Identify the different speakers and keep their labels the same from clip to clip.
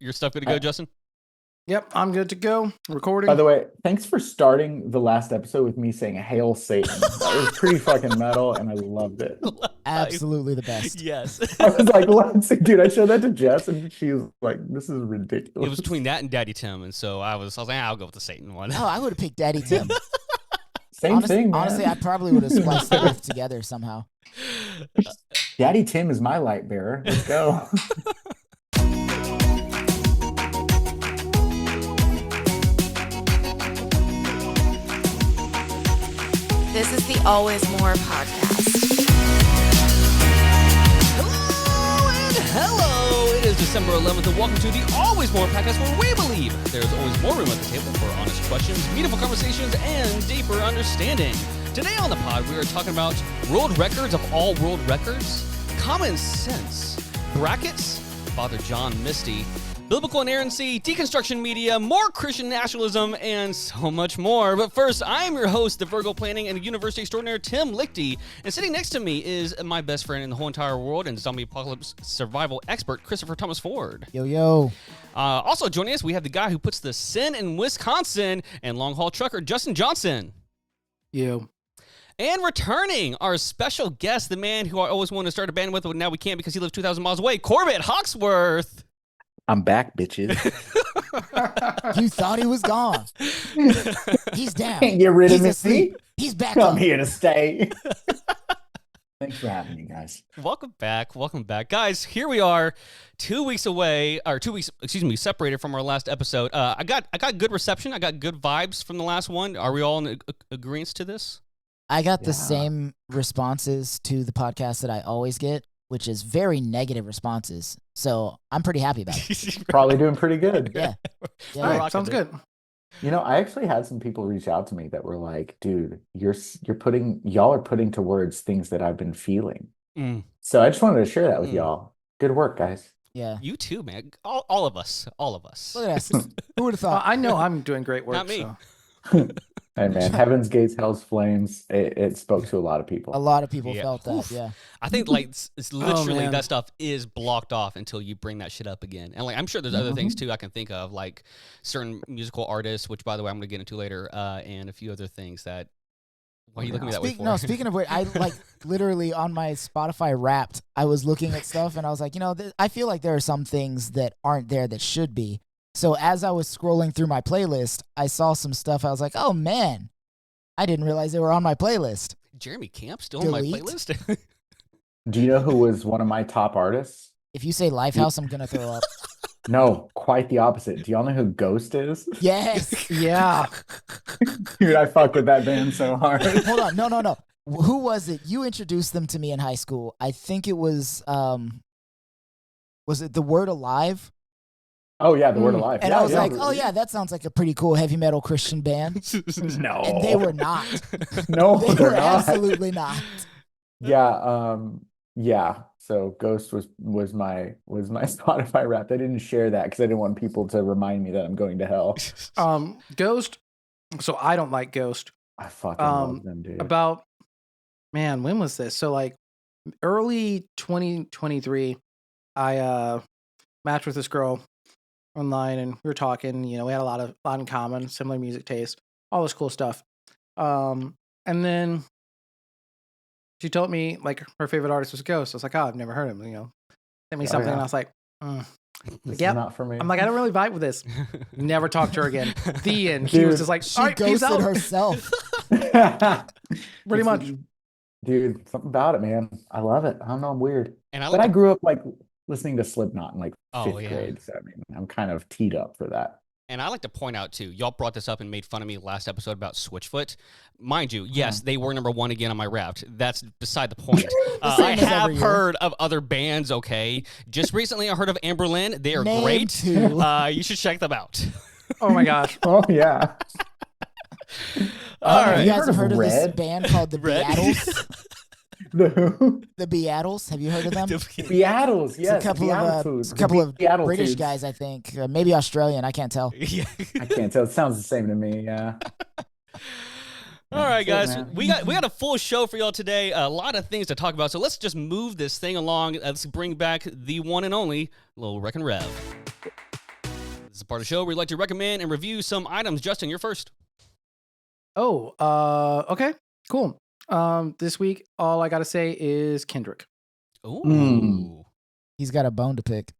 Speaker 1: Your stuff good to go, Justin?
Speaker 2: Yep, I'm good to go. Recording.
Speaker 3: By the way, thanks for starting the last episode with me saying "Hail Satan." That was pretty fucking metal, and I loved it.
Speaker 4: Absolutely the best.
Speaker 1: Yes.
Speaker 3: I was like, "Let's see, dude." I showed that to Jess, and she was like, "This is ridiculous."
Speaker 1: It was between that and Daddy Tim, and so I was like, I'll go with the Satan one.
Speaker 4: Oh, I would have picked Daddy Tim.
Speaker 3: Same thing, man.
Speaker 4: Honestly, I probably would have spliced them both together somehow.
Speaker 3: Daddy Tim is my light bearer. Let's go.
Speaker 5: This is the Always More podcast.
Speaker 1: Hello and hello! It is December 11th, and welcome to the Always More podcast, where we believe there's always more room at the table for honest questions, meaningful conversations, and deeper understanding. Today on the pod, we are talking about world records of all world records, common sense, brackets, Father John Misty, biblical inerrancy, deconstruction media, more Christian nationalism, and so much more. But first, I am your host, the Virgo Planning and University Extraordinaire, Tim Lichty. And sitting next to me is my best friend in the whole entire world and zombie apocalypse survival expert, Christopher Thomas Ford.
Speaker 4: Yo, yo.
Speaker 1: Also joining us, we have the guy who puts the sin in Wisconsin and long-haul trucker, Justin Johnson.
Speaker 2: You.
Speaker 1: And returning, our special guest, the man who I always wanted to start a band with, but now we can't because he lives 2,000 miles away, Corbett Hoxworth.
Speaker 3: I'm back, bitches.
Speaker 4: You thought he was gone. He's down.
Speaker 3: Can't get rid of
Speaker 4: He's
Speaker 3: me.
Speaker 4: asleep. He's back
Speaker 3: I'm
Speaker 4: up.
Speaker 3: here to stay. Thanks for having me, guys.
Speaker 1: Welcome back, guys. Here we are, 2 weeks away, or 2 weeks, separated from our last episode. I got good reception. I got good vibes from the last one. Are we all in agreement to this?
Speaker 4: I got the same responses to the podcast that I always get, which is very negative responses. So I'm pretty happy about it.
Speaker 3: Probably doing pretty good.
Speaker 4: Yeah.
Speaker 2: All right, sounds good.
Speaker 3: You know, I actually had some people reach out to me that were like, "Dude, y'all are putting to words things that I've been feeling." So I just wanted to share that with y'all. Good work, guys.
Speaker 4: Yeah.
Speaker 1: You too, man. All of us.
Speaker 4: Look at us. Who would have thought?
Speaker 2: I know I'm doing great work.
Speaker 1: Not me.
Speaker 2: So.
Speaker 3: Hey, man, Heaven's Gates, Hell's Flames. It spoke to a lot of people.
Speaker 4: A lot of people
Speaker 1: Yeah.
Speaker 4: felt that. Yeah.
Speaker 1: I think like it's literally
Speaker 2: man.
Speaker 1: that stuff is blocked off until you bring that shit up again. And like I'm sure there's other things too I can think of, like certain musical artists, which by the way I'm gonna get into later, and a few other things that. Why are you looking at me that way for?
Speaker 4: No, speaking of which, I like literally on my Spotify Wrapped, I was looking at stuff and I was like, I feel like there are some things that aren't there that should be. So as I was scrolling through my playlist, I saw some stuff. I was like, oh man, I didn't realize they were on my playlist.
Speaker 1: Jeremy Camp still on my playlist.
Speaker 3: Do you know who was one of my top artists?
Speaker 4: If you say Lifehouse, I'm going to throw up.
Speaker 3: No, quite the opposite. Do y'all know who Ghost is?
Speaker 4: Yes.
Speaker 2: Yeah.
Speaker 3: Dude, I fuck with that band so hard.
Speaker 4: Hold on. No. Who was it? You introduced them to me in high school. I think it was it The Word Alive?
Speaker 3: Oh, yeah, The Word Alive.
Speaker 4: And
Speaker 3: yeah,
Speaker 4: I was
Speaker 3: yeah.
Speaker 4: like, oh, yeah, that sounds like a pretty cool heavy metal Christian band.
Speaker 3: No.
Speaker 4: And they were not.
Speaker 3: No,
Speaker 4: They
Speaker 3: they're
Speaker 4: were
Speaker 3: not.
Speaker 4: absolutely not.
Speaker 3: Yeah. So Ghost was my Spotify Wrapped. I didn't share that because I didn't want people to remind me that I'm going to hell.
Speaker 2: Ghost. So I don't like Ghost.
Speaker 3: I fucking love them, dude.
Speaker 2: When was this? So like early 2023, I matched with this girl online and we were talking. We had a lot in common, similar music taste, all this cool stuff. And then she told me like her favorite artist was Ghost. I was like, oh, I've never heard him. Sent me something, and I was like,
Speaker 3: This
Speaker 2: yep.
Speaker 3: is not for me.
Speaker 2: I'm like, I don't really vibe with this. Never talked to her again. The end. She
Speaker 3: Dude.
Speaker 2: was just like,
Speaker 4: She
Speaker 2: all right, peace
Speaker 4: ghosted
Speaker 2: out.
Speaker 4: herself.
Speaker 2: Pretty much.
Speaker 3: Dude, something about it, man. I love it. I don't know, I'm weird.
Speaker 1: And
Speaker 3: But I grew up like listening to Slipknot in like
Speaker 1: Oh,
Speaker 3: fifth
Speaker 1: yeah.
Speaker 3: grade. So I mean, I'm kind of teed up for that.
Speaker 1: And I like to point out, too, y'all brought this up and made fun of me last episode about Switchfoot. Mind you, yes, they were number one again on my Wrapped. That's beside the point. I
Speaker 4: same as
Speaker 1: have
Speaker 4: every year.
Speaker 1: heard of other bands, okay? Just recently I heard of Amber Lynn. They are
Speaker 4: Name
Speaker 1: great.
Speaker 4: two.
Speaker 1: You should check them out.
Speaker 2: Oh my gosh.
Speaker 3: Oh, yeah.
Speaker 1: All
Speaker 4: You
Speaker 1: right.
Speaker 4: guys have heard of this
Speaker 3: Red?
Speaker 4: band called the
Speaker 1: Red?
Speaker 4: Beatles?
Speaker 3: The who?
Speaker 4: The Beatles. Have you heard of them?
Speaker 3: Beatles, yes.
Speaker 4: It's a couple
Speaker 3: Beatitudes.
Speaker 4: of
Speaker 3: Beatitudes.
Speaker 4: British guys, I think. Maybe Australian. I can't tell.
Speaker 1: Yeah.
Speaker 3: I can't tell. It sounds the same to me, yeah.
Speaker 1: All right,
Speaker 3: That's
Speaker 1: guys,
Speaker 3: it, man.
Speaker 1: we got a full show for y'all today. A lot of things to talk about, so let's just move this thing along. Let's bring back the one and only Lil Wreck and Rev. the part of the show where we like to recommend and review some items. Justin, you're first.
Speaker 2: Okay, cool. This week, all I gotta say is Kendrick.
Speaker 1: Ooh.
Speaker 4: He's got a bone to pick.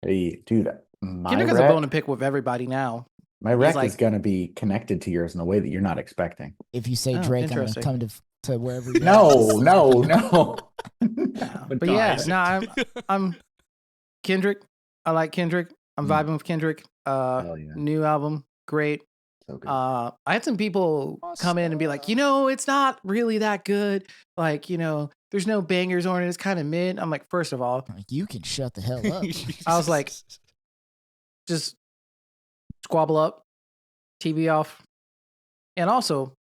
Speaker 3: Hey, dude,
Speaker 2: Kendrick has a bone to pick with everybody now.
Speaker 3: my rec is going to be connected to yours in a way that you're not expecting.
Speaker 4: If you say
Speaker 2: Oh,
Speaker 4: Drake, I'm gonna
Speaker 2: interesting.
Speaker 4: come to wherever you
Speaker 3: No.
Speaker 2: But yeah, no, I'm Kendrick. I like Kendrick. I'm vibing with Kendrick.
Speaker 3: Hell yeah.
Speaker 2: New album, great.
Speaker 3: So good.
Speaker 2: I had some people come in and be like, it's not really that good. Like, there's no bangers on it. It's kind of mid. I'm like, first of all,
Speaker 4: Like, you can shut the hell up.
Speaker 2: I was like, just squabble up, TV off. And also,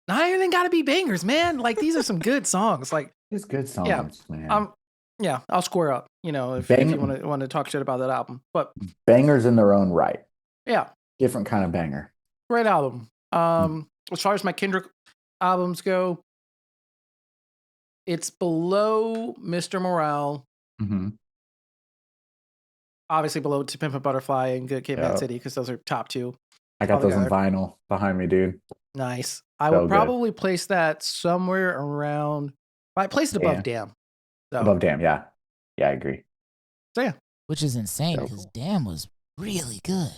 Speaker 2: not everything got to be bangers, man. Like, these are some good songs. Like,
Speaker 3: It's good songs, man.
Speaker 2: I'll square up, if you want to talk shit about that album. But
Speaker 3: Bangers in their own right.
Speaker 2: yeah,
Speaker 3: Different kind of banger.
Speaker 2: great album. As far as my Kendrick albums go, it's below Mr. Morale.
Speaker 3: Mm-hmm.
Speaker 2: Obviously below To Pimp a Butterfly and Good Kid, Mad
Speaker 3: Yep.
Speaker 2: City, because those are top two.
Speaker 3: I got those on
Speaker 2: Altogether.
Speaker 3: vinyl behind me, dude.
Speaker 2: Nice. I
Speaker 3: So
Speaker 2: would
Speaker 3: good.
Speaker 2: probably place that somewhere around. I placed it above Damn. So,
Speaker 3: Above Damn, yeah. Yeah, I agree.
Speaker 2: so yeah.
Speaker 4: Which is insane
Speaker 3: So
Speaker 4: because
Speaker 3: cool.
Speaker 4: Damn was really good.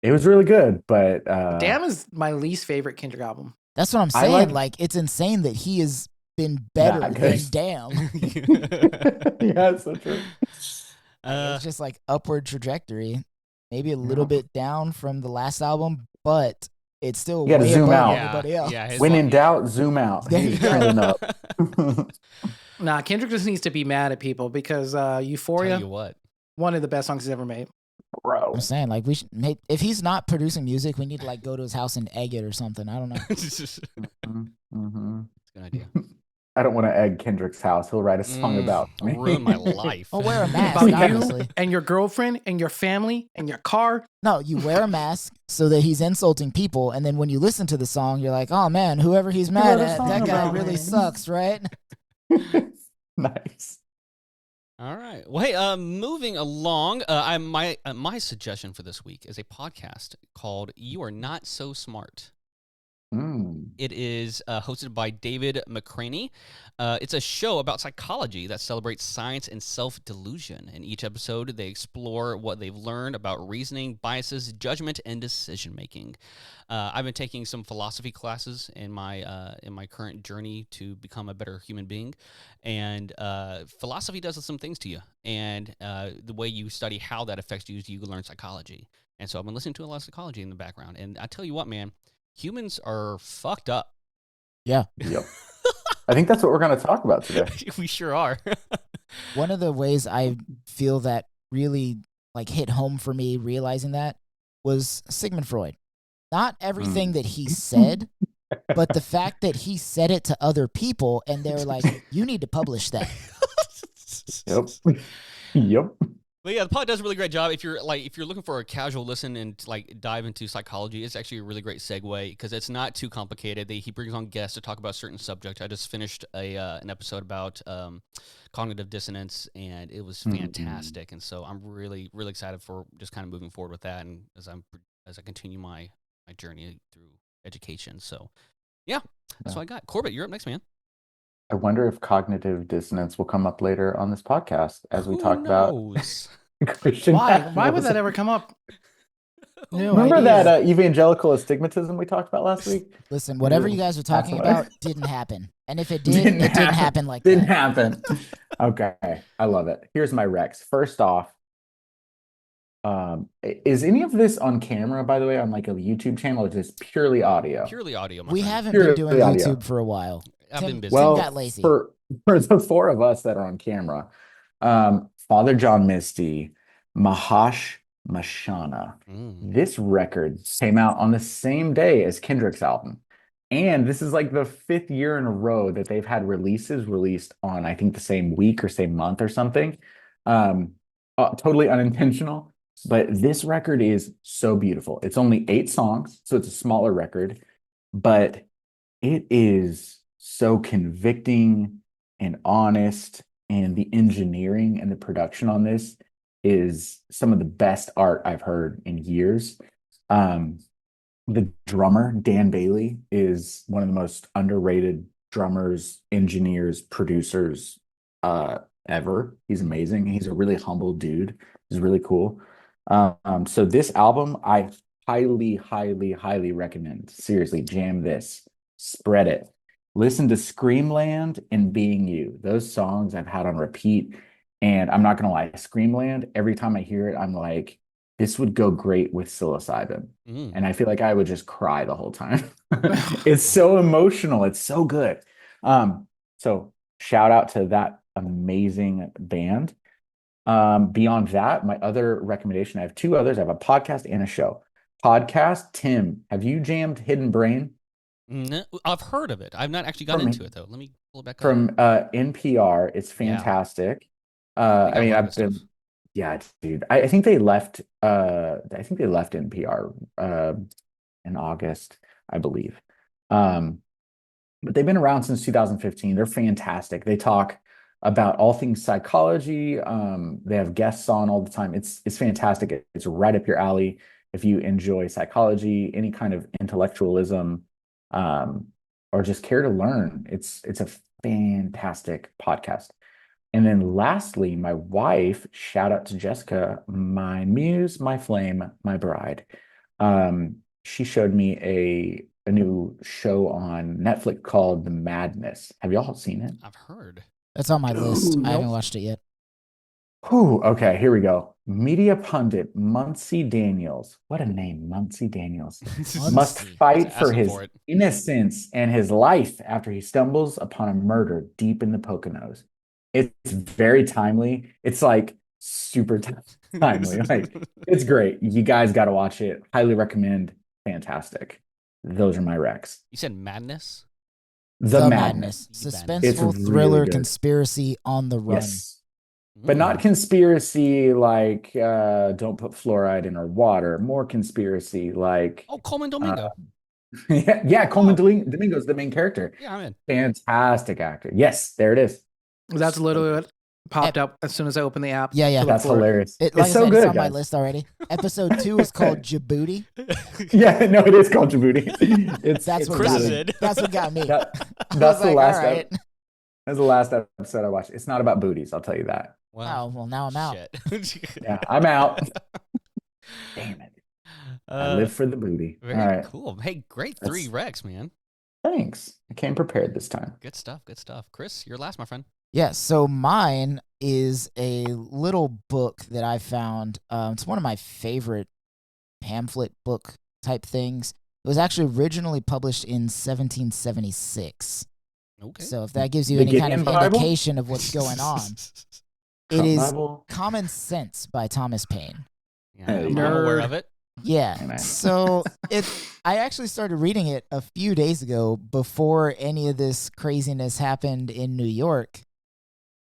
Speaker 3: It was really good, but
Speaker 2: Damn is my least favorite Kendrick album.
Speaker 4: That's what I'm
Speaker 3: I
Speaker 4: saying.
Speaker 3: like-
Speaker 4: It's insane that he has been better
Speaker 3: Not
Speaker 4: than
Speaker 3: good.
Speaker 4: Damn.
Speaker 3: yeah, it's so true.
Speaker 4: It's just like upward trajectory. Maybe a little bit down from the last album, but it's still
Speaker 3: You gotta
Speaker 4: way
Speaker 3: zoom
Speaker 4: above
Speaker 3: out.
Speaker 4: everybody else.
Speaker 1: his
Speaker 3: When
Speaker 1: song-
Speaker 3: in doubt, zoom out.
Speaker 4: There you
Speaker 3: He's
Speaker 4: go.
Speaker 3: trending up.
Speaker 2: Nah, Kendrick just needs to be mad at people because
Speaker 1: Tell
Speaker 2: Euphoria,
Speaker 1: you what.
Speaker 2: one of the best songs he's ever made.
Speaker 3: Bro.
Speaker 4: I'm saying we should if he's not producing music, we need to go to his house and egg it or something. I don't know.
Speaker 1: It's
Speaker 3: Mm-hmm.
Speaker 1: a good idea.
Speaker 3: I don't want to egg Kendrick's house. He'll write a song about me.
Speaker 1: Ruin my life.
Speaker 4: Or wear a mask,
Speaker 2: About you
Speaker 4: honestly.
Speaker 2: and your girlfriend and your family and your car.
Speaker 4: No, you wear a mask so that he's insulting people, and then when you listen to the song, you're like, oh man, whoever he's mad
Speaker 3: wrote a
Speaker 4: at,
Speaker 3: song
Speaker 4: that guy
Speaker 3: about
Speaker 4: really
Speaker 3: me.
Speaker 4: sucks, right?
Speaker 3: Nice.
Speaker 1: All right. Well, hey, moving along, my suggestion for this week is a podcast called "You Are Not So Smart." It is hosted by David McCraney. It's a show about psychology that celebrates science and self-delusion. In each episode, they explore what they've learned about reasoning, biases, judgment, and decision-making. I've been taking some philosophy classes in my current journey to become a better human being, and philosophy does some things to you, and the way you study how that affects you is you learn psychology. And so I've been listening to a lot of psychology in the background, and I tell you what, man, humans are fucked up.
Speaker 4: Yeah.
Speaker 3: Yep. I think that's what we're going to talk about today.
Speaker 1: We sure are.
Speaker 4: One of the ways I feel that really hit home for me realizing that was Sigmund Freud. Not everything that he said, but the fact that he said it to other people and they were like, you need to publish that.
Speaker 3: Yep. Yep.
Speaker 1: But yeah, the pod does a really great job. If you're looking for a casual listen and dive into psychology, it's actually a really great segue because it's not too complicated. He brings on guests to talk about certain subjects. I just finished an episode about cognitive dissonance, and it was fantastic. And so I'm really, really excited for just kind of moving forward with that, and as I continue my journey through education. So yeah, that's what I got. Corbett, you're up next, man.
Speaker 3: I wonder if cognitive dissonance will come up later on this podcast as we talk about Christian.
Speaker 2: Why would that ever come up? No
Speaker 3: Remember
Speaker 2: idea.
Speaker 3: that evangelical astigmatism we talked about last week?
Speaker 4: Listen, whatever you guys are talking
Speaker 3: That's
Speaker 4: about didn't happen. And if it did, it didn't happen like that.
Speaker 3: Didn't happen. Okay. I love it. Here's my Rex. First off, is any of this on camera, by the way, on a YouTube channel, or just purely audio?
Speaker 1: Purely audio, my
Speaker 4: We
Speaker 1: friend.
Speaker 4: haven't
Speaker 3: Purely
Speaker 4: been doing
Speaker 3: audio.
Speaker 4: YouTube for a while.
Speaker 1: I've
Speaker 4: Tim-
Speaker 1: been busy.
Speaker 3: Well,
Speaker 4: got lazy.
Speaker 3: For the four of us that are on camera, Father John Misty, Mahash Mashana. This record came out on the same day as Kendrick's album. And this is the fifth year in a row that they've had releases released on, I think, the same week or same month or something. Totally unintentional. But this record is so beautiful. It's only 8 songs, so it's a smaller record. But it is so convicting and honest, and the engineering and the production on this is some of the best art I've heard in years. The drummer, Dan Bailey, is one of the most underrated drummers, engineers, producers ever. He's amazing. He's a really humble dude. He's really cool. So this album, I highly, highly, highly recommend. Seriously, jam this, spread it. Listen to Screamland and Being You. Those songs I've had on repeat. And I'm not gonna lie, Screamland, every time I hear it, I'm like, this would go great with psilocybin. And I feel like I would just cry the whole time. It's so emotional. It's so good. So shout out to that amazing band. Beyond that, my other recommendation, I have two others. I have a podcast and a show. Podcast, Tim, have you jammed Hidden Brain?
Speaker 1: No, I've heard of it. I've not actually got into it though. Let me pull it back up.
Speaker 3: From NPR. It's fantastic. I mean, I've been, yeah, dude. I think they left. I think they left NPR in August, I believe. But they've been around since 2015. They're fantastic. They talk about all things psychology. They have guests on all the time. It's fantastic. It's right up your alley if you enjoy psychology, any kind of intellectualism, or just care to learn. It's a fantastic podcast. And then lastly, my wife, shout out to Jessica, my muse, my flame, my bride. She showed me a new show on Netflix called The Madness. Have y'all seen it?
Speaker 1: I've heard.
Speaker 4: That's on my list. I haven't watched it yet.
Speaker 3: Whew, okay, here we go. Media pundit Muncie Daniels. What a name, Muncie Daniels. Must fight for his innocence and his life after he stumbles upon a murder deep in the Poconos. It's very timely. It's like super timely. Like, it's great. You guys got to watch it. Highly recommend. Fantastic. Those are my recs.
Speaker 1: You said Madness?
Speaker 4: The Madness. Suspenseful thriller really conspiracy on the run.
Speaker 3: Yes. But not conspiracy like don't put fluoride in our water. More conspiracy like...
Speaker 1: Oh, Coleman Domingo.
Speaker 3: Yeah, Coleman Domingo is the main character.
Speaker 1: Yeah, I'm in.
Speaker 3: Fantastic actor. Yes, there it is.
Speaker 2: That's literally what popped up as soon as I opened the app.
Speaker 4: Yeah.
Speaker 3: That's hilarious.
Speaker 4: It's so good. It's on my list already. Episode 2 is called Djibouti.
Speaker 3: Yeah, no, it is called Djibouti.
Speaker 4: That's what got me.
Speaker 3: That's the last. Right. That's the last episode I watched. It's not about booties. I'll tell you that.
Speaker 4: Wow. Well, now I'm out.
Speaker 3: Yeah, I'm out. Damn it. I live for the booty.
Speaker 1: Very
Speaker 3: all right.
Speaker 1: Cool. Hey, great 3 recs, man.
Speaker 3: Thanks. I came prepared this time.
Speaker 1: Good stuff. Good stuff. Chris, you're last, my friend.
Speaker 4: Yeah, so mine is a little book that I found. It's one of my favorite pamphlet book type things. It was actually originally published in 1776. Okay. So if that gives you any kind of indication of what's going on, it is Common Sense by Thomas Paine.
Speaker 1: Yeah, I'm aware of it.
Speaker 4: Yeah. So I actually started reading it a few days ago before any of this craziness happened in New York.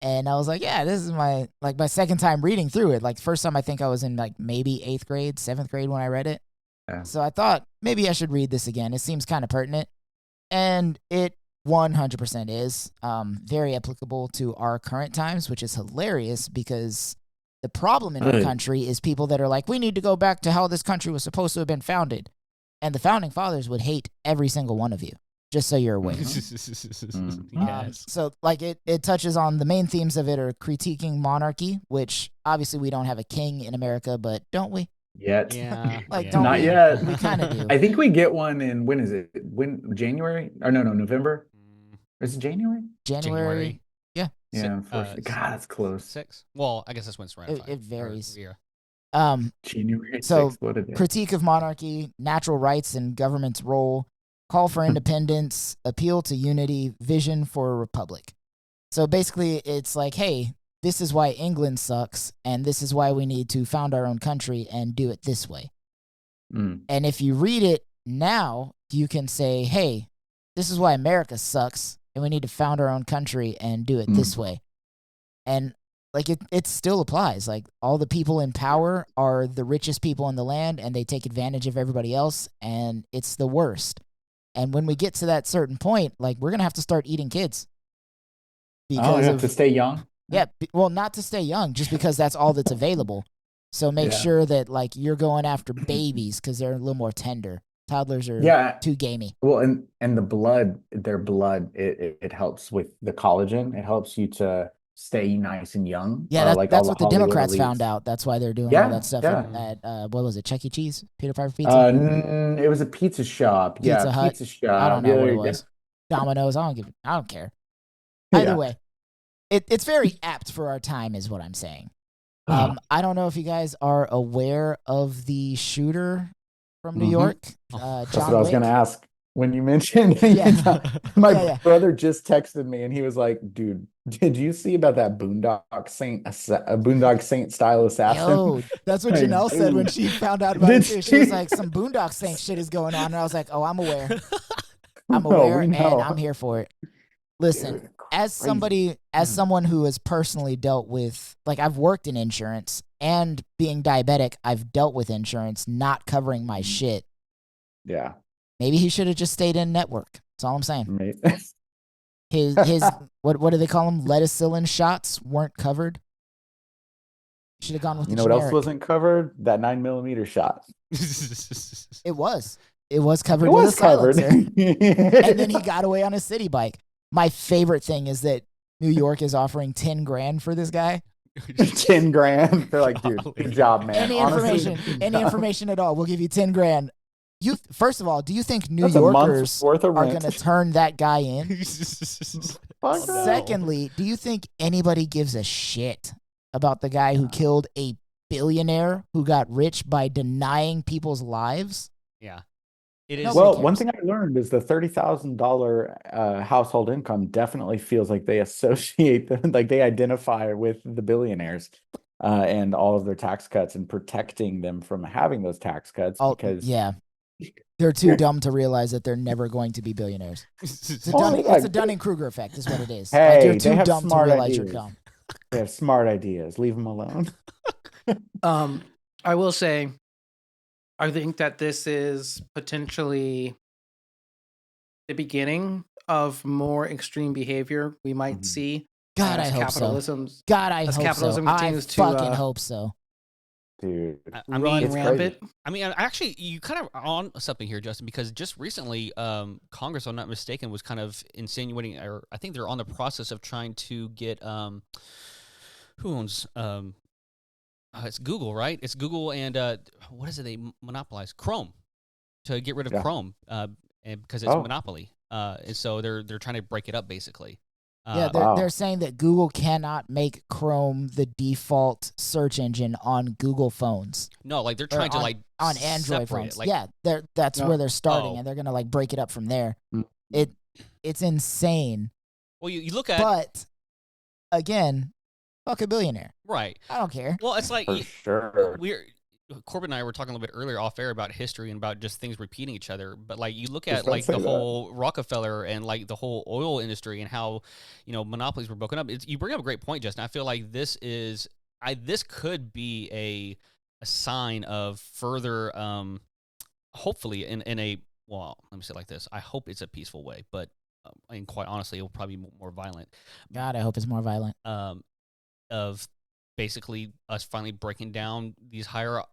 Speaker 4: And I was like, yeah, this is my second time reading through it. Like, first time I think I was in like maybe 8th grade, 7th grade when I read it. Yeah. So I thought maybe I should read this again. It seems kind of pertinent. And it 100% is very applicable to our current times, which is hilarious because the problem in our country is people that are like, we need to go back to how this country was supposed to have been founded. And the founding fathers would hate every single one of you. Just so you're aware.
Speaker 1: Yes.
Speaker 4: So, like, it touches on the main themes of it are critiquing monarchy, which obviously we don't have a king in America, but don't we?
Speaker 3: Yet.
Speaker 1: Yeah.
Speaker 3: Not yet.
Speaker 4: We kind of do.
Speaker 3: I think we get one in, when is it? January? Or no, November? Is it January?
Speaker 4: January. Yeah.
Speaker 3: Yeah, unfortunately. God, that's close.
Speaker 1: 6. Well, I guess that's when it's ratified.
Speaker 4: It varies.
Speaker 3: January 6th.
Speaker 4: So, critique of monarchy, natural rights and government's role, call for independence, appeal to unity, vision for a republic. So basically, it's like, hey, this is why England sucks, and this is why we need to found our own country and do it this way. And if you read it now, you can say, hey, this is why America sucks, and we need to found our own country and do it this way. And like it still applies. Like, all the people in power are the richest people in the land, and they take advantage of everybody else, and it's the worst. And when we get to that certain point, like, we're going to have to start eating kids.
Speaker 3: Because to stay young?
Speaker 4: Yeah. Well, not to stay young, just because that's all that's available. So make
Speaker 3: Yeah.
Speaker 4: sure that like you're going after babies because they're a little more tender. Toddlers are too gamey.
Speaker 3: Well, and the blood, their blood, it helps with the collagen. It helps you to stay nice and young.
Speaker 4: Yeah,
Speaker 3: Like all
Speaker 4: that's
Speaker 3: the
Speaker 4: what the
Speaker 3: Hollywood
Speaker 4: Democrats
Speaker 3: elites.
Speaker 4: found out. That's why they're doing all that stuff
Speaker 3: Yeah.
Speaker 4: at what was it, Chuck E. Cheese? Peter Piper Pizza?
Speaker 3: It was a pizza shop.
Speaker 4: Pizza
Speaker 3: Yeah,
Speaker 4: Hut?
Speaker 3: pizza shop.
Speaker 4: I don't know what
Speaker 3: There
Speaker 4: it
Speaker 3: you go.
Speaker 4: was. Domino's. I don't care. Either
Speaker 3: Yeah.
Speaker 4: way, it's very apt for our time, is what I'm saying. I don't know if you guys are aware of the shooter from New York, John
Speaker 3: That's what I was
Speaker 4: Wick.
Speaker 3: going to ask when you mentioned. My brother just texted me and he was like, "Dude, did you see about that Boondock Saint style assassin?"
Speaker 4: Yo, that's what
Speaker 3: Like,
Speaker 4: Janelle said when
Speaker 3: dude.
Speaker 4: she found out about it too. She was
Speaker 3: she?
Speaker 4: like, "Some Boondock Saint shit is going on," and I was like, "Oh, I'm aware. I'm
Speaker 3: No,
Speaker 4: aware,
Speaker 3: we
Speaker 4: and
Speaker 3: know.
Speaker 4: I'm here for it." Listen,
Speaker 3: Dude,
Speaker 4: as
Speaker 3: crazy.
Speaker 4: someone who has personally dealt with, like, I've worked in insurance, and being diabetic, I've dealt with insurance not covering my shit.
Speaker 3: Yeah.
Speaker 4: Maybe he should have just stayed in network. That's all I'm saying.
Speaker 3: Mate.
Speaker 4: His what do they call them? Lettucillin shots weren't covered. Should have gone with
Speaker 3: You
Speaker 4: the
Speaker 3: know what else
Speaker 4: generic.
Speaker 3: wasn't covered? That 9mm shot.
Speaker 4: It was covered
Speaker 3: It
Speaker 4: with
Speaker 3: was
Speaker 4: a
Speaker 3: covered.
Speaker 4: silencer. And then he got away on a city bike. My favorite thing is that New York is offering 10 grand for this guy.
Speaker 3: 10 grand. They're like, dude, good job, man.
Speaker 4: Any
Speaker 3: Honestly,
Speaker 4: information at all, we'll give you 10 grand. First of all, do you think New
Speaker 3: That's a month's
Speaker 4: Yorkers
Speaker 3: worth of
Speaker 4: are
Speaker 3: rent.
Speaker 4: going to turn that guy in?
Speaker 3: Fuck no.
Speaker 4: Secondly, do you think anybody gives a shit about the guy who killed a billionaire who got rich by denying people's lives?
Speaker 1: Yeah. It is.
Speaker 4: Nobody
Speaker 3: Well,
Speaker 4: cares.
Speaker 3: one thing I learned is the $30,000 household income definitely feels like they associate, like they identify with the billionaires and all of their tax cuts and protecting them from having those tax cuts because
Speaker 4: yeah. They're too dumb to realize that they're never going to be billionaires. It's a Dunning-Kruger effect is what it is.
Speaker 3: Hey,
Speaker 4: like you're
Speaker 3: they
Speaker 4: too
Speaker 3: have
Speaker 4: dumb to
Speaker 3: smart
Speaker 4: realize you're
Speaker 3: ideas.
Speaker 4: dumb.
Speaker 3: They have smart ideas. Leave them alone.
Speaker 2: I will say, I think that this is potentially the beginning of more extreme behavior we might see.
Speaker 4: God, I hope so. God, I hope so.
Speaker 2: Capitalism continues to
Speaker 4: fucking hope so.
Speaker 3: Dude,
Speaker 1: I mean,
Speaker 2: run rampant.
Speaker 1: I mean, actually, you kind of are on something here, Justin, because just recently, Congress, if I'm not mistaken, was kind of insinuating, or I think they're on the process of trying to get, who owns, it's Google, right? It's Google and, what is it they monopolize? Chrome, to get rid of Chrome, and because it's a monopoly. And so they're trying to break it up, basically.
Speaker 4: They're saying that Google cannot make Chrome the default search engine on Google phones.
Speaker 1: No, like they're trying to
Speaker 4: on Android phones. That's where they're starting, and they're gonna like break it up from there. It's insane.
Speaker 1: Well, you look at,
Speaker 4: but again, fuck a billionaire.
Speaker 1: Right.
Speaker 4: I don't care.
Speaker 1: Well, it's like
Speaker 3: for sure.
Speaker 1: Corbett and I were talking a little bit earlier off air about history and about just things repeating each other. But like you look at like the whole Rockefeller and like the whole oil industry and how, monopolies were broken up. You bring up a great point, Justin. I feel like this could be a sign of further, hopefully in a, well, let me say it like this. I hope it's a peaceful way, but and quite honestly, it will probably be more violent.
Speaker 4: God, I hope it's more violent.
Speaker 1: Of basically us finally breaking down these higher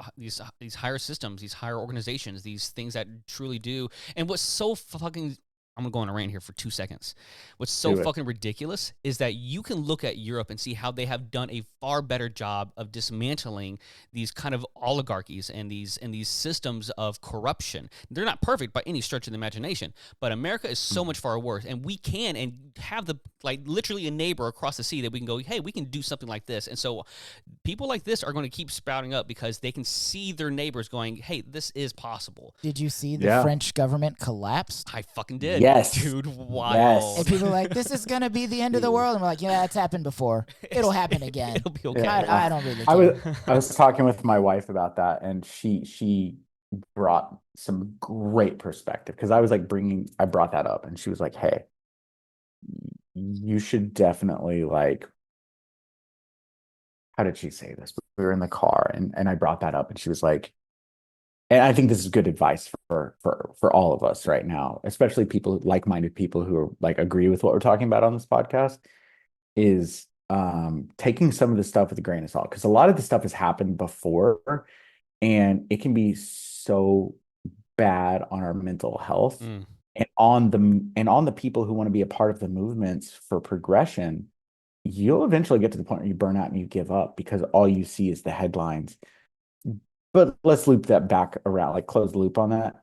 Speaker 1: systems, these higher organizations, these things that truly do. And what's so fucking, I'm gonna go on a rant here for 2 seconds. What's so fucking ridiculous is that you can look at Europe and see how they have done a far better job of dismantling these kind of oligarchies and these systems of corruption. They're not perfect by any stretch of the imagination, but America is so much far worse. And we can and have the literally a neighbor across the sea that we can go, hey, we can do something like this. And so people like this are going to keep sprouting up because they can see their neighbors going, hey, this is possible.
Speaker 4: Did you see the French government collapsed?
Speaker 1: I fucking did.
Speaker 3: Yes.
Speaker 1: Dude, wild.
Speaker 3: Yes.
Speaker 4: And people are like, this is going to be the end of the world. And we're like, yeah, it's happened before. It'll happen again.
Speaker 1: It'll be okay.
Speaker 4: I don't really care.
Speaker 3: I was talking with my wife about that, and she brought some great perspective because I was like I brought that up, and she was like, hey, you should definitely how did she say this? We were in the car and I brought that up, and she was like, and I think this is good advice for all of us right now, especially people, like-minded people who are agree with what we're talking about on this podcast, is taking some of the stuff with a grain of salt, because a lot of the stuff has happened before, and it can be so bad on our mental health and on the people who want to be a part of the movements for progression. You'll eventually get to the point where you burn out and you give up because all you see is the headlines. But let's loop that back around, like close the loop on that.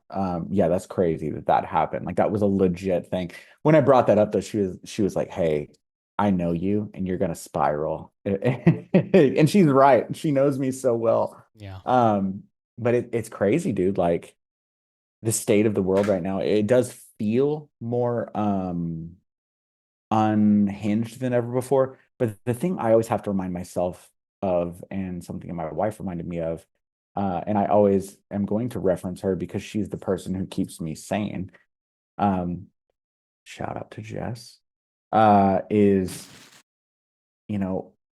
Speaker 3: Yeah, that's crazy that happened. Like that was a legit thing. When I brought that up, though, she was like, "Hey, I know you, and you're gonna spiral." And she's right. She knows me so well.
Speaker 1: Yeah.
Speaker 3: But it's crazy, dude. Like the state of the world right now, it does feel more unhinged than ever before. But the thing I always have to remind myself of, and something that my wife reminded me of, and I always am going to reference her because she's the person who keeps me sane. Shout out to Jess. Is,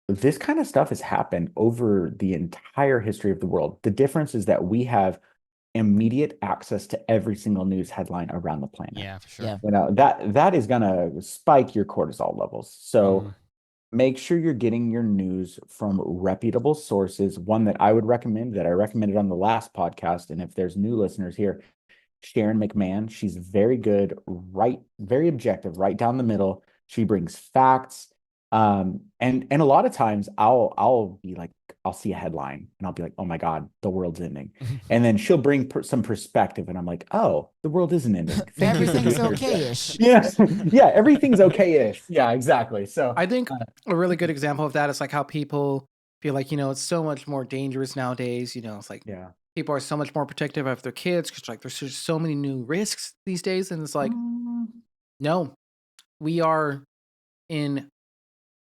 Speaker 3: this kind of stuff has happened over the entire history of the world. The difference is that we have immediate access to every single news headline around the planet.
Speaker 1: Yeah, for sure.
Speaker 4: Yeah.
Speaker 3: That is gonna spike your cortisol levels. So make sure you're getting your news from reputable sources. One that I would recommend, that I recommended on the last podcast, and if there's new listeners here, Sharon McMahon. She's very good, very objective, right down the middle. She brings facts. And a lot of times I'll be like, I'll see a headline and I'll be like, oh my God, the world's ending. And then she'll bring some perspective and I'm like, oh, the world isn't ending.
Speaker 4: Everything's okay-ish.
Speaker 3: Yeah, everything's okay-ish. Yeah, exactly. So
Speaker 2: I think a really good example of that is like how people feel like, it's so much more dangerous nowadays. It's like people are so much more protective of their kids because like there's just so many new risks these days. And it's like, no, we are in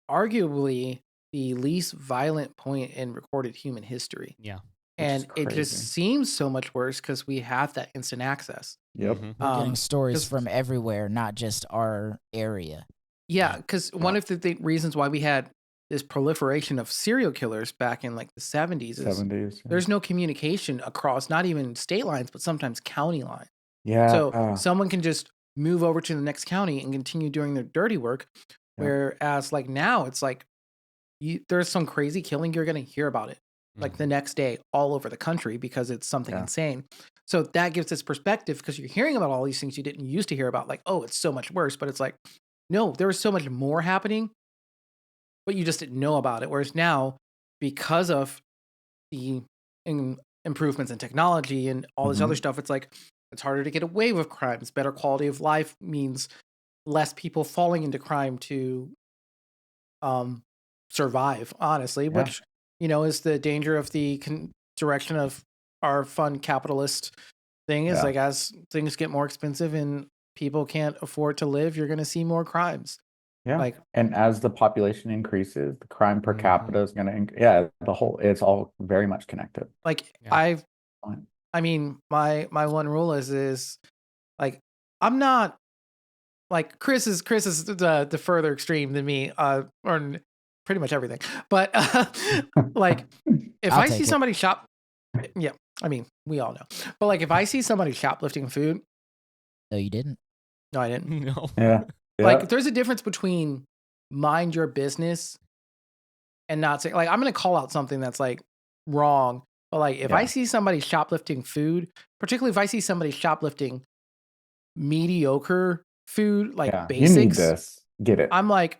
Speaker 2: arguably the least violent point in recorded human history.
Speaker 1: Yeah.
Speaker 2: And it just seems so much worse because we have that instant access.
Speaker 3: Yep.
Speaker 4: We're getting stories from everywhere, not just our area.
Speaker 2: Yeah, because one of the reasons why we had this proliferation of serial killers back in like the 70s is there's no communication across not even state lines, but sometimes county lines.
Speaker 3: Yeah.
Speaker 2: So someone can just move over to the next county and continue doing their dirty work. Whereas like now it's like there's some crazy killing, you're going to hear about it like the next day all over the country because it's something insane. So that gives this perspective because you're hearing about all these things you didn't used to hear about, like, oh, it's so much worse. But it's like, no, there was so much more happening, but you just didn't know about it. Whereas now, because of the improvements in technology and all this other stuff, it's like it's harder to get away with crimes. Better quality of life means less people falling into crime to survive, honestly, which, is the danger of the direction of our fun capitalist thing is like as things get more expensive and people can't afford to live, you're going to see more crimes.
Speaker 3: Yeah. And as the population increases, the crime per capita is going to, it's all very much connected.
Speaker 2: Like my one rule is like, I'm not like Chris is the further extreme than me, or pretty much everything. But like if I see somebody we all know. But like if I see somebody shoplifting food.
Speaker 4: No, you didn't.
Speaker 2: No, I didn't.
Speaker 1: No.
Speaker 3: Yeah.
Speaker 2: Like there's a difference between mind your business and not say like I'm gonna call out something that's like wrong. But like if I see somebody shoplifting food, particularly if I see somebody shoplifting mediocre food, like basics.
Speaker 3: You need this. Get it.
Speaker 2: I'm like,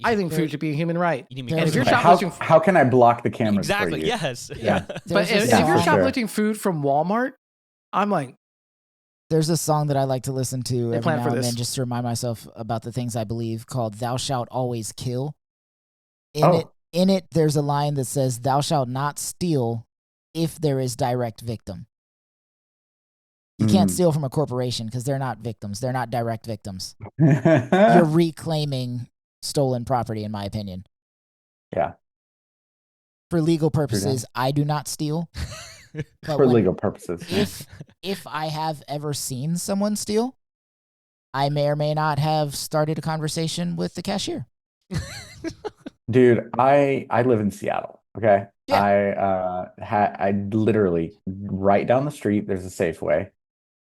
Speaker 2: I think food should be a human right.
Speaker 1: And
Speaker 2: if you're shoplifting,
Speaker 3: how can I block the cameras
Speaker 1: exactly?
Speaker 3: for you?
Speaker 1: Yes.
Speaker 2: Yeah. But if you're shoplifting food from Walmart, I'm like,
Speaker 4: there's a song that I like to listen to every now and
Speaker 2: this.
Speaker 4: then just to remind myself about the things I believe called "Thou shalt always kill." In it, there's a line that says, "Thou shalt not steal if there is direct victim." You can't steal from a corporation because they're not victims. They're not direct victims. You're reclaiming stolen property, in my opinion.
Speaker 3: Yeah.
Speaker 4: For legal purposes, I do not steal. But
Speaker 3: for legal purposes.
Speaker 4: If I have ever seen someone steal, I may or may not have started a conversation with the cashier.
Speaker 3: Dude, I live in Seattle. Okay.
Speaker 4: Yeah.
Speaker 3: I literally right down the street, there's a Safeway.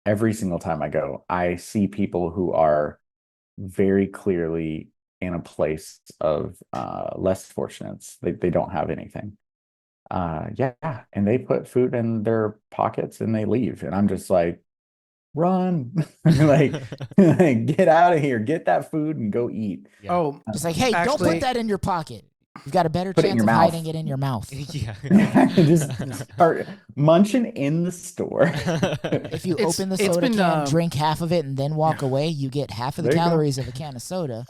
Speaker 3: Every single time I go, I see people who are very clearly in a place of less fortunates. They don't have anything. Yeah, and they put food in their pockets and they leave, and I'm just like, run, like, get out of here, get that food and go eat.
Speaker 1: Yeah.
Speaker 2: Oh,
Speaker 4: Just like, hey, don't
Speaker 2: Actually-
Speaker 4: put that in your pocket. You've got a better
Speaker 3: Put it in
Speaker 4: chance
Speaker 3: your
Speaker 4: of
Speaker 3: mouth.
Speaker 4: hiding it in your mouth.
Speaker 1: Yeah.
Speaker 3: Just start munching in the store.
Speaker 4: If you
Speaker 2: It's-
Speaker 4: open the
Speaker 2: it's
Speaker 4: soda
Speaker 2: been,
Speaker 4: can, drink half of it, and then walk away, you get half of the
Speaker 3: There you go.
Speaker 4: calories of a can of soda,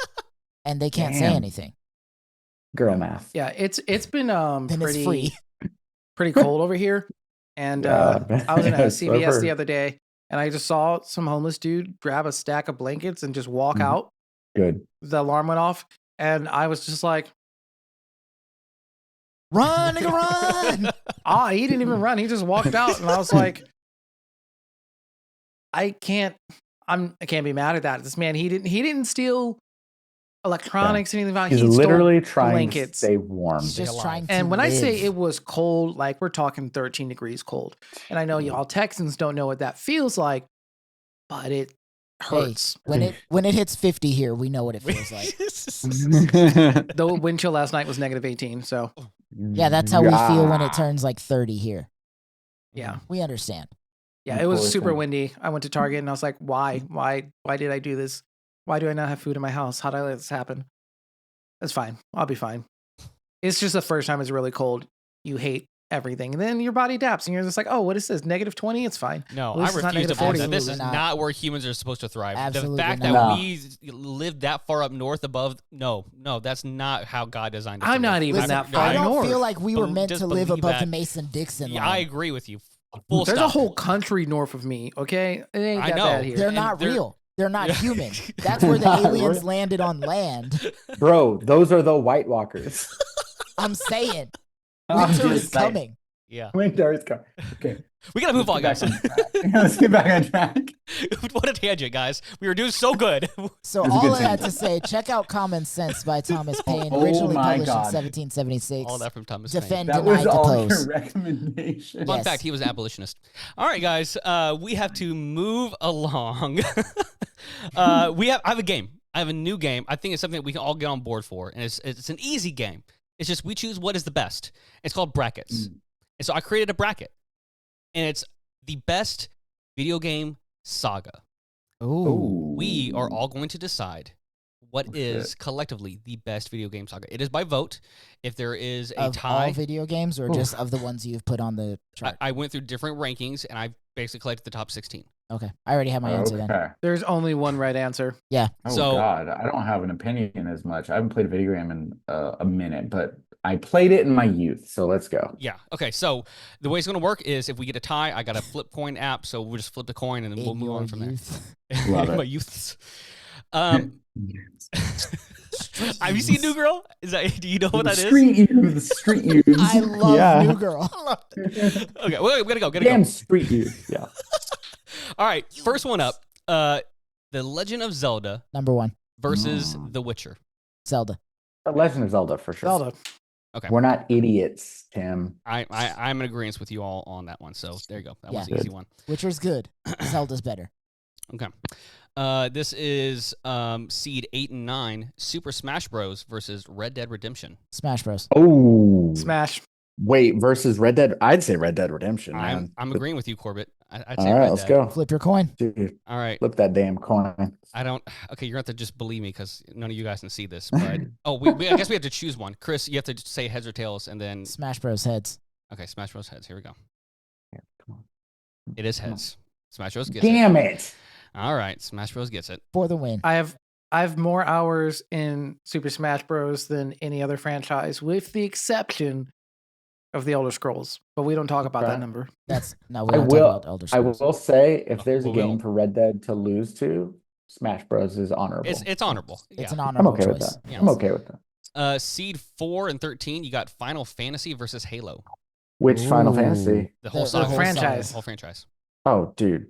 Speaker 4: and they can't say
Speaker 3: Damn.
Speaker 4: anything.
Speaker 3: Girl math.
Speaker 2: yeah, it's been
Speaker 4: Then it's free.
Speaker 2: pretty cold over here, and
Speaker 3: Yeah,
Speaker 2: I was in a
Speaker 3: yes, I've
Speaker 2: CVS
Speaker 3: heard.
Speaker 2: the other day, and I just saw some homeless dude grab a stack of blankets and just walk
Speaker 3: Mhm.
Speaker 2: out.
Speaker 3: Good.
Speaker 2: The alarm went off, and I was just like,
Speaker 4: Run, nigga, run!
Speaker 2: he didn't even run. He just walked out, and I was like, I can't be mad at that. This man, he didn't steal electronics or anything like that.
Speaker 3: He's
Speaker 2: He stole
Speaker 3: literally trying
Speaker 2: blankets.
Speaker 3: to stay warm.
Speaker 4: He's just
Speaker 1: alive.
Speaker 4: trying to
Speaker 2: And when I say
Speaker 4: live.
Speaker 2: it was cold, like we're talking 13 degrees cold. And I know y'all Texans don't know what that feels like, but it hurts.
Speaker 4: when it hits 50 here, we know what it feels like.
Speaker 2: The wind chill last night was -18. So
Speaker 4: Yeah, that's how we feel when it turns like 30 here.
Speaker 2: yeah.
Speaker 4: We understand.
Speaker 2: Yeah, it was
Speaker 3: Poor
Speaker 2: super
Speaker 3: thing.
Speaker 2: windy. I went to Target and I was like, why did I do this? Why do I not have food in my house? How did I let this happen? That's fine. I'll be fine. It's just the first time it's really cold. You hate everything. And then your body adapts and you're just like, oh, what is this? -20? It's fine.
Speaker 1: No,
Speaker 2: At least
Speaker 1: I
Speaker 2: it's not
Speaker 1: refuse to
Speaker 2: -40.
Speaker 1: believe that. This is
Speaker 4: Absolutely
Speaker 1: not.
Speaker 4: not.
Speaker 1: Where humans are supposed to thrive.
Speaker 4: Absolutely
Speaker 1: the fact
Speaker 4: not.
Speaker 1: that we live that far up north above, no, that's not how God designed us.
Speaker 2: I'm
Speaker 1: to
Speaker 2: not
Speaker 1: live.
Speaker 2: even
Speaker 4: Listen,
Speaker 2: that
Speaker 1: I
Speaker 2: far
Speaker 4: I don't
Speaker 2: north.
Speaker 4: feel like we were meant
Speaker 1: Just
Speaker 4: to live
Speaker 1: believe
Speaker 4: above
Speaker 1: that.
Speaker 4: the Mason-Dixon
Speaker 1: Yeah,
Speaker 4: line.
Speaker 1: I agree with you. Full
Speaker 2: There's
Speaker 1: stop.
Speaker 2: a whole country north of me, okay? It ain't
Speaker 1: I
Speaker 2: that
Speaker 1: know.
Speaker 2: bad here.
Speaker 4: They're
Speaker 1: And
Speaker 4: not
Speaker 1: they're-
Speaker 4: real. They're not
Speaker 1: Yeah.
Speaker 4: human. That's where the
Speaker 3: Not
Speaker 4: aliens
Speaker 3: real.
Speaker 4: landed on land.
Speaker 3: Bro, those are the White Walkers.
Speaker 4: I'm saying.
Speaker 3: I'm
Speaker 4: Winter
Speaker 3: just
Speaker 4: is
Speaker 3: saying.
Speaker 4: coming.
Speaker 1: Yeah,
Speaker 3: Winter is coming. Okay.
Speaker 1: we gotta move on, guys.
Speaker 3: Let's get back on track.
Speaker 1: What a tangent, guys. We were doing so good.
Speaker 4: So
Speaker 3: It's a
Speaker 4: all
Speaker 3: good
Speaker 4: I had
Speaker 3: thing.
Speaker 4: to say, check out Common Sense by Thomas Paine,
Speaker 3: Oh
Speaker 4: originally
Speaker 3: my
Speaker 4: published
Speaker 3: God.
Speaker 4: in 1776.
Speaker 1: All that from Thomas Paine.
Speaker 4: Defend,
Speaker 3: That was
Speaker 4: deny,
Speaker 3: all your
Speaker 4: depose.
Speaker 3: recommendation.
Speaker 1: Fun
Speaker 4: Yes.
Speaker 1: fact, he was an abolitionist. All right, guys, we have to move along. I have a game. I have a new game. I think it's something that we can all get on board for, and it's an easy game. It's just we choose what is the best. It's called brackets. And so I created a bracket, and it's the best video game saga.
Speaker 4: Ooh.
Speaker 1: We are all going to decide what
Speaker 3: Oh,
Speaker 1: is
Speaker 3: shit.
Speaker 1: collectively the best video game saga. It is by vote. If there is a
Speaker 4: Of
Speaker 1: tie,
Speaker 4: all video games or just of the ones you've put on the chart?
Speaker 1: I went through different rankings, and I basically collected the top 16.
Speaker 4: Okay. I already have my answer then.
Speaker 3: Okay.
Speaker 2: There's only one right answer.
Speaker 3: Oh
Speaker 1: So-
Speaker 3: God, I don't have an opinion as much. I haven't played a video game in a minute, but I played it in my youth. So let's go.
Speaker 1: Yeah. Okay. So the way it's going to work is if we get a tie, I got a flip coin app. So we'll just flip the coin and then we'll
Speaker 4: In
Speaker 1: move
Speaker 4: your
Speaker 1: on from
Speaker 4: youth.
Speaker 1: there.
Speaker 3: Love it.
Speaker 1: My youths. Have you seen New Girl? Is that? Do you know what that is?
Speaker 3: Street youth, street youth.
Speaker 4: I love
Speaker 3: yeah.
Speaker 4: New Girl.
Speaker 1: Okay. We gotta go.
Speaker 3: Damn street youth. Yeah.
Speaker 1: All right. First one up. The Legend of Zelda
Speaker 4: Number one,
Speaker 1: versus The Witcher.
Speaker 4: Zelda.
Speaker 3: The Legend of Zelda for sure.
Speaker 2: Zelda.
Speaker 1: Okay.
Speaker 3: We're not idiots, Tim.
Speaker 1: I'm in agreement with you all on that one. So there you go. That was
Speaker 4: Yeah.
Speaker 1: an easy one.
Speaker 4: Witcher's good. Zelda's better.
Speaker 1: Okay. This is seed 8 and 9, Super Smash Bros. Versus Red Dead Redemption.
Speaker 4: Smash Bros.
Speaker 3: Oh.
Speaker 2: Smash.
Speaker 3: Wait, versus Red Dead. I'd say Red Dead Redemption, man.
Speaker 1: I'm agreeing with you, Corbett. I'd say
Speaker 3: All right,
Speaker 1: Red
Speaker 3: let's
Speaker 1: Dead.
Speaker 3: go.
Speaker 4: Flip your coin.
Speaker 3: Dude,
Speaker 1: All right.
Speaker 3: flip that damn coin.
Speaker 1: I don't. Okay, you're going to have to just believe me because none of you guys can see this. But I guess we have to choose one. Chris, you have to say heads or tails, and then
Speaker 4: Smash Bros. Heads.
Speaker 1: okay, Smash Bros. Heads. Here we go.
Speaker 3: Here, come on.
Speaker 1: It is heads. Smash Bros. Gets it.
Speaker 3: Damn it.
Speaker 1: All right, Smash Bros. Gets it.
Speaker 4: For the win.
Speaker 2: I have more hours in Super Smash Bros. Than any other franchise, with the exception of the Elder Scrolls. But we don't talk about
Speaker 3: Okay.
Speaker 2: that number.
Speaker 4: That's no, we
Speaker 3: I
Speaker 4: don't
Speaker 3: will.
Speaker 4: talk about Elder
Speaker 3: I
Speaker 4: Scrolls.
Speaker 3: will say, if there's a
Speaker 1: we
Speaker 3: game
Speaker 1: will.
Speaker 3: for Red Dead to lose to, Smash Bros is honorable.
Speaker 1: It's honorable.
Speaker 4: It's
Speaker 1: Yeah.
Speaker 4: an
Speaker 3: I'm
Speaker 4: honorable
Speaker 3: okay with
Speaker 4: choice.
Speaker 3: that.
Speaker 1: Yeah.
Speaker 3: I'm okay with that.
Speaker 1: Seed 4 and 13, you got Final Fantasy versus Halo.
Speaker 3: Which Final
Speaker 4: Ooh.
Speaker 3: Fantasy?
Speaker 1: The whole
Speaker 4: The
Speaker 1: saga.
Speaker 4: whole
Speaker 2: franchise.
Speaker 1: The whole franchise.
Speaker 3: Oh, dude.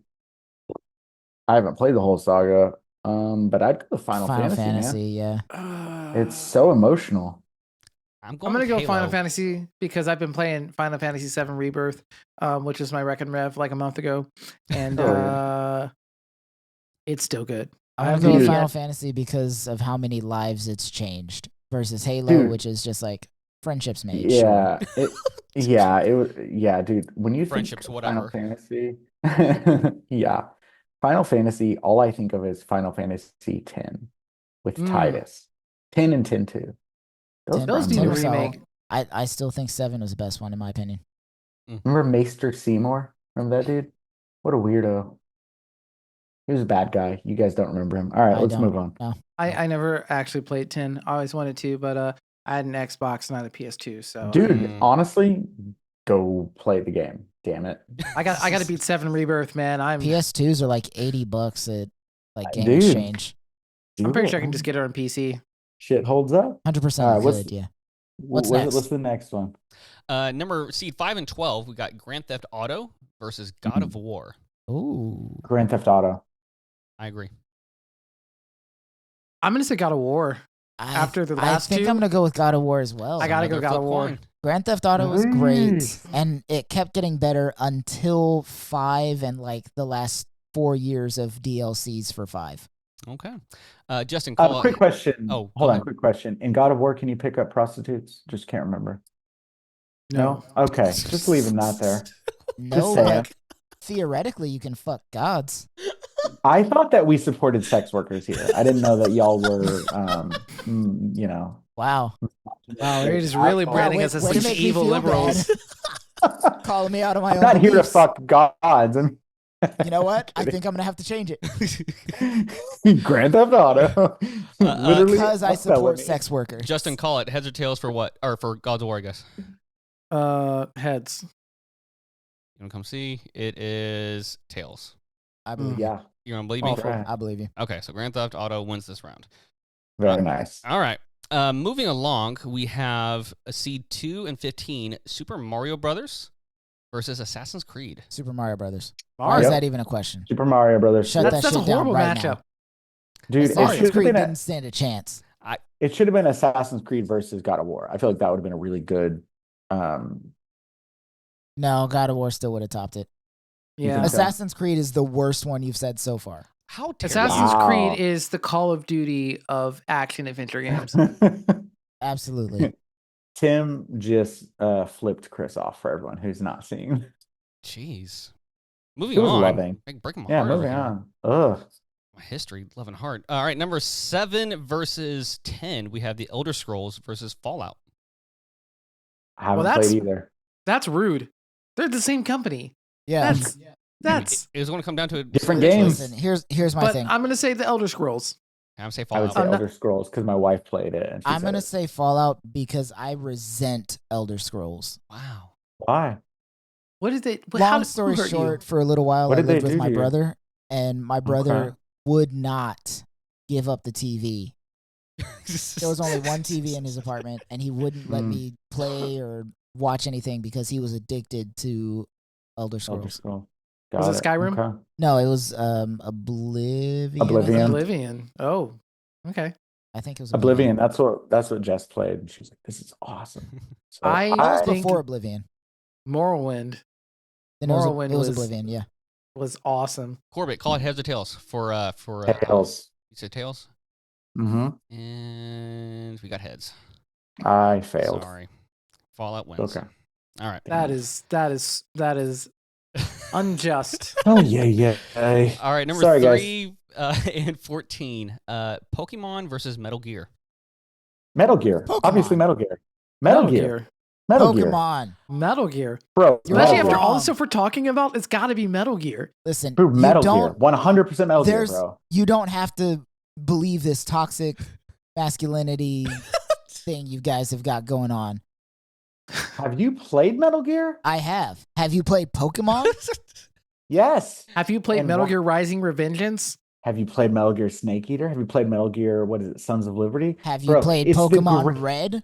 Speaker 3: I haven't played the whole saga. But I'd go Final Fantasy, man.
Speaker 4: yeah.
Speaker 3: It's so emotional.
Speaker 1: I'm
Speaker 2: I'm gonna
Speaker 1: with
Speaker 2: go
Speaker 1: Halo.
Speaker 2: Final Fantasy because I've been playing Final Fantasy VII Rebirth, which is my record rev like a month ago, and
Speaker 3: Oh, yeah.
Speaker 2: it's still good.
Speaker 4: I'm gonna go with
Speaker 3: Dude.
Speaker 4: Final Fantasy because of how many lives it's changed versus Halo,
Speaker 3: Dude.
Speaker 4: which is just like friendships made. Sure.
Speaker 3: Dude. When you
Speaker 1: Friendships,
Speaker 3: think
Speaker 1: whatever.
Speaker 3: Final Fantasy, yeah, Final Fantasy, all I think of is Final Fantasy 10 with Titus, 10 and 10 2.
Speaker 2: Those need a
Speaker 4: 10 was solid.
Speaker 2: remake.
Speaker 4: I still think 7 was the best one in my opinion.
Speaker 3: Remember Maester Seymour? Remember that dude? What a weirdo. He was a bad guy. You guys don't remember him. All right, let's move on.
Speaker 4: No.
Speaker 2: I never actually played 10. I always wanted to, but I had an Xbox and I had a PS2, so
Speaker 3: Dude, honestly, go play the game. Damn it.
Speaker 2: I got to beat 7 Rebirth, man. I'm
Speaker 4: PS2s are like $80 at like Game
Speaker 3: Dude.
Speaker 4: Exchange.
Speaker 2: I'm pretty sure I can just get it on PC.
Speaker 3: Shit holds up.
Speaker 4: 100%
Speaker 3: All right,
Speaker 4: good, yeah. What's next?
Speaker 3: What's the next one?
Speaker 1: Number seed 5 and 12, we got Grand Theft Auto versus God of War.
Speaker 4: Ooh.
Speaker 3: Grand Theft Auto.
Speaker 1: I agree.
Speaker 2: I'm gonna say God of War. After the last
Speaker 4: I think
Speaker 2: two?
Speaker 4: I'm gonna go with God of War as well.
Speaker 2: I gotta go
Speaker 1: Another
Speaker 2: God of
Speaker 1: flip
Speaker 2: War.
Speaker 1: coin.
Speaker 4: Grand Theft Auto was great,
Speaker 3: Nice.
Speaker 4: and it kept getting better until 5 and like the last 4 years of DLCs for 5.
Speaker 1: Okay. Justin, call
Speaker 3: Quick question.
Speaker 1: Oh,
Speaker 3: hold
Speaker 1: go
Speaker 3: on.
Speaker 1: ahead.
Speaker 3: Quick question. In God of War, can you pick up prostitutes? Just can't remember.
Speaker 2: No.
Speaker 3: Okay. Just leaving that there.
Speaker 4: No,
Speaker 3: saying.
Speaker 4: like theoretically you can fuck gods.
Speaker 3: I thought that we supported sex workers here. I didn't know that y'all were,
Speaker 4: Wow.
Speaker 2: Wow, they're just really branding us as
Speaker 4: way to
Speaker 2: these
Speaker 4: make me
Speaker 2: evil
Speaker 4: feel
Speaker 2: liberals.
Speaker 4: bad. Calling me out of my
Speaker 3: I'm
Speaker 4: own
Speaker 3: not here to
Speaker 4: beliefs.
Speaker 3: fuck gods.
Speaker 4: You know what? I think I'm gonna have to change it
Speaker 3: Grand Theft Auto. Literally
Speaker 4: because I
Speaker 3: a
Speaker 4: support
Speaker 3: felony.
Speaker 4: sex workers.
Speaker 1: Justin, call it. Heads or tails for what? Or for God of War, I guess.
Speaker 2: Heads.
Speaker 1: You want to come see? It is tails.
Speaker 4: I believe.
Speaker 3: Yeah.
Speaker 1: You want to believe me?
Speaker 3: Right.
Speaker 4: I believe you.
Speaker 1: Okay, so Grand Theft Auto wins this round.
Speaker 3: Very nice.
Speaker 1: All right. Moving along, we have a seed 2 and 15, Super Mario Brothers versus Assassin's Creed.
Speaker 4: Super Mario Brothers. Why
Speaker 2: Mario.
Speaker 4: is that even a question?
Speaker 3: Super Mario Brothers.
Speaker 4: Shut that
Speaker 2: That's a
Speaker 4: shit down
Speaker 2: horrible
Speaker 4: right
Speaker 2: matchup.
Speaker 4: now.
Speaker 3: Dude, it
Speaker 4: Assassin's
Speaker 3: should
Speaker 4: Creed
Speaker 3: have been
Speaker 4: didn't stand a chance.
Speaker 3: it should have been Assassin's Creed versus God of War. I feel like that would have been a really good.
Speaker 4: No, God of War still would have topped it.
Speaker 3: You
Speaker 2: Yeah.
Speaker 3: think so?
Speaker 4: Assassin's Creed is the worst one you've said so far.
Speaker 1: How terrible.
Speaker 2: Assassin's
Speaker 3: Wow.
Speaker 2: Creed is the Call of Duty of action adventure games.
Speaker 4: Absolutely.
Speaker 3: Tim just flipped Chris off for everyone who's not seeing.
Speaker 1: Jeez. Moving
Speaker 3: It was
Speaker 1: on.
Speaker 3: loving.
Speaker 1: Like breaking my
Speaker 3: Yeah,
Speaker 1: heart over
Speaker 3: moving
Speaker 1: here.
Speaker 3: on. Ugh.
Speaker 1: My history, love and heart. All right, number 7 versus 10, we have the Elder Scrolls versus Fallout.
Speaker 3: I haven't
Speaker 2: Well,
Speaker 3: played either.
Speaker 2: That's rude. They're the same company.
Speaker 4: Yeah.
Speaker 2: That's.
Speaker 1: It was going to come down to a
Speaker 3: Different games.
Speaker 4: Listen, here's my
Speaker 2: But
Speaker 4: thing.
Speaker 2: I'm gonna say the Elder Scrolls.
Speaker 1: I'm going to say
Speaker 3: I would
Speaker 1: Fallout.
Speaker 3: say
Speaker 2: I'm not-
Speaker 3: Elder Scrolls because my wife played it. And she
Speaker 4: I'm
Speaker 3: said
Speaker 4: gonna
Speaker 3: it.
Speaker 4: say Fallout because I resent Elder Scrolls.
Speaker 1: Wow.
Speaker 3: Why?
Speaker 2: What did they?
Speaker 4: Long story short, for a little while
Speaker 3: What
Speaker 4: I
Speaker 3: did they
Speaker 4: lived with
Speaker 3: do
Speaker 4: my
Speaker 3: to you?
Speaker 4: brother, and my brother
Speaker 3: Okay.
Speaker 4: would not give up the TV. There was only one TV in his apartment, and he wouldn't let me play or watch anything because he was addicted to Elder Scrolls.
Speaker 3: Elder Scrolls.
Speaker 2: Was
Speaker 3: Got
Speaker 2: it Skyrim?
Speaker 3: Okay.
Speaker 4: No, it was Oblivion.
Speaker 3: Oblivion.
Speaker 2: Oblivion. Oh, okay.
Speaker 4: I think it was
Speaker 3: Oblivion. That's what Jess played. And she was like, "This is awesome." So
Speaker 2: I-
Speaker 4: That was
Speaker 2: think-
Speaker 4: before Oblivion.
Speaker 2: Morrowind
Speaker 4: Then it was,
Speaker 2: Morrowind
Speaker 4: it was
Speaker 2: was-
Speaker 4: Oblivion, yeah.
Speaker 2: was awesome.
Speaker 1: Corbett, call it heads or tails for
Speaker 3: Tails.
Speaker 1: You said tails?
Speaker 3: Mm-hmm.
Speaker 1: And we got heads.
Speaker 3: I failed.
Speaker 1: Sorry. Fallout wins.
Speaker 3: Okay.
Speaker 1: All right.
Speaker 2: That is unjust.
Speaker 3: Oh yeah.
Speaker 1: All right, number
Speaker 3: Sorry, guys.
Speaker 1: 3 and 14, Pokemon versus Metal Gear.
Speaker 3: Metal Gear.
Speaker 4: Pokemon.
Speaker 3: Obviously, Metal Gear. Metal Gear. Metal Gear.
Speaker 4: Pokemon.
Speaker 2: Metal Gear.
Speaker 3: Bro.
Speaker 4: You're
Speaker 2: Especially
Speaker 3: Metal
Speaker 2: after
Speaker 3: Gear.
Speaker 2: all the stuff we're talking about, it's got to be Metal Gear.
Speaker 4: Listen,
Speaker 3: Bro,
Speaker 4: you
Speaker 3: Metal Gear.
Speaker 4: don't
Speaker 3: 100% Metal Gear,
Speaker 4: there's
Speaker 3: bro.
Speaker 4: you don't have to believe this toxic masculinity thing you guys have got going on.
Speaker 3: Have you played Metal Gear?
Speaker 4: I have. Have you played Pokemon?
Speaker 3: Yes.
Speaker 2: Have you played
Speaker 3: And
Speaker 2: Metal
Speaker 3: wha-
Speaker 2: Gear Rising Revengeance?
Speaker 3: Have you played Metal Gear Snake Eater? Have you played Metal Gear, what is it, Sons of Liberty?
Speaker 4: Have you
Speaker 3: Bro,
Speaker 4: played
Speaker 3: it's the
Speaker 4: Pokemon
Speaker 3: great-
Speaker 4: Red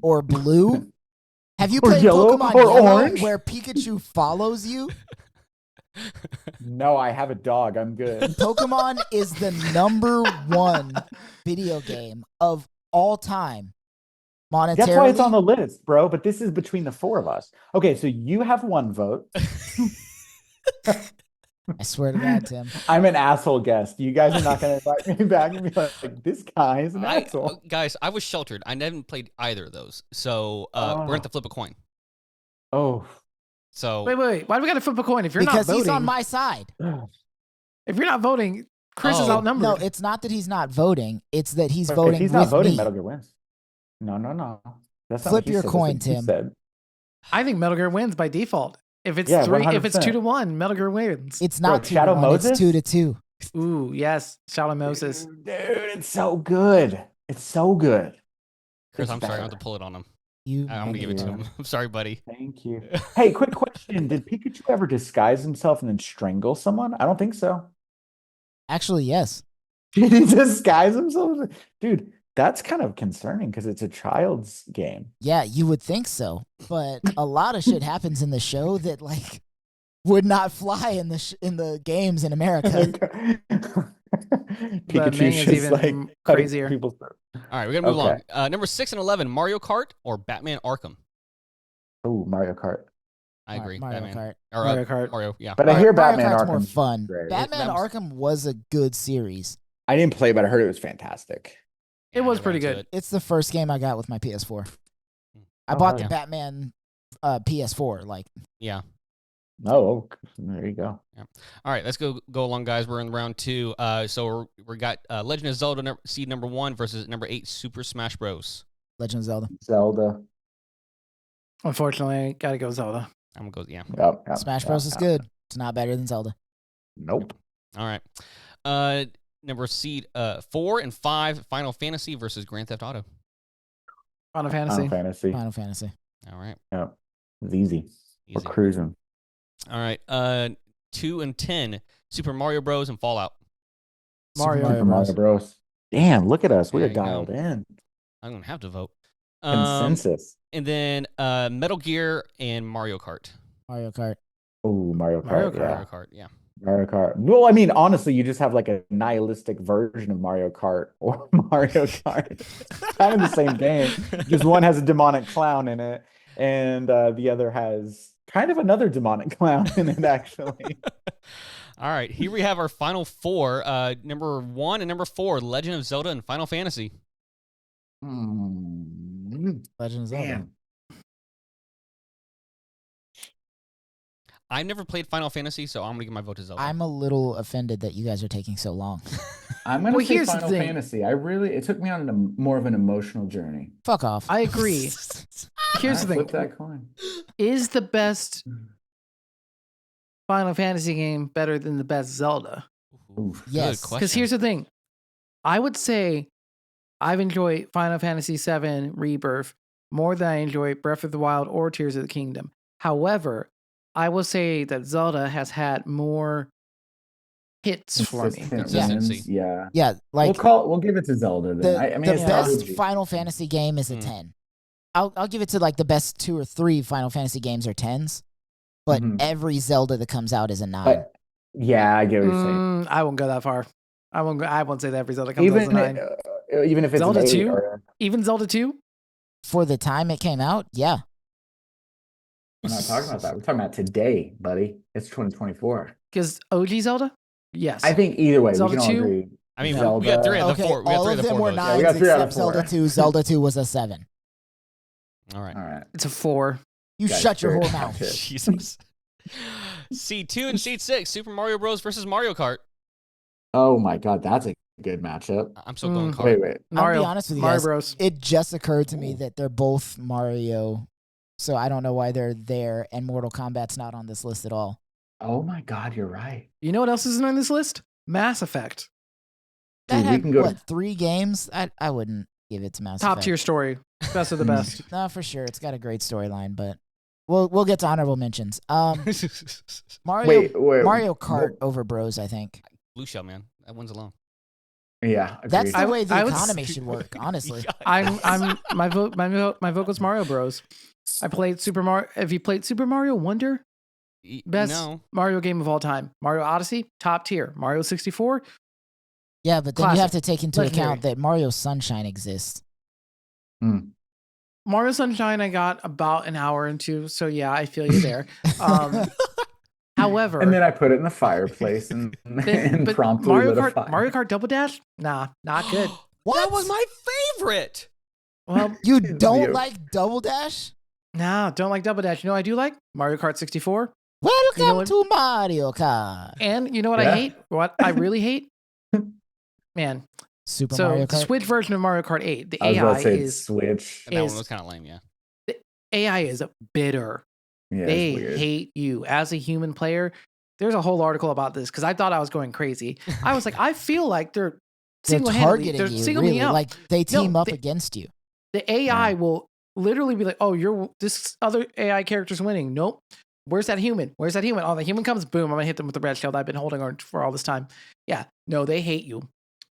Speaker 4: or Blue? Have you
Speaker 3: Or
Speaker 4: played
Speaker 3: yellow
Speaker 4: Pokemon
Speaker 3: or
Speaker 4: Yellow
Speaker 3: orange?
Speaker 4: where Pikachu follows you?
Speaker 3: No, I have a dog. I'm good.
Speaker 4: Pokemon is the #1 video game of all time. Monetarily.
Speaker 3: That's why it's on the list, bro. But this is between the four of us. Okay, so you have one vote.
Speaker 4: I swear to God, Tim.
Speaker 3: I'm an asshole guest. You guys are not going to invite me back and be like, this guy is an asshole.
Speaker 1: Guys, I was sheltered. I never played either of those. So we're going to have to flip a coin.
Speaker 3: Oh.
Speaker 1: So
Speaker 2: Wait. Why do we got to flip a coin if you're not voting?
Speaker 4: Because he's on my side.
Speaker 2: If you're not voting, Chris is outnumbered.
Speaker 4: No, it's not that he's not voting. It's that he's
Speaker 3: If
Speaker 4: voting
Speaker 3: he's not
Speaker 4: with
Speaker 3: voting,
Speaker 4: me.
Speaker 3: Metal Gear wins. No. That's not
Speaker 4: Flip
Speaker 3: what he
Speaker 4: your
Speaker 3: said.
Speaker 4: coin,
Speaker 3: That's what he
Speaker 4: Tim.
Speaker 3: said.
Speaker 2: I think Metal Gear wins by default. If it's
Speaker 3: Yeah,
Speaker 2: 3, if it's
Speaker 3: 100%.
Speaker 2: 2-1, Metal Gear wins.
Speaker 4: It's not
Speaker 3: Bro, Shadow
Speaker 4: 2-1,
Speaker 3: Moses?
Speaker 4: it's 2-2.
Speaker 2: Ooh, yes, Shadow Moses.
Speaker 3: Dude, it's so good. It's so good.
Speaker 1: Chris,
Speaker 3: It's
Speaker 1: I'm sorry. I
Speaker 3: better.
Speaker 1: have to pull it on him.
Speaker 4: You
Speaker 1: I'm going to give it to
Speaker 3: you.
Speaker 1: him. I'm sorry, buddy.
Speaker 3: Thank you. Hey, quick question. Did Pikachu ever disguise himself and then strangle someone? I don't think so.
Speaker 4: Actually, yes.
Speaker 3: Did he disguise himself? Dude, that's kind of concerning because it's a child's game.
Speaker 4: Yeah, you would think so. But a lot of shit happens in the show that like would not fly in the games in America.
Speaker 3: Pikachu's
Speaker 2: Ming is
Speaker 3: just
Speaker 2: even
Speaker 3: like
Speaker 2: crazier.
Speaker 3: People...
Speaker 1: All right, we're going to move
Speaker 3: Okay.
Speaker 1: along. Number 6 and 11, Mario Kart or Batman Arkham?
Speaker 3: Oh, Mario Kart.
Speaker 1: I agree.
Speaker 4: Mario
Speaker 1: Batman.
Speaker 4: Kart.
Speaker 1: Or,
Speaker 2: Mario Kart.
Speaker 1: Mario, yeah.
Speaker 3: But I hear Batman
Speaker 4: Mario Kart's
Speaker 3: Arkham
Speaker 4: more fun.
Speaker 3: great.
Speaker 4: Batman
Speaker 1: That was-
Speaker 4: Arkham was a good series.
Speaker 3: I didn't play, but I heard it was fantastic.
Speaker 2: It was
Speaker 1: I
Speaker 2: pretty
Speaker 1: got into
Speaker 2: good.
Speaker 1: it.
Speaker 4: It's the first game I got with my PS4. I
Speaker 3: Oh,
Speaker 4: bought
Speaker 3: hell
Speaker 4: the
Speaker 1: yeah.
Speaker 4: Batman PS4. Like,
Speaker 1: Yeah.
Speaker 3: Oh, there you go.
Speaker 1: All right, let's go along, guys. We're in round 2. So we got Legend of Zelda seed number 1 versus number 8 Super Smash Bros.
Speaker 4: Legend of Zelda.
Speaker 3: Zelda.
Speaker 2: Unfortunately, gotta go Zelda.
Speaker 1: I'm gonna go. Yeah.
Speaker 3: Yep,
Speaker 4: Smash Bros is good. It's not better than Zelda.
Speaker 3: Nope.
Speaker 1: All right. Number seed 4 and 5 Final Fantasy versus Grand Theft Auto.
Speaker 2: Final Fantasy.
Speaker 3: Final Fantasy.
Speaker 4: Final Fantasy.
Speaker 1: All right.
Speaker 3: Yep. It's easy. We're
Speaker 1: Easy.
Speaker 3: cruising.
Speaker 1: All right. 2 and 10 Super Mario Bros. And Fallout.
Speaker 2: Mario.
Speaker 4: Super
Speaker 3: Super Mario Bros. Damn, look at us.
Speaker 1: There
Speaker 3: We're
Speaker 1: you go.
Speaker 3: dialed in.
Speaker 1: I'm gonna have to vote.
Speaker 3: Consensus.
Speaker 1: And then Metal Gear and Mario Kart.
Speaker 4: Mario Kart.
Speaker 3: Oh, Mario Kart.
Speaker 2: Mario Kart.
Speaker 3: Yeah.
Speaker 1: Mario Kart. Yeah.
Speaker 3: Mario Kart. Well, I mean, honestly, you just have like a nihilistic version of Mario Kart or Mario Kart. It's kind of the same game. Just one has a demonic clown in it, and the other has kind of another demonic clown in it, actually.
Speaker 1: All right. Here we have our final 4. Number 1 and number 4 Legend of Zelda and Final Fantasy.
Speaker 4: Legend of Zelda.
Speaker 3: Damn.
Speaker 1: I've never played Final Fantasy, so I'm gonna give my vote to Zelda.
Speaker 4: I'm a little offended that you guys are taking so long.
Speaker 3: I'm gonna
Speaker 2: Well,
Speaker 3: say
Speaker 2: here's the
Speaker 3: Final
Speaker 2: thing.
Speaker 3: Fantasy. It took me on more of an emotional journey.
Speaker 4: Fuck off.
Speaker 2: I agree. Here's the
Speaker 3: Flip
Speaker 2: thing.
Speaker 3: that coin.
Speaker 2: Is the best Final Fantasy game better than the best Zelda?
Speaker 3: Oof.
Speaker 1: Good
Speaker 4: Yes.
Speaker 1: question.
Speaker 2: Because here's the thing. I would say I've enjoyed Final Fantasy VII Rebirth more than I enjoy Breath of the Wild or Tears of the Kingdom. However, I will say that Zelda has had more hits for me.
Speaker 3: Consistent
Speaker 1: Consistency.
Speaker 3: wins, yeah.
Speaker 4: Yeah, like
Speaker 3: We'll give it to Zelda then.
Speaker 4: the,
Speaker 3: I mean,
Speaker 4: the
Speaker 3: it's
Speaker 4: best
Speaker 3: nostalgia.
Speaker 4: Final Fantasy game is a
Speaker 1: Mm.
Speaker 4: 10. I'll give it to like the best 2 or 3 Final Fantasy games are 10s, but
Speaker 3: Mhm.
Speaker 4: every Zelda that comes out is a 9.
Speaker 3: But yeah, I get what you're saying.
Speaker 2: I won't go that far. I won't say that every Zelda comes out as a
Speaker 3: Even
Speaker 2: 9.
Speaker 3: even if it's
Speaker 2: Zelda
Speaker 3: an 8
Speaker 2: 2?
Speaker 3: or-
Speaker 2: Even Zelda 2?
Speaker 4: For the time it came out, yeah.
Speaker 3: we're not talking about that. We're talking about today, buddy. It's 2024.
Speaker 2: Because OG Zelda? Yes.
Speaker 3: I think either way,
Speaker 2: Zelda
Speaker 3: we can all
Speaker 2: 2?
Speaker 3: agree.
Speaker 1: I mean,
Speaker 3: Zelda.
Speaker 1: we got 3 of the
Speaker 4: Okay,
Speaker 1: 4. We got
Speaker 4: all
Speaker 1: 3
Speaker 4: of
Speaker 1: of the
Speaker 4: them
Speaker 1: 4
Speaker 4: were
Speaker 1: votes.
Speaker 3: Yeah, we
Speaker 4: 9s
Speaker 3: got 3 out of
Speaker 4: except
Speaker 3: 4.
Speaker 4: Zelda 2. Zelda 2 was a 7.
Speaker 1: All right.
Speaker 3: All right.
Speaker 2: It's a 4.
Speaker 4: You
Speaker 3: Guys,
Speaker 4: shut your
Speaker 3: fair
Speaker 4: whole
Speaker 3: enough.
Speaker 4: mouth.
Speaker 1: Jesus. Seed 2 and Seed 6 Super Mario Bros. Versus Mario Kart.
Speaker 3: Oh my God, that's a good matchup.
Speaker 1: I'm still going Kart.
Speaker 3: Wait.
Speaker 2: Mario.
Speaker 4: I'll be honest with you
Speaker 2: Mario
Speaker 4: guys.
Speaker 2: Bros.
Speaker 4: It just occurred to me
Speaker 3: Ooh.
Speaker 4: that they're both Mario, so I don't know why they're there, and Mortal Kombat's not on this list at all.
Speaker 3: Oh my God, you're right.
Speaker 2: You know what else isn't on this list? Mass Effect.
Speaker 4: That
Speaker 3: Dude, we
Speaker 4: had,
Speaker 3: can go to-
Speaker 4: what, 3 games? I wouldn't give it to Mass
Speaker 2: Top
Speaker 4: Effect.
Speaker 2: tier story. Best of the best.
Speaker 4: No, for sure. It's got a great storyline, but we'll get to honorable mentions. Mario
Speaker 3: Wait.
Speaker 4: Mario Kart over Bros, I think.
Speaker 1: Blue Shell, man. That one's alone.
Speaker 3: Yeah,
Speaker 4: That's
Speaker 3: agreed.
Speaker 4: the way the
Speaker 2: I would
Speaker 4: economy should work, honestly.
Speaker 2: My vote was Mario Bros. I played Super Mario. Have you played Super Mario Wonder? Best
Speaker 1: No.
Speaker 2: Mario game of all time. Mario Odyssey, top tier. Mario 64,
Speaker 4: Yeah, but then you
Speaker 2: Classic.
Speaker 4: have to take into
Speaker 2: Legendary.
Speaker 4: account that Mario Sunshine exists.
Speaker 2: Mario Sunshine. I got about an hour into, so yeah, I feel you there. However,
Speaker 3: And then I put it in the fireplace and, and
Speaker 2: but
Speaker 3: promptly lit a fire.
Speaker 2: Mario Kart Double Dash? Nah, not good.
Speaker 1: That was my favorite.
Speaker 2: Well,
Speaker 4: You don't like Double Dash?
Speaker 2: no, don't like Double Dash. You know what I do like? Mario Kart 64.
Speaker 4: Welcome
Speaker 2: You know what?
Speaker 4: to Mario Kart.
Speaker 2: And you know what I
Speaker 3: Yeah.
Speaker 2: hate? What I really hate? Man.
Speaker 4: Super
Speaker 2: So
Speaker 4: Mario
Speaker 2: the
Speaker 4: Kart.
Speaker 2: Switch version of Mario Kart 8, the
Speaker 3: I was about
Speaker 2: AI
Speaker 3: to say
Speaker 2: is
Speaker 3: Switch.
Speaker 1: That one
Speaker 2: is-
Speaker 1: was kind of lame, yeah.
Speaker 2: AI is bitter.
Speaker 3: Yeah,
Speaker 2: They
Speaker 3: it's weird.
Speaker 2: hate you as a human player. There's a whole article about this because I thought I was going crazy. I was like, I feel like they're
Speaker 4: They're
Speaker 2: single-handedly,
Speaker 4: targeting
Speaker 2: they're
Speaker 4: you,
Speaker 2: singling me
Speaker 4: really.
Speaker 2: out.
Speaker 4: Like they team up
Speaker 2: they-
Speaker 4: against you.
Speaker 2: The AI will literally be like, "Oh, this other AI character's winning." Nope. Where's that human? Where's that human? Oh, the human comes. Boom! I'm gonna hit them with the red shield I've been holding on for all this time. Yeah. No, they hate you.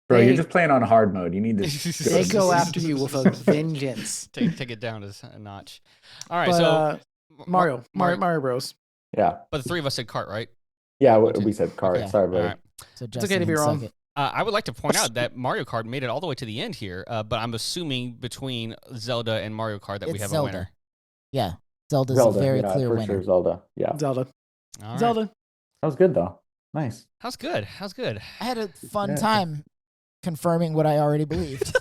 Speaker 3: Bro,
Speaker 2: They-
Speaker 3: you're just playing on hard mode. You need to.
Speaker 2: They go after you with a vengeance.
Speaker 1: Take it down a notch. All right,
Speaker 2: But
Speaker 1: so
Speaker 2: Mario Bros.
Speaker 3: Yeah,
Speaker 1: But the three of us said cart, right?
Speaker 3: yeah. We said card.
Speaker 4: Yeah.
Speaker 3: Sorry,
Speaker 1: All
Speaker 3: buddy.
Speaker 1: right.
Speaker 4: So
Speaker 2: It's okay to be
Speaker 4: Justin can
Speaker 2: wrong.
Speaker 4: suck it.
Speaker 1: I would like to point out that Mario Kart made it all the way to the end here, but I'm assuming between Zelda and Mario Kart that we
Speaker 4: It's
Speaker 1: have
Speaker 4: Zelda.
Speaker 1: a winner.
Speaker 4: Yeah. Zelda's
Speaker 3: Zelda,
Speaker 4: a very
Speaker 3: yeah,
Speaker 4: clear
Speaker 3: for
Speaker 4: winner.
Speaker 3: sure. Zelda. Yeah,
Speaker 2: Zelda.
Speaker 1: All right.
Speaker 2: Zelda.
Speaker 3: that was good though. Nice.
Speaker 1: How's good? How's good?
Speaker 4: I had a fun
Speaker 3: Yeah.
Speaker 4: time confirming what I already believed.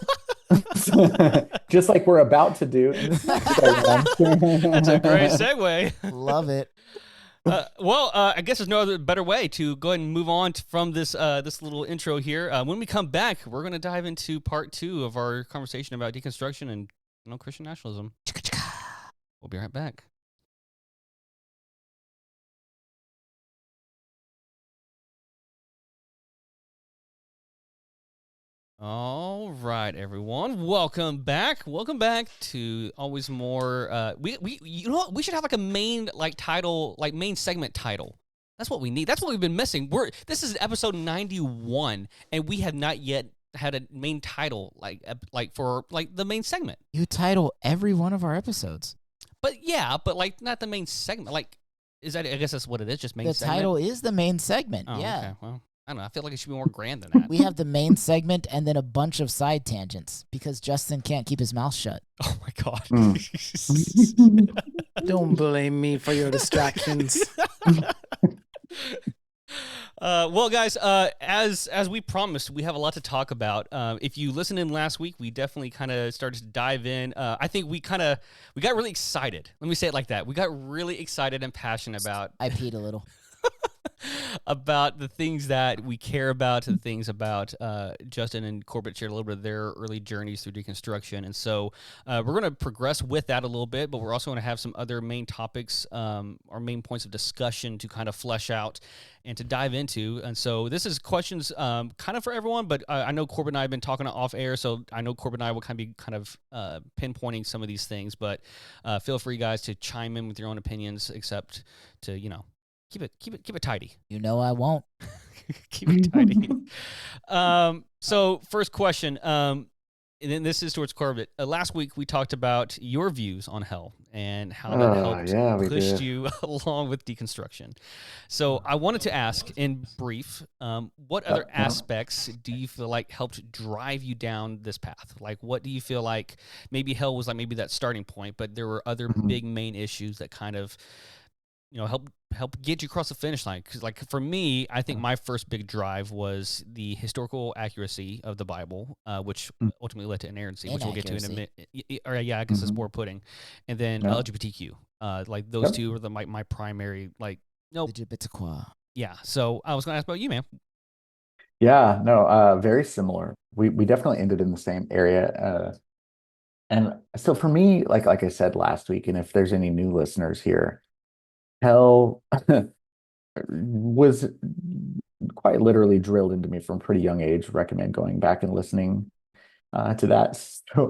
Speaker 3: Just like we're about to do in this next segment.
Speaker 1: That's a great segue.
Speaker 4: Love it.
Speaker 1: Well, I guess there's no other better way to go ahead and move on from this this little intro here. When we come back, we're going to dive into part 2 of our conversation about deconstruction and Christian nationalism. We'll be right back. All right, everyone. Welcome back. Welcome back to Always More. We you know what? We should have like a main title, like main segment title. That's what we need. That's what we've been missing. This is episode 91, and we have not yet had a main title like for the main segment.
Speaker 4: You title every one of our episodes.
Speaker 1: But yeah, but like not the main segment. Like, is that? I guess that's what it is. Just main
Speaker 4: The
Speaker 1: segment.
Speaker 4: title is the main segment.
Speaker 1: Oh,
Speaker 4: yeah.
Speaker 1: Okay. Well, I don't know. I feel like it should be more grand than that.
Speaker 4: We have the main segment and then a bunch of side tangents because Justin can't keep his mouth shut.
Speaker 1: Oh my god.
Speaker 2: Don't blame me for your distractions.
Speaker 1: Well, guys, as we promised, we have a lot to talk about. If you listened in last week, we definitely kind of started to dive in. I think we got really excited. Let me say it like that. We got really excited and passionate about
Speaker 4: I peed a little.
Speaker 1: about the things that we care about, the things about Justin and Corbett shared a little bit of their early journeys through deconstruction. And so we're going to progress with that a little bit, but we're also going to have some other main topics or main points of discussion to kind of flesh out and to dive into. And so this is questions kind of for everyone, but I know Corbett and I have been talking off air, so I know Corbett and I will kind of be pinpointing some of these things, but feel free, guys, to chime in with your own opinions, except to, keep it tidy.
Speaker 4: You know I won't.
Speaker 1: Keep it tidy. So first question, and then this is towards Corbett. Last week we talked about your views on hell and how that helped pushed you along with deconstruction. So I wanted to ask, in brief, what other aspects do you feel like helped drive you down this path? Like, what do you feel like maybe hell was like maybe that starting point, but there were other big main issues that kind of help get you across the finish line? Because like for me, I think my first big drive was the historical accuracy of the Bible, which ultimately led to inerrancy, which we'll get to in a minute. Or yeah, I guess it's more pudding. And then LGBTQ, like those two were my primary yeah. So I was going to ask about you, man.
Speaker 3: Yeah, no, very similar. We definitely ended in the same area. And so for me, like I said last week, and if there's any new listeners here, hell was quite literally drilled into me from a pretty young age. Recommend going back and listening to that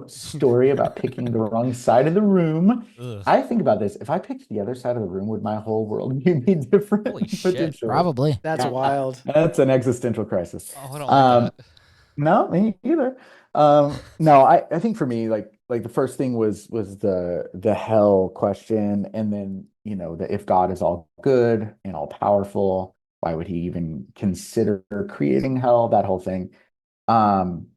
Speaker 3: story about picking the wrong side of the room.
Speaker 1: Ugh.
Speaker 3: I think about this. If I picked the other side of the room, would my whole world be different?
Speaker 1: Holy shit.
Speaker 3: Potentially?
Speaker 4: Probably.
Speaker 2: That's
Speaker 3: Yeah.
Speaker 2: wild.
Speaker 3: That's an existential crisis.
Speaker 1: Oh, I don't like that.
Speaker 3: No, me either. No, I think for me, like the first thing was the hell question, and then the if God is all good and all powerful, why would he even consider creating hell? That whole thing,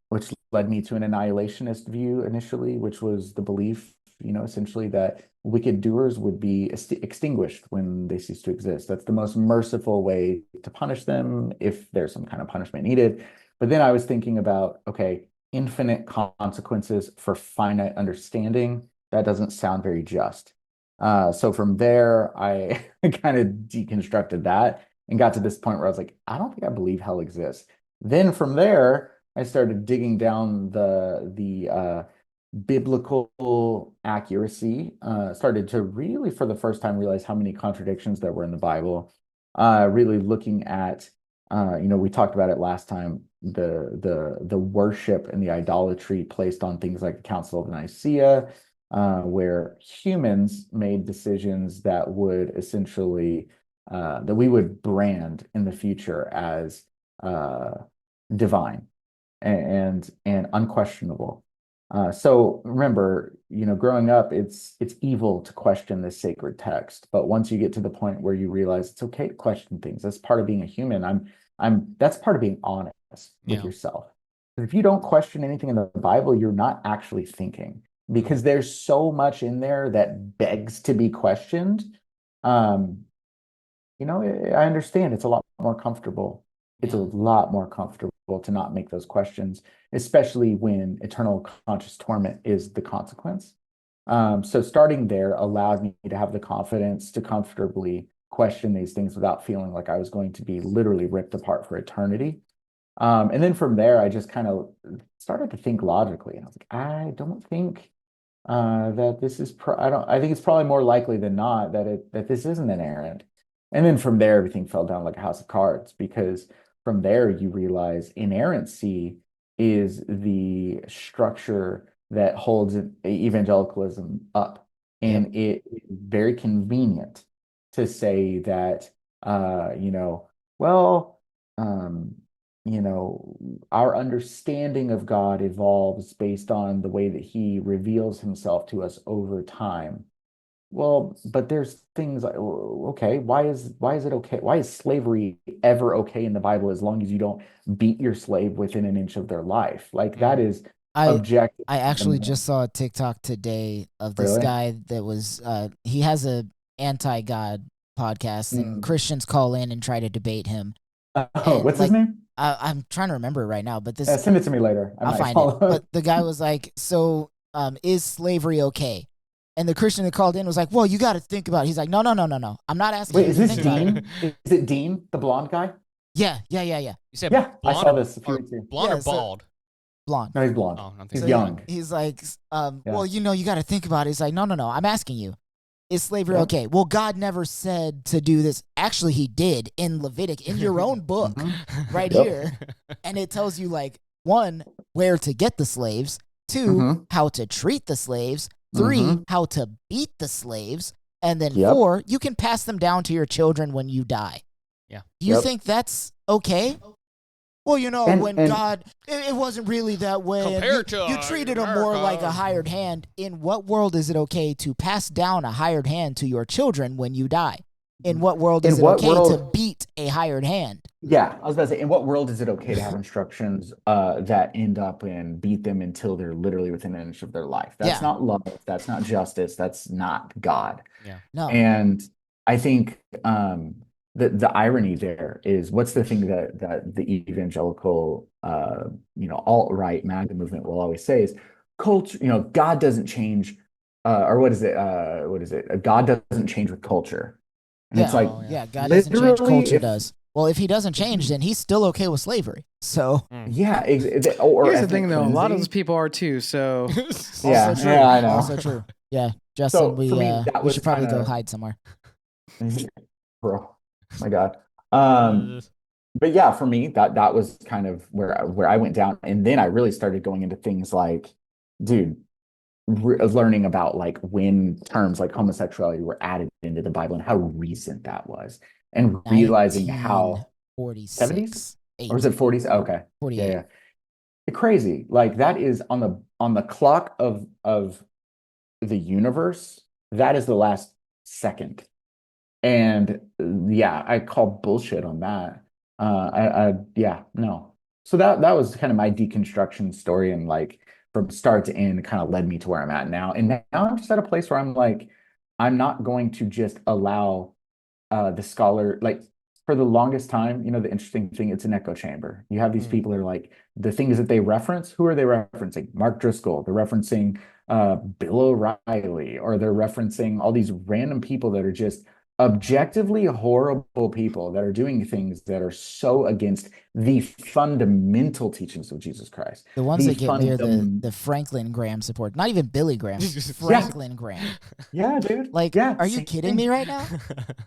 Speaker 3: which led me to an annihilationist view initially, which was the belief essentially that wicked doers would be extinguished when they cease to exist. That's the most merciful way to punish them if there's some kind of punishment needed. But then I was thinking about, okay, infinite consequences for finite understanding. That doesn't sound very just. So from there, I kind of deconstructed that and got to this point where I was like, I don't think I believe hell exists. Then from there, I started digging down the biblical accuracy, started to really, for the first time, realize how many contradictions there were in the Bible. Really looking at, we talked about it last time, the worship and the idolatry placed on things like the Council of Nicaea, where humans made decisions that would essentially that we would brand in the future as divine and unquestionable. So remember, growing up, it's evil to question this sacred text. But once you get to the point where you realize it's okay to question things, that's part of being a human. That's part of being honest with yourself. If you don't question anything in the Bible, you're not actually thinking, because there's so much in there that begs to be questioned. I understand it's a lot more comfortable. It's a lot more comfortable to not make those questions, especially when eternal conscious torment is the consequence. So starting there allowed me to have the confidence to comfortably question these things without feeling like I was going to be literally ripped apart for eternity. And then from there, I just kind of started to think logically. And I was like, I don't think that this is, I think it's probably more likely than not that this isn't inerrant. And then from there, everything fell down like a house of cards, because from there, you realize inerrancy is the structure that holds evangelicalism up. And it is very convenient to say that, our understanding of God evolves based on the way that he reveals himself to us over time. Well, but there's things like, okay, why is it okay? Why is slavery ever okay in the Bible as long as you don't beat your slave within an inch of their life? Like, that is objective.
Speaker 4: I actually just saw a TikTok today of this guy that was he has a anti-God podcast, and Christians call in and try to debate him.
Speaker 3: What's his name?
Speaker 4: I'm trying to remember right now, but
Speaker 3: send it to me later.
Speaker 4: I'll find it. But the guy was like, so is slavery okay? And the Christian that called in was like, well, you got to think about it. He's like, no. I'm not asking.
Speaker 3: Wait, is this Dean? Is it Dean, the blonde guy?
Speaker 4: Yeah.
Speaker 1: You said
Speaker 3: blonde, I saw this a few weeks ago.
Speaker 1: Blonde or bald?
Speaker 4: Blonde.
Speaker 3: No, he's blonde.
Speaker 1: Oh,
Speaker 3: he's young.
Speaker 4: He's like, well, you got to think about it. He's like, no. I'm asking you, is slavery okay? Well, God never said to do this. Actually, he did in Leviticus, in your own book, right here. And it tells you, like, 1, where to get the slaves, 2, how to treat the slaves, 3, how to beat the slaves, and then 4, you can pass them down to your children when you die.
Speaker 1: Yeah.
Speaker 4: Do you think that's okay? Well, when God, it wasn't really that way. You treated them more like a hired hand. In what world is it okay to pass down a hired hand to your children when you die? In what world is it okay to beat a hired hand?
Speaker 3: Yeah, I was about to say, in what world is it okay to have instructions that end up and beat them until they're literally within an inch of their life? That's not love. That's not justice. That's not God.
Speaker 1: Yeah.
Speaker 4: No.
Speaker 3: And I think the irony there is, what's the thing that the evangelical, alt-right MAGA movement will always say is culture. God doesn't change, or what is it? God doesn't change with culture. And it's like,
Speaker 4: God doesn't change, culture does. Well, if he doesn't change, then he's still okay with slavery. So
Speaker 3: yeah,
Speaker 2: here's the thing, though. A lot of those people are too. So
Speaker 3: yeah, I know.
Speaker 4: Also true. Yeah, Justin,
Speaker 3: So
Speaker 4: we
Speaker 3: for me,
Speaker 4: we should probably go hide somewhere.
Speaker 3: Bro, my God. But yeah, for me, that was kind of where I went down, and then I really started going into things like, dude, learning about like when terms like homosexuality were added into the Bible and how recent that was, and realizing how
Speaker 4: 70s
Speaker 3: or is it 40s? Okay,
Speaker 4: 48.
Speaker 3: Yeah. Crazy. Like, that is on the clock of the universe. That is the last second, and I call bullshit on that. No. So that was kind of my deconstruction story, and like from start to end kind of led me to where I'm at now. And now I'm just at a place where I'm like, I'm not going to just allow the scholar, like for the longest time, the interesting thing, it's an echo chamber. You have these people that are like, the things that they reference, who are they referencing? Mark Driscoll, they're referencing Bill O'Reilly, or they're referencing all these random people that are just objectively horrible people that are doing things that are so against the fundamental teachings of Jesus Christ.
Speaker 4: The ones that get near the Franklin Graham support, not even Billy Graham, Franklin Graham.
Speaker 3: Yeah, dude.
Speaker 4: Like, are you kidding me right now?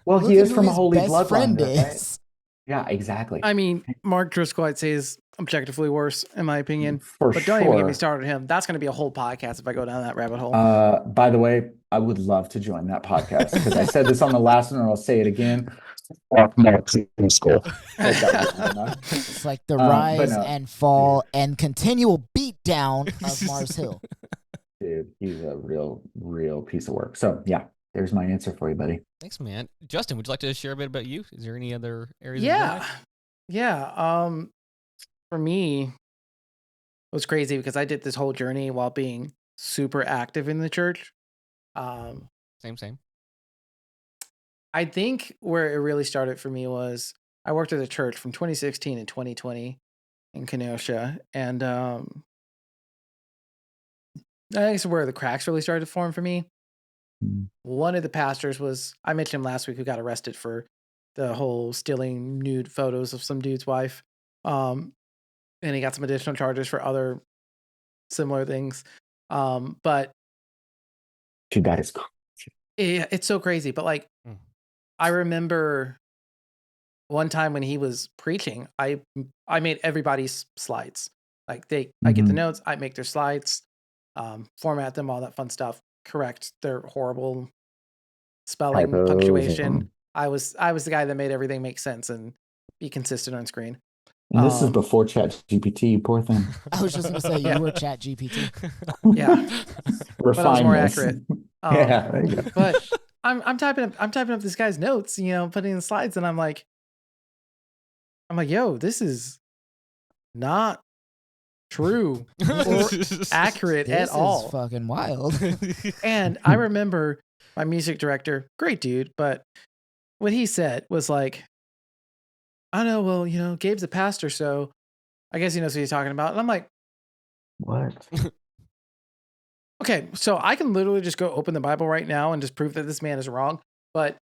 Speaker 3: Well,
Speaker 4: Look
Speaker 3: he
Speaker 4: at
Speaker 3: is
Speaker 4: who
Speaker 3: from a
Speaker 4: his
Speaker 3: holy
Speaker 4: best
Speaker 3: bloodline,
Speaker 4: friend
Speaker 3: right?
Speaker 4: is.
Speaker 3: Yeah, exactly.
Speaker 2: I mean, Mark Driscoll, I'd say, is objectively worse, in my opinion.
Speaker 3: For
Speaker 2: but
Speaker 3: sure.
Speaker 2: don't even get me started on him. That's going to be a whole podcast if I go down that rabbit hole.
Speaker 3: By the way, I would love to join that podcast because I said this on the last one, and I'll say it again.
Speaker 4: It's like the rise and fall and continual beatdown of Mars Hill.
Speaker 3: Dude, he's a real piece of work. So yeah, there's my answer for you, buddy.
Speaker 1: Thanks, man. Justin, would you like to share a bit about you? Is there any other areas?
Speaker 2: Yeah. For me, it was crazy because I did this whole journey while being super active in the church.
Speaker 1: Same.
Speaker 2: I think where it really started for me was I worked at a church from 2016 to 2020 in Kenosha, and I guess where the cracks really started to form for me. One of the pastors was, I mentioned him last week, who got arrested for the whole stealing nude photos of some dude's wife. And he got some additional charges for other similar things. But
Speaker 3: dude, that is crazy.
Speaker 2: It's so crazy. But like, I remember one time when he was preaching, I made everybody's slides. Like I get the notes, I make their slides, format them, all that fun stuff, correct their horrible spelling,
Speaker 3: Typos,
Speaker 2: punctuation. I was the guy that made everything make sense and be consistent on screen.
Speaker 3: And this is before ChatGPT, poor thing.
Speaker 4: I was just going to say, you were ChatGPT.
Speaker 2: Yeah. But I was more accurate.
Speaker 3: Yeah, there you go.
Speaker 2: But I'm typing up this guy's notes, putting in slides, and I'm like, yo, this is not true or accurate at all.
Speaker 4: This is fucking wild.
Speaker 2: And I remember my music director, great dude, but what he said was like, I know, well, Gabe's a pastor, so I guess he knows what he's talking about. And I'm like,
Speaker 3: what?
Speaker 2: Okay, so I can literally just go open the Bible right now and just prove that this man is wrong, but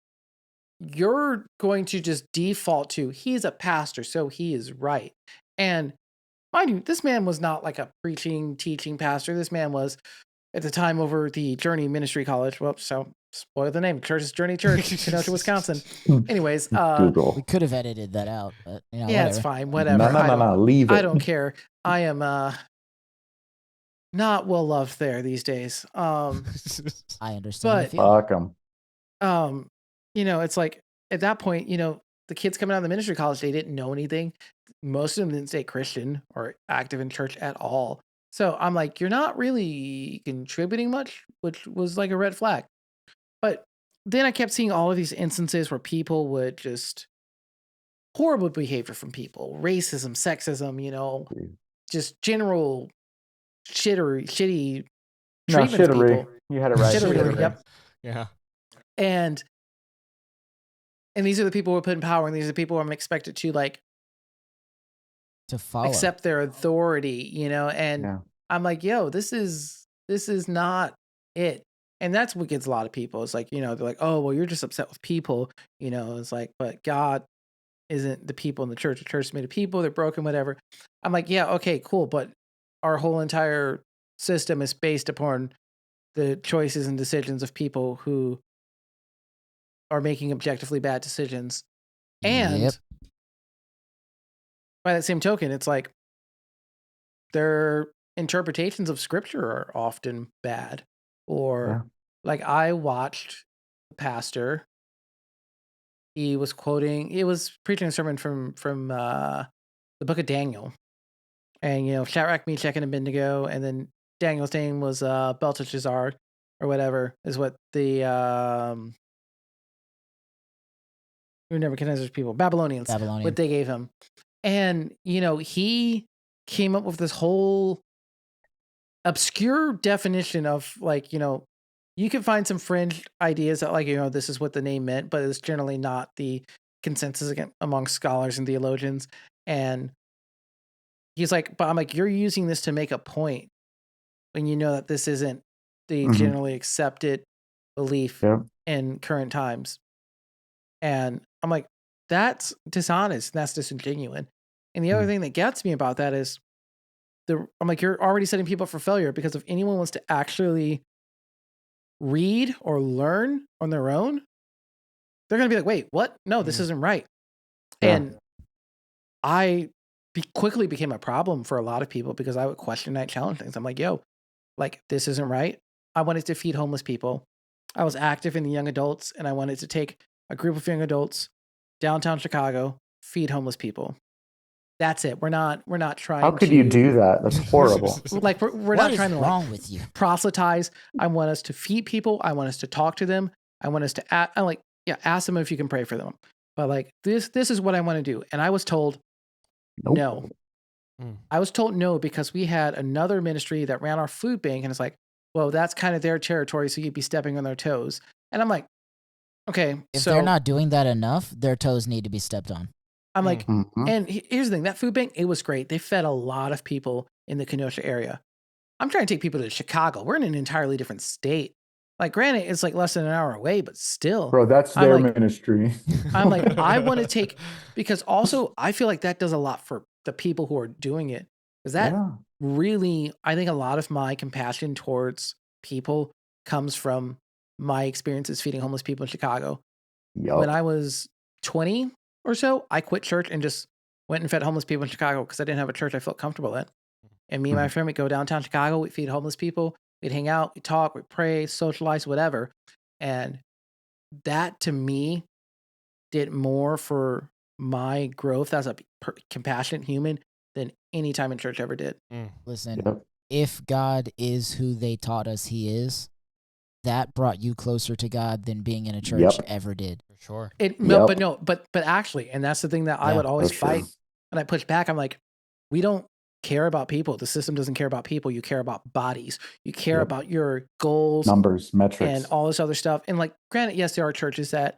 Speaker 2: you're going to just default to, he's a pastor, so he is right. And mind you, this man was not like a preaching, teaching pastor. This man was, at the time, over the Journey Ministry College. Well, so spoil the name, Church's Journey Church, Kenosha, Wisconsin. Anyways,
Speaker 4: we could have edited that out, but
Speaker 2: yeah,
Speaker 4: whatever.
Speaker 2: it's fine, whatever.
Speaker 3: No, leave it.
Speaker 2: I don't care. I am not well loved there these days.
Speaker 4: I understand.
Speaker 2: But
Speaker 3: fuck them.
Speaker 2: It's like at that point, the kids coming out of the ministry college, they didn't know anything. Most of them didn't stay Christian or active in church at all. So I'm like, you're not really contributing much, which was like a red flag. But then I kept seeing all of these instances where people would just horrible behavior from people, racism, sexism, just general shitty treatment of people.
Speaker 3: You had it right.
Speaker 2: Shittery, yep.
Speaker 1: Yeah.
Speaker 2: And these are the people who are put in power, and these are the people who I'm expected to
Speaker 4: to follow,
Speaker 2: accept their authority, and I'm like, yo, this is not it. And that's what gets a lot of people. It's like, they're like, oh, well, you're just upset with people, it's like, but God isn't the people in the church. The church is made of people, they're broken, whatever. I'm like, yeah, okay, cool. But our whole entire system is based upon the choices and decisions of people who are making objectively bad decisions. And by that same token, it's like their interpretations of scripture are often bad. Or like I watched a pastor, he was preaching a sermon from the book of Daniel. And, Shadrach, Meshach, and Abednego, and then Daniel's name was Belteshazzar or whatever, is what the Nebuchadnezzar's people, Babylonians, what they gave him. And, he came up with this whole obscure definition of like, you can find some fringe ideas that like, this is what the name meant, but it's generally not the consensus among scholars and theologians. And he's like, but I'm like, you're using this to make a point when you know that this isn't the generally accepted belief in current times. And I'm like, that's dishonest. That's disingenuous. And the other thing that gets me about that is I'm like, you're already setting people up for failure, because if anyone wants to actually read or learn on their own, they're going to be like, wait, what? No, this isn't right. Yeah. And I quickly became a problem for a lot of people because I would question that, challenge things. I'm like, yo, like, this isn't right. I wanted to feed homeless people. I was active in the young adults, and I wanted to take a group of young adults downtown Chicago, feed homeless people. That's it. We're not trying.
Speaker 3: How could you do that? That's horrible.
Speaker 2: Like we're not trying to
Speaker 4: wrong with you?
Speaker 2: Proselytize. I want us to feed people. I want us to talk to them. I want us to ask them if you can pray for them. But like this is what I want to do. And I was told no. I was told no because we had another ministry that ran our food bank, and it's like, well, that's kind of their territory, so you'd be stepping on their toes. And I'm like, okay,
Speaker 4: if they're not doing that enough, their toes need to be stepped on.
Speaker 2: I'm like, and here's the thing, that food bank, it was great. They fed a lot of people in the Kenosha area. I'm trying to take people to Chicago. We're in an entirely different state. Like, granted, it's like less than an hour away, but still.
Speaker 3: Bro, that's their ministry.
Speaker 2: I'm like, I want to take, because also I feel like that does a lot for the people who are doing it. Because that really, I think a lot of my compassion towards people comes from my experiences feeding homeless people in Chicago. When I was 20 or so, I quit church and just went and fed homeless people in Chicago because I didn't have a church I felt comfortable at. And me and my friend would go downtown Chicago, we'd feed homeless people, we'd hang out, we'd talk, we'd pray, socialize, whatever. And that to me did more for my growth as a compassionate human than any time in church ever did.
Speaker 4: Listen, if God is who they taught us he is, that brought you closer to God than being in a church ever did.
Speaker 1: For sure.
Speaker 2: But actually, and that's the thing that I would always fight. And I push back. I'm like, we don't care about people. The system doesn't care about people. You care about bodies. You care about your goals,
Speaker 3: numbers, metrics,
Speaker 2: and all this other stuff. And like, granted, yes, there are churches that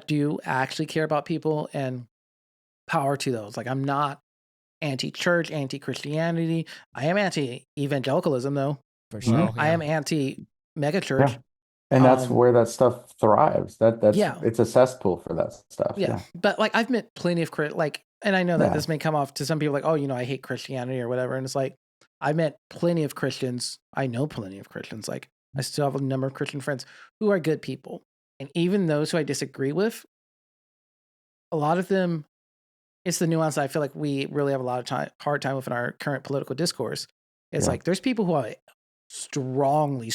Speaker 2: do actually care about people, and power to those. Like, I'm not anti-church, anti-Christianity. I am anti-evangelicalism, though.
Speaker 4: For sure.
Speaker 2: I am anti-megachurch.
Speaker 3: Yeah. And that's where that stuff thrives. It's a cesspool for that stuff. Yeah.
Speaker 2: But like, I've met plenty of and I know that this may come off to some people like, oh, I hate Christianity or whatever. And it's like, I met plenty of Christians. I know plenty of Christians. Like, I still have a number of Christian friends who are good people. And even those who I disagree with, a lot of them, it's the nuance that I feel like we really have a lot of hard time with in our current political discourse. It's like, there's people who I strongly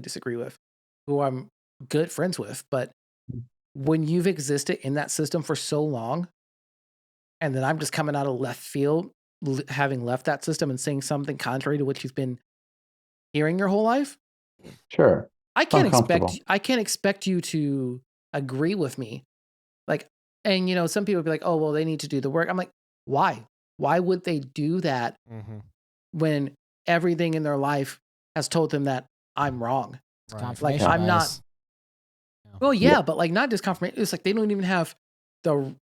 Speaker 2: disagree with, who I'm good friends with. But when you've existed in that system for so long, and then I'm just coming out of left field, having left that system and saying something contrary to what you've been hearing your whole life.
Speaker 3: Sure.
Speaker 2: I can't expect you to agree with me. Like, and some people would be like, oh, well, they need to do the work. I'm like, why? Why would they do that when everything in their life has told them that I'm wrong?
Speaker 4: Right.
Speaker 2: Like, I'm not. Well, but like, not just confirmation. It's like they don't even have the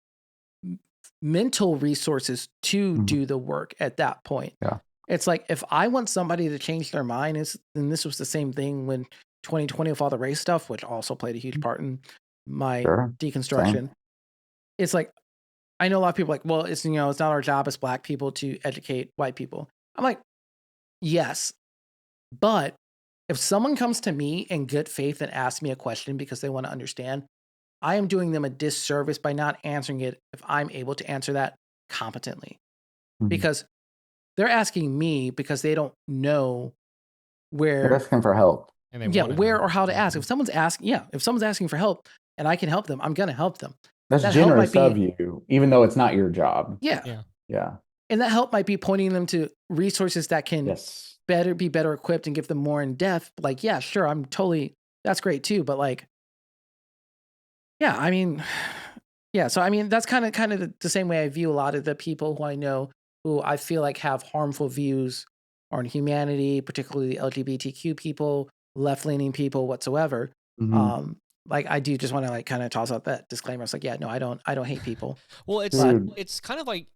Speaker 2: mental resources to do the work at that point.
Speaker 3: Yeah.
Speaker 2: It's like, if I want somebody to change their mind, and this was the same thing when 2020 with all the race stuff, which also played a huge part in my deconstruction. Same. It's like, I know a lot of people are like, well, it's not our job as Black people to educate white people. I'm like, yes, but if someone comes to me in good faith and asks me a question because they want to understand, I am doing them a disservice by not answering it if I'm able to answer that competently. Because they're asking me because they don't know where.
Speaker 3: They're asking for help.
Speaker 2: Where or how to ask. If someone's asking for help and I can help them, I'm going to help them.
Speaker 3: That's generous of you, even though it's not your job.
Speaker 2: Yeah.
Speaker 3: Yeah.
Speaker 2: And that help might be pointing them to resources that can be better equipped and give them more in depth. Like, yeah, sure, that's great too. But like, yeah, I mean, so I mean, that's kind of the same way I view a lot of the people who I know who I feel like have harmful views or in humanity, particularly LGBTQ people, left-leaning people whatsoever.
Speaker 3: Mhm.
Speaker 2: Like I do just want to like kind of toss out that disclaimer. It's like, yeah, no, I don't hate people.
Speaker 1: Well,
Speaker 2: But
Speaker 1: it's kind of like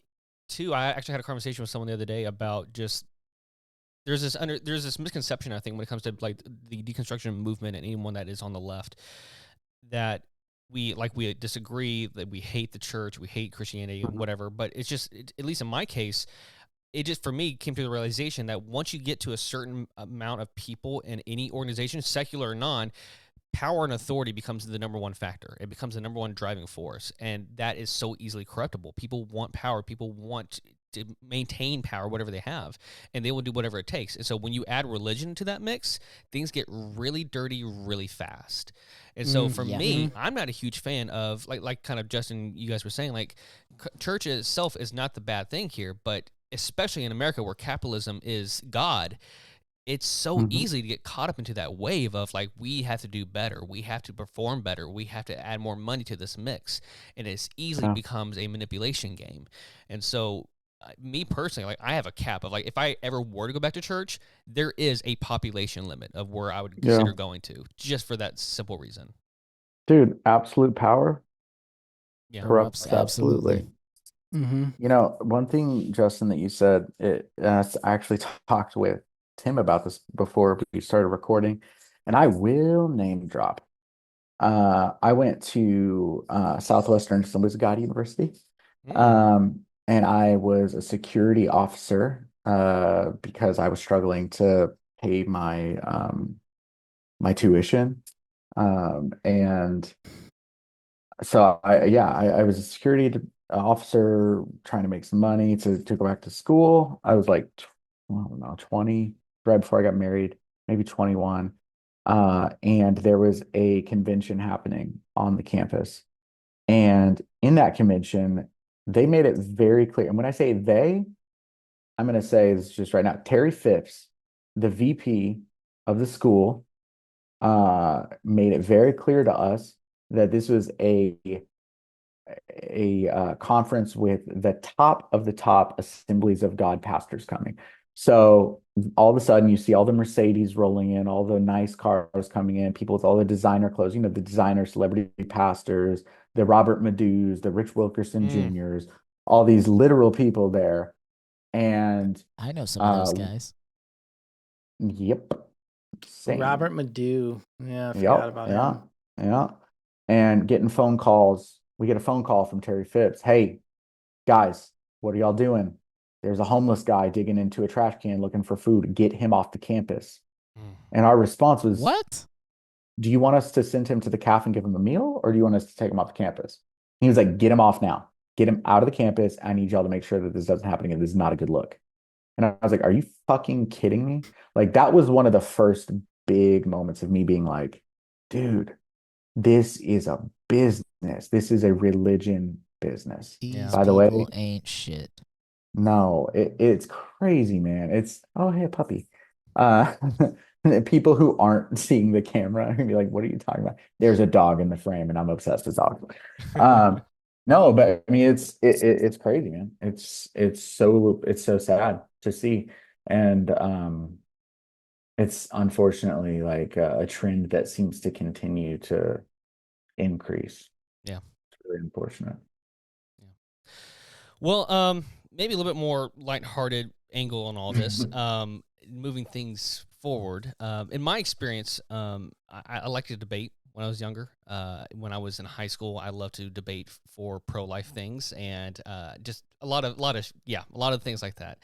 Speaker 1: too. I actually had a conversation with someone the other day about just there's this misconception, I think, when it comes to like the deconstruction movement and anyone that is on the left, that we disagree, that we hate the church, we hate Christianity and whatever. But it's just at least in my case, it just for me came to the realization that once you get to a certain amount of people in any organization, secular or non, power and authority becomes the number one factor. It becomes the number one driving force, and that is so easily corruptible. People want power. People want to maintain power, whatever they have, and they will do whatever it takes. And so when you add religion to that mix, things get really dirty really fast. And so for
Speaker 4: Yeah.
Speaker 1: me, I'm not a huge fan of like kind of Justin, you guys were saying, like church itself is not the bad thing here, but especially in America where capitalism is God, it's so
Speaker 3: Mhm.
Speaker 1: easy to get caught up into that wave of like, we have to do better, we have to perform better, we have to add more money to this mix, and it easily
Speaker 3: Yeah.
Speaker 1: becomes a manipulation game. And so me personally, like I have a cap of like, if I ever were to go back to church, there is a population limit of where I would
Speaker 3: Yeah.
Speaker 1: consider going to, just for that simple reason.
Speaker 3: Dude, absolute power
Speaker 1: Yeah.
Speaker 3: corrupts absolutely.
Speaker 2: Mhm.
Speaker 3: You know, one thing, Justin, that you said, I actually talked with Tim about this before we started recording, and I will name drop. I went to Southwestern Assemblies of God University, and I was a security officer because I was struggling to pay my tuition, and so I was a security officer trying to make some money to go back to school. I was like, I don't know, 20, right before I got married, maybe 21. And there was a convention happening on the campus. And in that convention, they made it very clear. And when I say they, I'm going to say this just right now, Terry Phipps, the VP of the school, made it very clear to us that this was a conference with the top of the top Assemblies of God pastors coming. So all of a sudden, you see all the Mercedes rolling in, all the nice cars coming in, people with all the designer clothes, you know, the designer celebrity pastors, the Robert Madu's, the Rich Wilkerson Jr.'s, all these literal people there. And
Speaker 4: I know some of those guys.
Speaker 3: yep, same.
Speaker 2: Robert Madu. Yeah, I
Speaker 3: Yep,
Speaker 2: forgot about him.
Speaker 3: yeah. And getting phone calls. We get a phone call from Terry Phipps. Hey, guys, what are y'all doing? There's a homeless guy digging into a trash can looking for food. Get him off the campus. And our response was,
Speaker 4: What?
Speaker 3: do you want us to send him to the CAF and give him a meal, or do you want us to take him off the campus? He was like, get him off now. Get him out of the campus. I need y'all to make sure that this doesn't happen again. This is not a good look. And I was like, are you fucking kidding me? Like, that was one of the first big moments of me being like, dude, this is a business. This is a religion business.
Speaker 4: These
Speaker 3: By the way,
Speaker 4: people ain't shit.
Speaker 3: no, it's crazy, man. It's, oh, hey, a puppy. People who aren't seeing the camera are gonna be like, what are you talking about? There's a dog in the frame, and I'm obsessed with dogs. No, but I mean, it's crazy, man. It's so sad to see, and it's unfortunately like a trend that seems to continue to increase.
Speaker 1: Yeah.
Speaker 3: It's really unfortunate.
Speaker 1: Well, maybe a little bit more lighthearted angle on all this. Moving things forward. In my experience, I like to debate when I was younger. When I was in high school, I loved to debate for pro-life things and just a lot of things like that.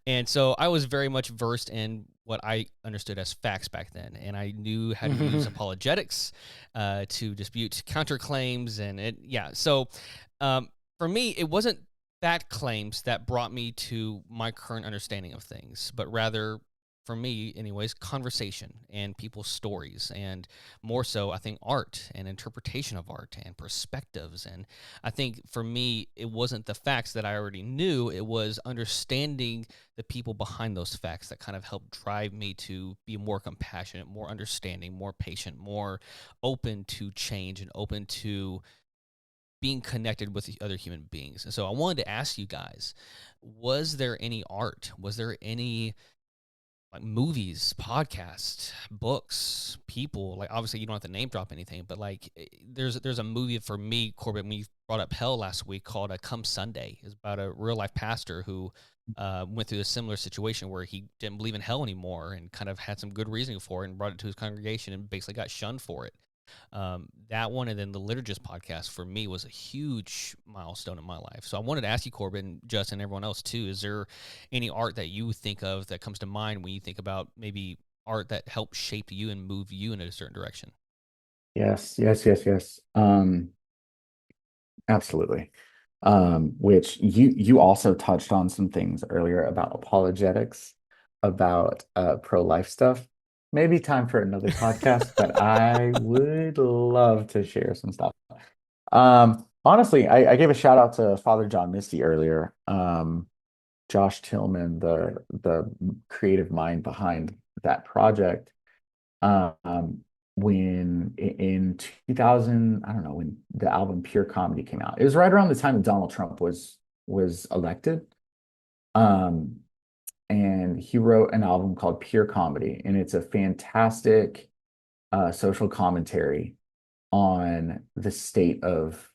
Speaker 1: And so I was very much versed in what I understood as facts back then, and I knew how to use apologetics to dispute counterclaims, So for me, it wasn't fact claims that brought me to my current understanding of things, but rather, for me anyways, conversation and people's stories, and more so I think art and interpretation of art and perspectives. And I think for me, it wasn't the facts that I already knew, it was understanding the people behind those facts that kind of helped drive me to be more compassionate, more understanding, more patient, more open to change, and open to being connected with the other human beings. And so I wanted to ask you guys, was there any art? Was there any like movies, podcasts, books, people. Like obviously you don't have to name drop anything, but like there's a movie for me, Corbett, when you brought up hell last week, called Come Sunday. It's about a real life pastor who went through a similar situation where he didn't believe in hell anymore and kind of had some good reasoning for it and brought it to his congregation and basically got shunned for it. That one, and then the Liturgist podcast for me was a huge milestone in my life. So I wanted to ask you, Corbin, and Justin, and everyone else too, is there any art that you think of that comes to mind when you think about maybe art that helped shape you and move you in a certain direction?
Speaker 3: Yes. Absolutely. Which you also touched on some things earlier about apologetics, about pro-life stuff. Maybe time for another podcast, but I would love to share some stuff. Honestly, I gave a shout out to Father John Misty earlier. Josh Tillman, the creative mind behind that project. When in 2000, I don't know, when the album Pure Comedy came out. It was right around the time that Donald Trump was elected. And he wrote an album called Pure Comedy, and it's a fantastic social commentary on the state of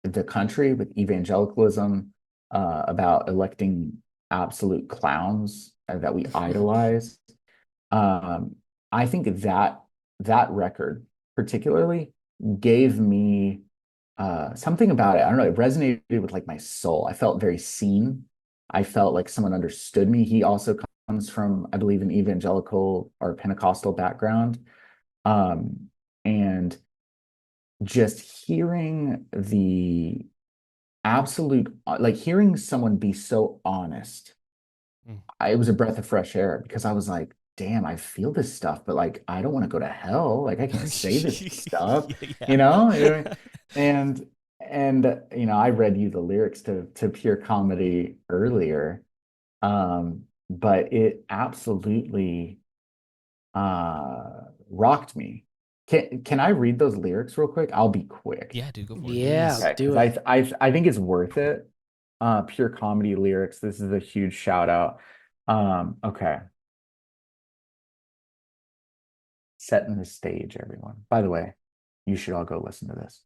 Speaker 3: the country with evangelicalism, about electing absolute clowns that we idolize. I think that record particularly gave me something about it. I don't know, it resonated with like my soul. I felt very seen. I felt like someone understood me. He also comes from, I believe, an evangelical or Pentecostal background. And just hearing the absolute, like hearing someone be so honest, it was a breath of fresh air, because I was like, damn, I feel this stuff, but like I don't want to go to hell. Like I can't say this stuff, you know? And I read you the lyrics to Pure Comedy earlier. But it absolutely rocked me. Can I read those lyrics real quick? I'll be quick.
Speaker 1: Yeah, dude, go for it.
Speaker 2: Yeah,
Speaker 3: Okay,
Speaker 2: do
Speaker 3: 'cause
Speaker 2: it.
Speaker 3: I think it's worth it. Pure Comedy lyrics. This is a huge shout out. Okay. Setting the stage, everyone. By the way, you should all go listen to this.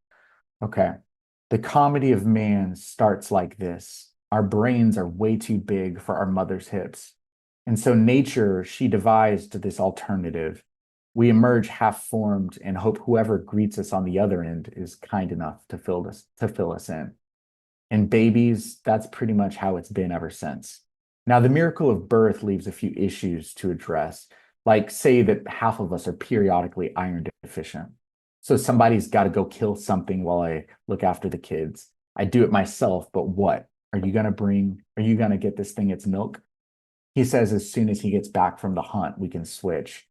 Speaker 3: Okay. The comedy of man starts like this. Our brains are way too big for our mother's hips. And so nature, she devised this alternative. We emerge half formed and hope whoever greets us on the other end is kind enough to fill us in. And babies, that's pretty much how it's been ever since. Now, the miracle of birth leaves a few issues to address, like say that half of us are periodically iron deficient. So somebody's got to go kill something while I look after the kids. I do it myself, but what? Are you going to get this thing its milk? He says as soon as he gets back from the hunt, we can switch.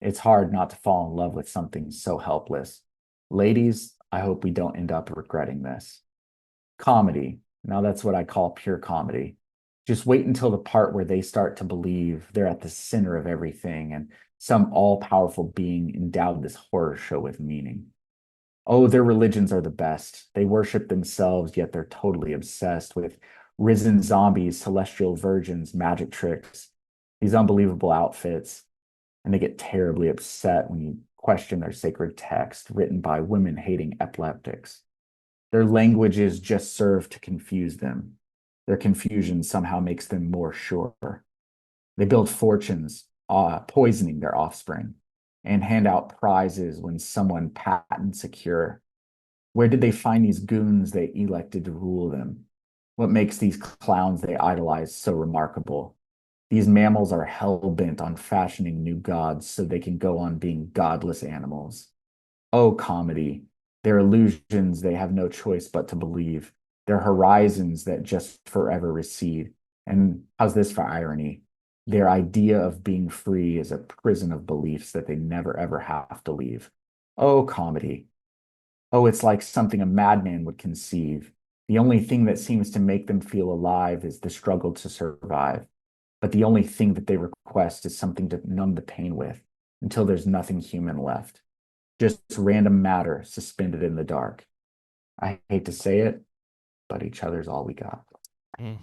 Speaker 3: It's hard not to fall in love with something so helpless. Ladies, I hope we don't end up regretting this. Comedy. Now that's what I call pure comedy. Just wait until the part where they start to believe they're at the center of everything and some all-powerful being endowed this horror show with meaning. Oh, their religions are the best. They worship themselves, yet they're totally obsessed with risen zombies, celestial virgins, magic tricks, these unbelievable outfits. And they get terribly upset when you question their sacred text written by women-hating epileptics. Their languages just serve to confuse them. Their confusion somehow makes them more sure. They build fortunes, poisoning their offspring, and hand out prizes when someone patents a cure. Where did they find these goons they elected to rule them? What makes these clowns they idolize so remarkable? These mammals are hell-bent on fashioning new gods so they can go on being godless animals. Oh, comedy. Their illusions they have no choice but to believe. Their horizons that just forever recede. And how's this for irony? Their idea of being free is a prison of beliefs that they never ever have to leave. Oh, comedy. Oh, it's like something a madman would conceive. The only thing that seems to make them feel alive is the struggle to survive. But the only thing that they request is something to numb the pain with until there's nothing human left. Just random matter suspended in the dark. I hate to say it, but each other's all we got.
Speaker 1: Mm.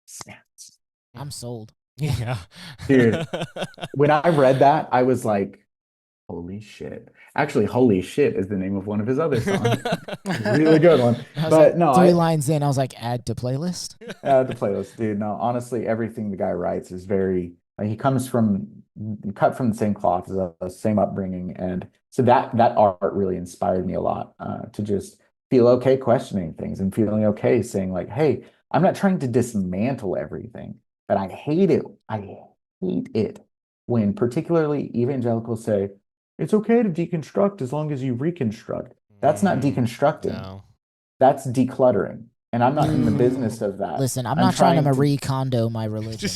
Speaker 3: Snaps.
Speaker 4: I'm sold.
Speaker 1: Yeah.
Speaker 3: Dude. When I read that, I was like, holy shit. Actually, Holy Shit is the name of one of his other songs. Really good one.
Speaker 4: I was
Speaker 3: But
Speaker 4: like,
Speaker 3: no,
Speaker 4: three lines in, I was like, add to playlist.
Speaker 3: the playlist, dude. No, honestly, everything the guy writes is very like he comes from cut from the same cloth as us, same upbringing, and so that art really inspired me a lot to just feel okay questioning things and feeling okay saying like, hey, I'm not trying to dismantle everything, but I hate it. I hate it when particularly evangelicals say it's okay to deconstruct as long as you reconstruct. That's not deconstructing.
Speaker 1: No.
Speaker 3: That's decluttering. And I'm not in the business of that.
Speaker 4: Listen, I'm
Speaker 3: I'm
Speaker 4: not trying to
Speaker 3: trying
Speaker 4: Marie Kondo my religion.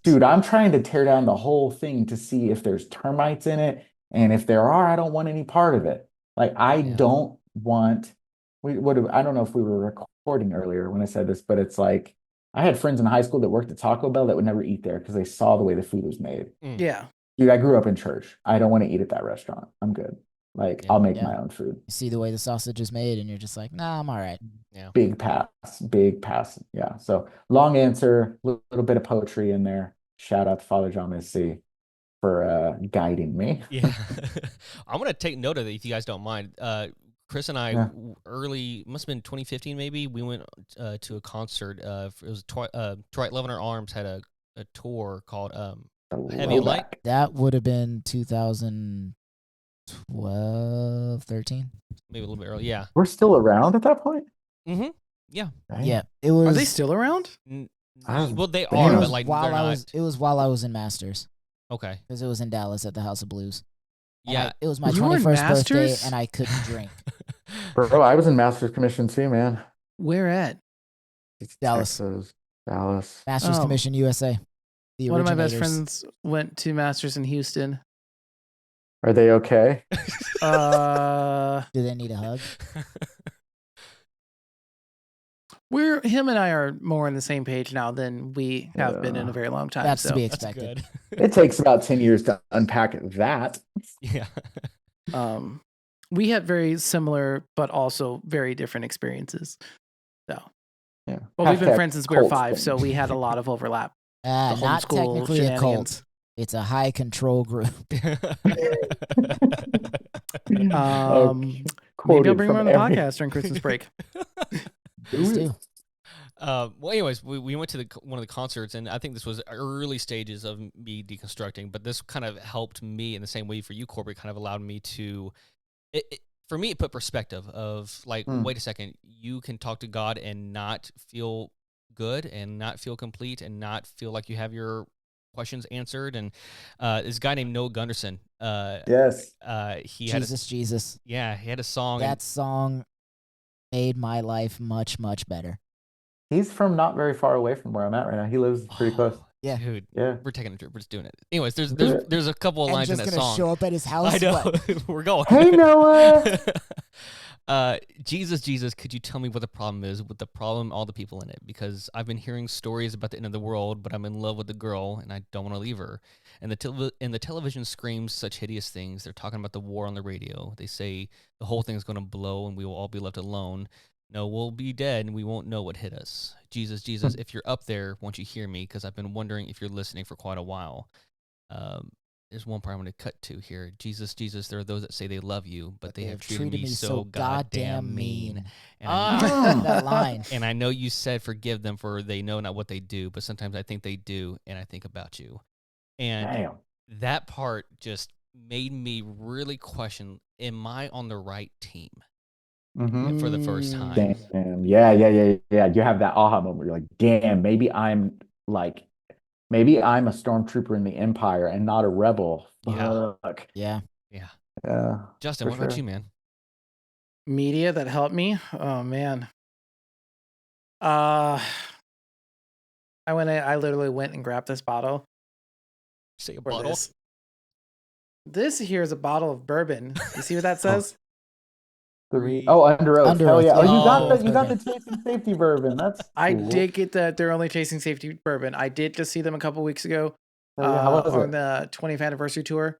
Speaker 3: Dude, I'm trying to tear down the whole thing to see if there's termites in it. And if there are, I don't want any part of it. Like, I
Speaker 1: Yeah.
Speaker 3: don't want, I don't know if we were recording earlier when I said this, but it's like, I had friends in high school that worked at Taco Bell that would never eat there because they saw the way the food was made.
Speaker 2: Yeah.
Speaker 3: Dude, I grew up in church. I don't want to eat at that restaurant. I'm good. Like,
Speaker 1: Yeah.
Speaker 3: I'll make
Speaker 4: Yeah.
Speaker 3: my own food.
Speaker 4: You see the way the sausage is made, and you're just like, nah, I'm all right.
Speaker 1: Yeah.
Speaker 3: Big pass, big pass. Yeah. So long answer, little bit of poetry in there. Shout out to Father John Misty for guiding me.
Speaker 1: Yeah. I'm going to take note of it if you guys don't mind. Chris and I,
Speaker 3: Yeah.
Speaker 1: early, must have been 2015 maybe, we went to a concert. It was Twilight Love in Our Arms had a tour called Heavy and Light.
Speaker 4: That would have been 2012, 13.
Speaker 1: Maybe a little bit early. Yeah.
Speaker 3: We're still around at that point?
Speaker 1: Mm-hmm. Yeah.
Speaker 3: Dang.
Speaker 4: Yeah, it was.
Speaker 2: Are they still around?
Speaker 1: Well, they
Speaker 3: It
Speaker 1: are,
Speaker 3: was
Speaker 1: but like they're not.
Speaker 4: It was while I was in Masters,
Speaker 1: Okay.
Speaker 4: because it was in Dallas at the House of Blues. And
Speaker 1: Yeah.
Speaker 4: it was my
Speaker 2: You were in
Speaker 4: 21st birthday,
Speaker 2: Masters?
Speaker 4: and I couldn't drink.
Speaker 3: Bro, I was in Master's Commission too, man.
Speaker 2: Where at?
Speaker 4: Dallas.
Speaker 3: Texas, Dallas.
Speaker 4: Masters
Speaker 2: Oh.
Speaker 4: Commission USA. The
Speaker 2: One of my best
Speaker 4: originators.
Speaker 2: friends went to Masters in Houston.
Speaker 3: Are they okay?
Speaker 4: Do they need a hug?
Speaker 2: Him and I are more on the same page now than we have been in a very long time.
Speaker 4: That's to be
Speaker 1: That's
Speaker 4: expected.
Speaker 1: good.
Speaker 3: It takes about 10 years to unpack that.
Speaker 1: Yeah.
Speaker 2: We had very similar, but also very different experiences. So,
Speaker 3: Yeah.
Speaker 2: well, we've been
Speaker 3: Hashtag
Speaker 2: friends since we were
Speaker 3: cult
Speaker 2: 5,
Speaker 3: thing.
Speaker 2: so we had a lot of overlap. The
Speaker 4: Not
Speaker 2: homeschool
Speaker 4: technically a cult.
Speaker 2: shenanigans.
Speaker 4: It's a high control group.
Speaker 2: Maybe I'll
Speaker 3: Quoted
Speaker 2: bring him on
Speaker 3: from
Speaker 2: the
Speaker 3: every-
Speaker 2: podcast during Christmas break.
Speaker 4: Please do.
Speaker 1: Well, anyways, we went to one of the concerts, and I think this was early stages of me deconstructing, but this kind of helped me in the same way for you, Corbett, kind of allowed me to, for me, it put perspective of like, wait a second, you can talk to God and not feel good and not feel complete and not feel like you have your questions answered. And this guy named Noah Gunderson,
Speaker 3: Yes.
Speaker 1: he had
Speaker 4: Jesus.
Speaker 1: he had a song.
Speaker 4: That song made my life much, much better.
Speaker 3: He's from not very far away from where I'm at right now. He lives pretty close.
Speaker 4: Yeah.
Speaker 1: Dude,
Speaker 3: Yeah.
Speaker 1: we're taking a trip. We're just doing it. Anyways, there's a couple of
Speaker 4: And
Speaker 1: lines in
Speaker 4: just
Speaker 1: that
Speaker 4: gonna
Speaker 1: song.
Speaker 4: show up at his house.
Speaker 1: I know.
Speaker 4: What?
Speaker 1: We're going.
Speaker 3: Hey, Noah.
Speaker 1: Jesus, could you tell me what the problem is with the problem, all the people in it? Because I've been hearing stories about the end of the world, but I'm in love with the girl and I don't want to leave her. And the television screams such hideous things. They're talking about the war on the radio. They say the whole thing's going to blow and we will all be left alone. No, we'll be dead and we won't know what hit us. Jesus, if you're up there, won't you hear me? Because I've been wondering if you're listening for quite a while. There's one part I'm going to cut to here. Jesus, there are those that say they love you, but they have treated me so goddamn mean. And
Speaker 4: That line.
Speaker 1: and I know you said forgive them for they know not what they do, but sometimes I think they do, and I think about you. And
Speaker 3: Damn.
Speaker 1: that part just made me really question, am I on the right team for the first time?
Speaker 3: Damn. Yeah. You have that aha moment where you're like, damn, maybe I'm a stormtrooper in the Empire and not a rebel.
Speaker 1: Yeah.
Speaker 3: Fuck.
Speaker 4: Yeah.
Speaker 3: Yeah.
Speaker 1: Justin,
Speaker 3: for
Speaker 1: what about
Speaker 3: sure.
Speaker 1: you, man?
Speaker 2: Media that helped me. Oh man. I literally went and grabbed this bottle.
Speaker 1: Say a
Speaker 2: for
Speaker 1: bottle.
Speaker 2: This here is a bottle of bourbon. You see what that says?
Speaker 3: Under oath.
Speaker 4: Under
Speaker 3: Hell
Speaker 4: oath,
Speaker 3: yeah. Oh,
Speaker 4: yeah.
Speaker 3: you got the Chasing Safety bourbon. That's
Speaker 2: I
Speaker 3: cool.
Speaker 2: did get that they're only chasing safety bourbon. I did just see them a couple weeks ago
Speaker 3: Hell yeah. How was
Speaker 2: on
Speaker 3: it?
Speaker 2: the 20th anniversary tour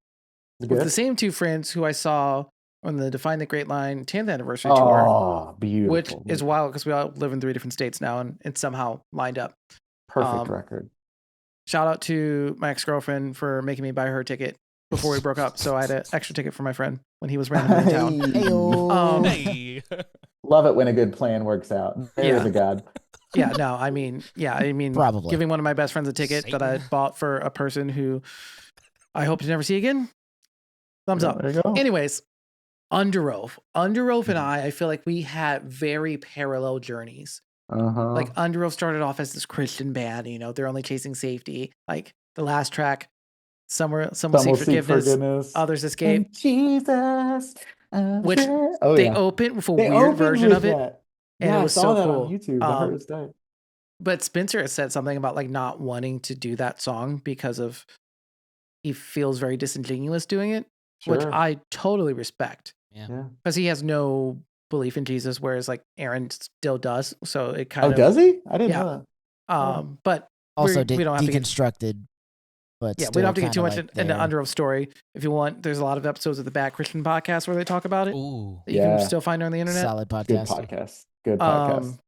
Speaker 3: Is it
Speaker 2: with
Speaker 3: good?
Speaker 2: the same two friends who I saw on the Define the Great Line 10th anniversary tour,
Speaker 3: Oh, beautiful.
Speaker 2: which is wild because we all live in 3 different states now and it's somehow lined up.
Speaker 3: Perfect record.
Speaker 2: shout out to my ex-girlfriend for making me buy her ticket before we broke up. So I had an extra ticket for my friend when he was randomly in town.
Speaker 4: Heyo.
Speaker 1: Hey.
Speaker 3: Love it when a good plan works out. There's a God.
Speaker 2: Yeah, no, I mean,
Speaker 4: Probably.
Speaker 2: giving one of my best friends a ticket that I bought for a person who I hope to never see again. Thumbs up.
Speaker 3: There you go.
Speaker 2: Anyways, Under Oath and I feel like we had very parallel journeys. Like Under Oath started off as this Christian band, you know, they're only chasing safety. Like the last track, some will seek forgiveness, others escape.
Speaker 3: And Jesus,
Speaker 2: Which they opened with a weird version of it. And it was
Speaker 3: I saw
Speaker 2: so
Speaker 3: that
Speaker 2: cool.
Speaker 3: on YouTube. I heard it's dope.
Speaker 2: But Spencer has said something about like not wanting to do that song because of he feels very disingenuous doing it, which I totally respect.
Speaker 1: Yeah.
Speaker 2: Because he has no belief in Jesus, whereas like Aaron still does. So it kind of
Speaker 3: does he? I didn't know that.
Speaker 2: But
Speaker 4: Also
Speaker 2: we don't have to get
Speaker 4: deconstructed. But
Speaker 2: we don't have to get too much into Under Oath story. If you want, there's a lot of episodes of the Bad Christian podcast where they talk about it.
Speaker 1: Ooh.
Speaker 2: That you can still find on the internet.
Speaker 4: Solid
Speaker 3: Good
Speaker 4: podcast.
Speaker 3: podcast.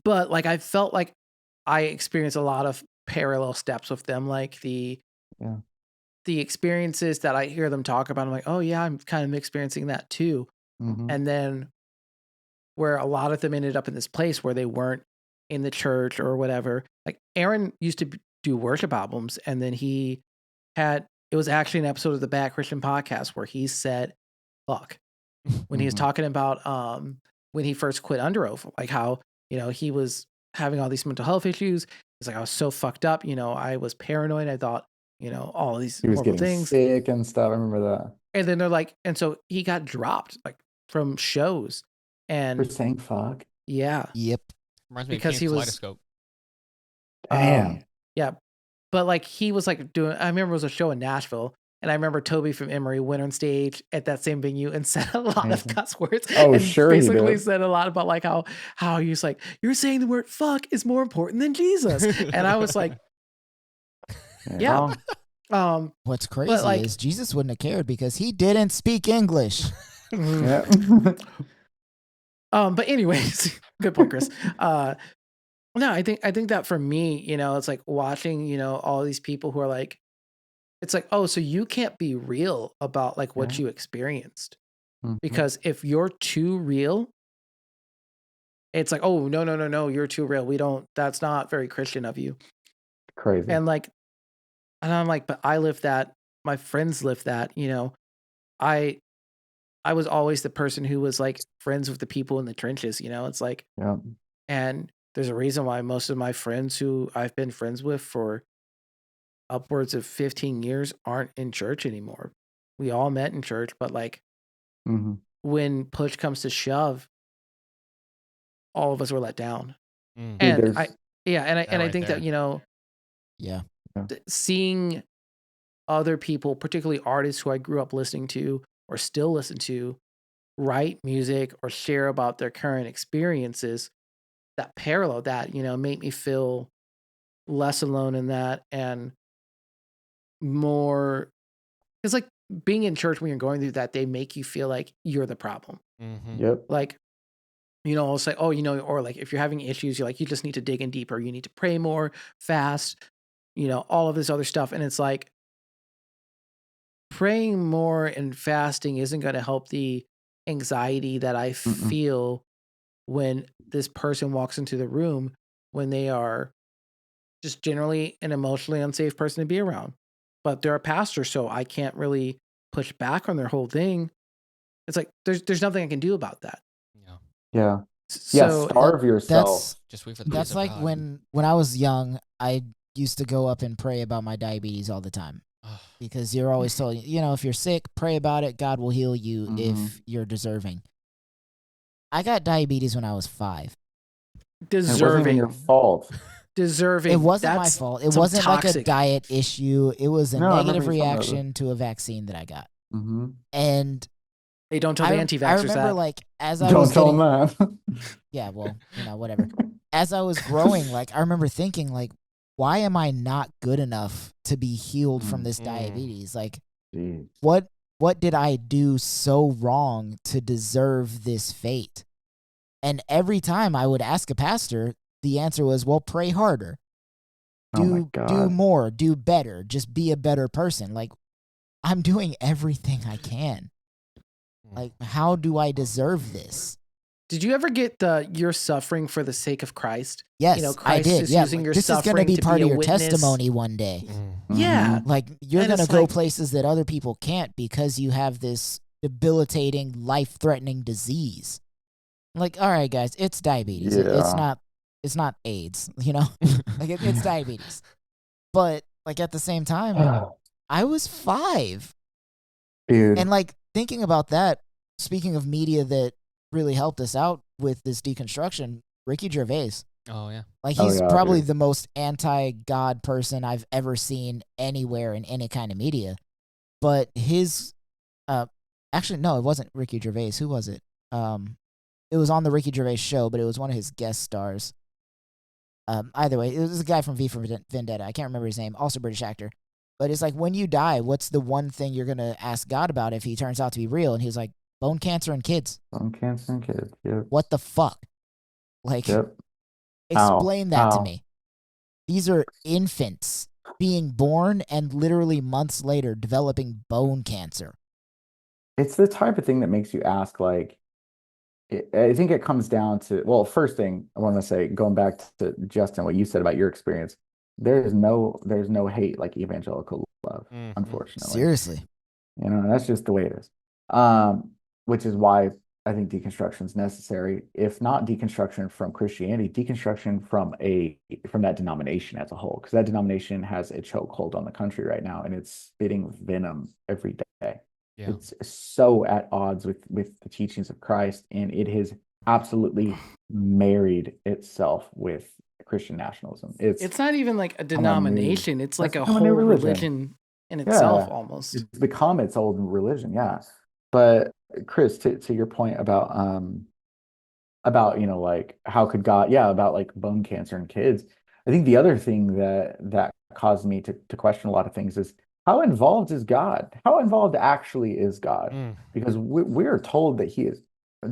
Speaker 2: But like I felt like I experienced a lot of parallel steps with them, like the experiences that I hear them talk about. I'm like, oh yeah, I'm kind of experiencing that too. And then where a lot of them ended up in this place where they weren't in the church or whatever. Like Aaron used to do worship albums, and then it was actually an episode of the Bad Christian podcast where he said, fuck, when he was talking about when he first quit Under Oath, like how, you know, he was having all these mental health issues. He's like, I was so fucked up, you know, I was paranoid. I thought, you know, all these
Speaker 3: he was
Speaker 2: horrible
Speaker 3: getting
Speaker 2: things.
Speaker 3: sick and stuff. I remember that.
Speaker 2: And then they're like, and so he got dropped like from shows. And
Speaker 3: For saying fuck.
Speaker 2: Yeah.
Speaker 4: Yep.
Speaker 1: Reminds me
Speaker 2: Because
Speaker 1: of
Speaker 2: he was
Speaker 1: Kaleidoscope.
Speaker 3: Damn.
Speaker 2: Yeah. But like he was like I remember it was a show in Nashville, and I remember Toby from Emory went on stage at that same venue and said a lot of cuss words.
Speaker 3: Oh,
Speaker 2: and
Speaker 3: sure he
Speaker 2: basically
Speaker 3: did.
Speaker 2: said a lot about like how he was like, you're saying the word fuck is more important than Jesus. And I was like, yeah.
Speaker 4: What's crazy
Speaker 2: like,
Speaker 4: is Jesus wouldn't have cared because he didn't speak English.
Speaker 3: Yeah.
Speaker 2: But anyways, good point, Chris. No, I think that for me, you know, it's like watching, you know, all these people who are like, it's like, oh, so you can't be real about like what you experienced. Because if you're too real, it's like, oh, no, you're too real. That's not very Christian of you.
Speaker 3: Crazy.
Speaker 2: And I'm like, but I live that. My friends live that, you know. I was always the person who was like friends with the people in the trenches, you know. It's like, and there's a reason why most of my friends who I've been friends with for upwards of 15 years aren't in church anymore. We all met in church, but like when push comes to shove, all of us were let down. And I think that, you know, seeing other people, particularly artists who I grew up listening to or still listen to, write music or share about their current experiences that parallel that, you know, make me feel less alone in that and more. It's like being in church when you're going through that, they make you feel like you're the problem.
Speaker 3: Yep.
Speaker 2: Like, you know, I'll say, oh, you know, or like if you're having issues, you're like, you just need to dig in deeper. You need to pray more, fast, you know, all of this other stuff. And it's like praying more and fasting isn't going to help the anxiety that I feel when this person walks into the room when they are just generally an emotionally unsafe person to be around. But they're a pastor, so I can't really push back on their whole thing. It's like there's nothing I can do about that.
Speaker 3: Yeah.
Speaker 2: So
Speaker 3: Starve yourself.
Speaker 1: Just wait for the
Speaker 4: That's
Speaker 1: peace of
Speaker 4: like
Speaker 1: God.
Speaker 4: when I was young, I used to go up and pray about my diabetes all the time. Because you're always told, you know, if you're sick, pray about it. God will heal you if you're deserving. I got diabetes when I was 5.
Speaker 2: Deserving.
Speaker 3: It wasn't even your fault.
Speaker 2: Deserving.
Speaker 4: It wasn't my fault. It wasn't like a diet issue. It was a negative reaction to a vaccine that I got. And
Speaker 2: they don't tell the anti-vaxxers
Speaker 4: I remember
Speaker 2: that.
Speaker 4: like as I
Speaker 3: Don't
Speaker 4: was
Speaker 3: tell
Speaker 4: getting,
Speaker 3: them that.
Speaker 4: yeah, well, you know, whatever. As I was growing, like I remember thinking like, why am I not good enough to be healed from this diabetes? Like, what did I do so wrong to deserve this fate? And every time I would ask a pastor, the answer was, well, pray harder.
Speaker 3: Oh my
Speaker 4: do
Speaker 3: God.
Speaker 4: more, do better, just be a better person. Like, I'm doing everything I can. Like, how do I deserve this?
Speaker 2: Did you ever get the "you're suffering for the sake of Christ"?
Speaker 4: Yes,
Speaker 2: You know,
Speaker 4: I
Speaker 2: Christ
Speaker 4: did.
Speaker 2: is
Speaker 4: Yeah,
Speaker 2: using
Speaker 4: like,
Speaker 2: your
Speaker 4: this is going to
Speaker 2: suffering
Speaker 4: be
Speaker 2: to
Speaker 4: part
Speaker 2: be
Speaker 4: of
Speaker 2: a
Speaker 4: your
Speaker 2: witness.
Speaker 4: testimony one day.
Speaker 2: Yeah.
Speaker 4: Like, you're
Speaker 2: And
Speaker 4: going to
Speaker 2: it's
Speaker 4: go
Speaker 2: like-
Speaker 4: places that other people can't because you have this debilitating, life-threatening disease. Like, all right, guys, it's diabetes.
Speaker 3: Yeah.
Speaker 4: It's not AIDS, you know? Like, it's diabetes. But, like, at the same time, I was 5.
Speaker 3: Dude.
Speaker 4: And, like, thinking about that, speaking of media that really helped us out with this deconstruction, Ricky Gervais.
Speaker 1: Oh, yeah.
Speaker 4: Like,
Speaker 3: Oh,
Speaker 4: he's
Speaker 3: yeah,
Speaker 4: probably
Speaker 3: dude.
Speaker 4: the most anti-God person I've ever seen anywhere in any kind of media. But his, actually, no, it wasn't Ricky Gervais. Who was it? It was on the Ricky Gervais show, but it was one of his guest stars. Either way, it was a guy from V for Vendetta. I can't remember his name. Also British actor. But it's like, when you die, what's the one thing you're going to ask God about if he turns out to be real? And he was like, bone cancer in kids.
Speaker 3: Bone cancer in kids. Yep.
Speaker 4: What the fuck? Like,
Speaker 3: Yep.
Speaker 4: explain that to
Speaker 3: How?
Speaker 4: me. These are infants being born and literally months later developing bone cancer.
Speaker 3: It's the type of thing that makes you ask, like, I think it comes down to, well, first thing I want to say, going back to Justin, what you said about your experience, there's no hate like evangelical love, unfortunately.
Speaker 4: Seriously.
Speaker 3: You know, that's just the way it is. Which is why I think deconstruction is necessary. If not deconstruction from Christianity, deconstruction from that denomination as a whole, because that denomination has a chokehold on the country right now, and it's spitting venom every day.
Speaker 1: Yeah.
Speaker 3: It's so at odds with the teachings of Christ, and it has absolutely married itself with Christian nationalism.
Speaker 2: It's not even like a denomination. It's like a
Speaker 3: become
Speaker 2: whole
Speaker 3: a new
Speaker 2: religion in itself, almost.
Speaker 3: It's become its own religion, yeah. But Chris, to your point about you know, like, how could God, about like bone cancer in kids. I think the other thing that caused me to question a lot of things is, how involved is God? How involved actually is God? Because we're told that he is,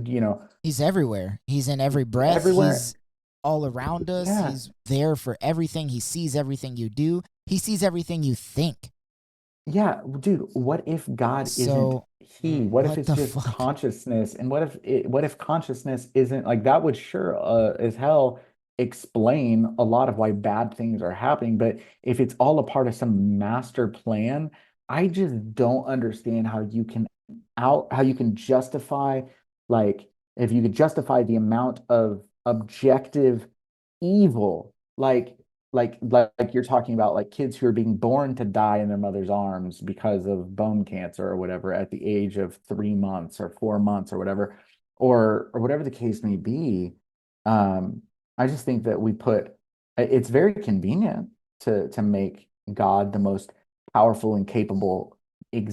Speaker 3: you know,
Speaker 4: He's everywhere. He's in every breath.
Speaker 3: everywhere.
Speaker 4: He's all around us.
Speaker 3: Yeah.
Speaker 4: He's there for everything. He sees everything you do. He sees everything you think.
Speaker 3: Yeah, dude, what if God
Speaker 4: So,
Speaker 3: isn't he? What if
Speaker 4: what
Speaker 3: it's
Speaker 4: the
Speaker 3: just
Speaker 4: fuck?
Speaker 3: consciousness? And what if consciousness isn't, like, that would sure as hell explain a lot of why bad things are happening. But if it's all a part of some master plan, I just don't understand how you can justify, like, if you could justify the amount of objective evil, like you're talking about, like, kids who are being born to die in their mother's arms because of bone cancer or whatever at the age of 3 months or 4 months or whatever, or whatever the case may be. I just think that it's very convenient to make God the most powerful and capable you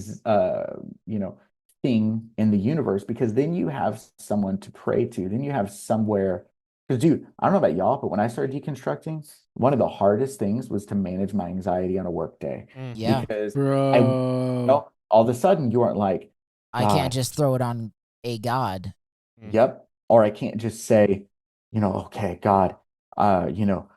Speaker 3: know, thing in the universe, because then you have someone to pray to, then you have somewhere. Because, dude, I don't know about y'all, but when I started deconstructing, one of the hardest things was to manage my anxiety on a work day.
Speaker 4: Yeah.
Speaker 3: Because
Speaker 2: Bro.
Speaker 3: all of a sudden you aren't like,
Speaker 4: I can't
Speaker 3: God,
Speaker 4: just throw it on a God.
Speaker 3: yep. Or I can't just say, you know, okay, God, you know,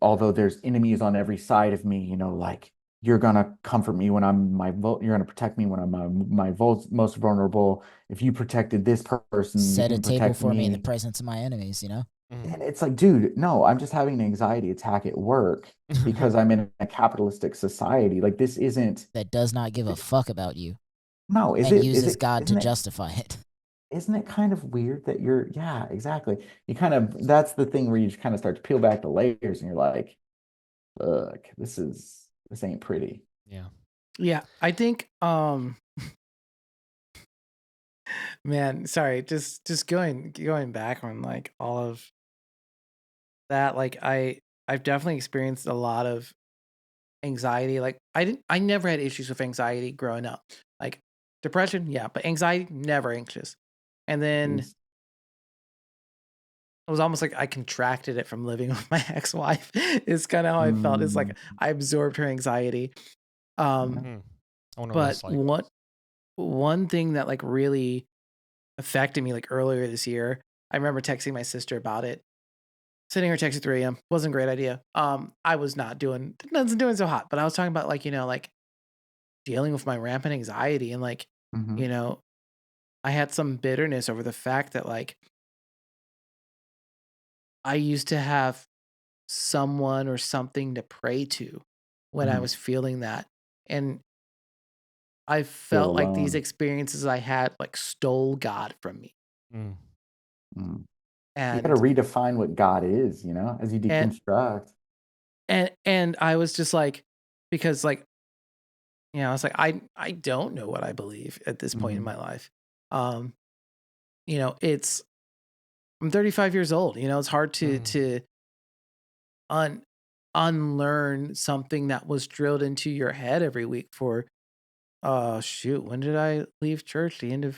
Speaker 3: although there's enemies on every side of me, you know, like, you're gonna comfort me when you're gonna protect me when I'm most vulnerable. If you protected this person, you
Speaker 4: Set a
Speaker 3: can
Speaker 4: table
Speaker 3: protect
Speaker 4: for me in the
Speaker 3: me.
Speaker 4: presence of my enemies, you know?
Speaker 3: And it's like, dude, no, I'm just having an anxiety attack at work because I'm in a capitalistic society. Like, this isn't.
Speaker 4: That does not give a fuck about you
Speaker 3: No,
Speaker 4: and uses God to
Speaker 3: isn't it,
Speaker 4: justify it.
Speaker 3: isn't it kind of weird that yeah, exactly. That's the thing where you just kind of start to peel back the layers and you're like, look, this ain't pretty.
Speaker 1: Yeah.
Speaker 2: Yeah, I think man, sorry, just going back on like all of that, like I've definitely experienced a lot of anxiety. Like I never had issues with anxiety growing up. Like depression, yeah, but anxiety, never anxious. And then
Speaker 3: Jeez.
Speaker 2: it was almost like I contracted it from living with my ex-wife. It's kind of how I felt. It's like I absorbed her anxiety.
Speaker 1: I wonder what
Speaker 2: But
Speaker 1: that's like.
Speaker 2: one thing that like really affected me like earlier this year, I remember texting my sister about it. sitting here texting 3 a.m. wasn't a great idea. I was not doing so hot, but I was talking about like, like dealing with my rampant anxiety and like,
Speaker 3: Mhm.
Speaker 2: I had some bitterness over the fact that like I used to have someone or something to pray to when I
Speaker 3: Mhm.
Speaker 2: was feeling that. And I
Speaker 3: Feel
Speaker 2: felt like these
Speaker 3: alone.
Speaker 2: experiences I had like stole God from me.
Speaker 1: Mm.
Speaker 3: Mm. You got to
Speaker 2: And
Speaker 3: redefine what God is, as you
Speaker 2: and
Speaker 3: deconstruct.
Speaker 2: and I was just like, because like, I was like, I don't know what I believe at this point in
Speaker 3: Mhm.
Speaker 2: my life. Um, it's I'm 35 years old. It's hard to
Speaker 1: Mm.
Speaker 2: un unlearn something that was drilled into your head every week for shoot, when did I leave church? The end of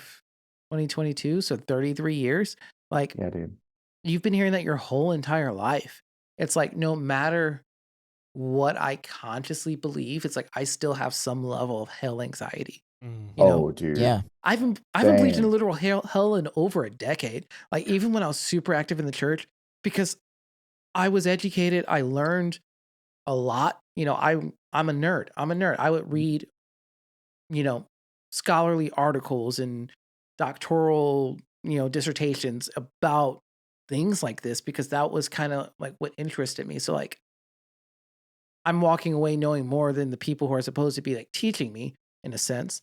Speaker 2: 2022, so 33 years. Like
Speaker 3: Yeah, dude.
Speaker 2: you've been hearing that your whole entire life. It's like no matter what I consciously believe, it's like I still have some level of hell anxiety.
Speaker 1: Mm.
Speaker 3: Oh, dude.
Speaker 4: Yeah.
Speaker 2: I haven't believed in a
Speaker 3: Same.
Speaker 2: literal hell in over a decade. Like even when I was super active in the church, because I was educated, I learned a lot. I'm a nerd. I would read, you know, scholarly articles and doctoral, dissertations about things like this because that was kind of like what interested me. So like I'm walking away knowing more than the people who are supposed to be like teaching me in a sense.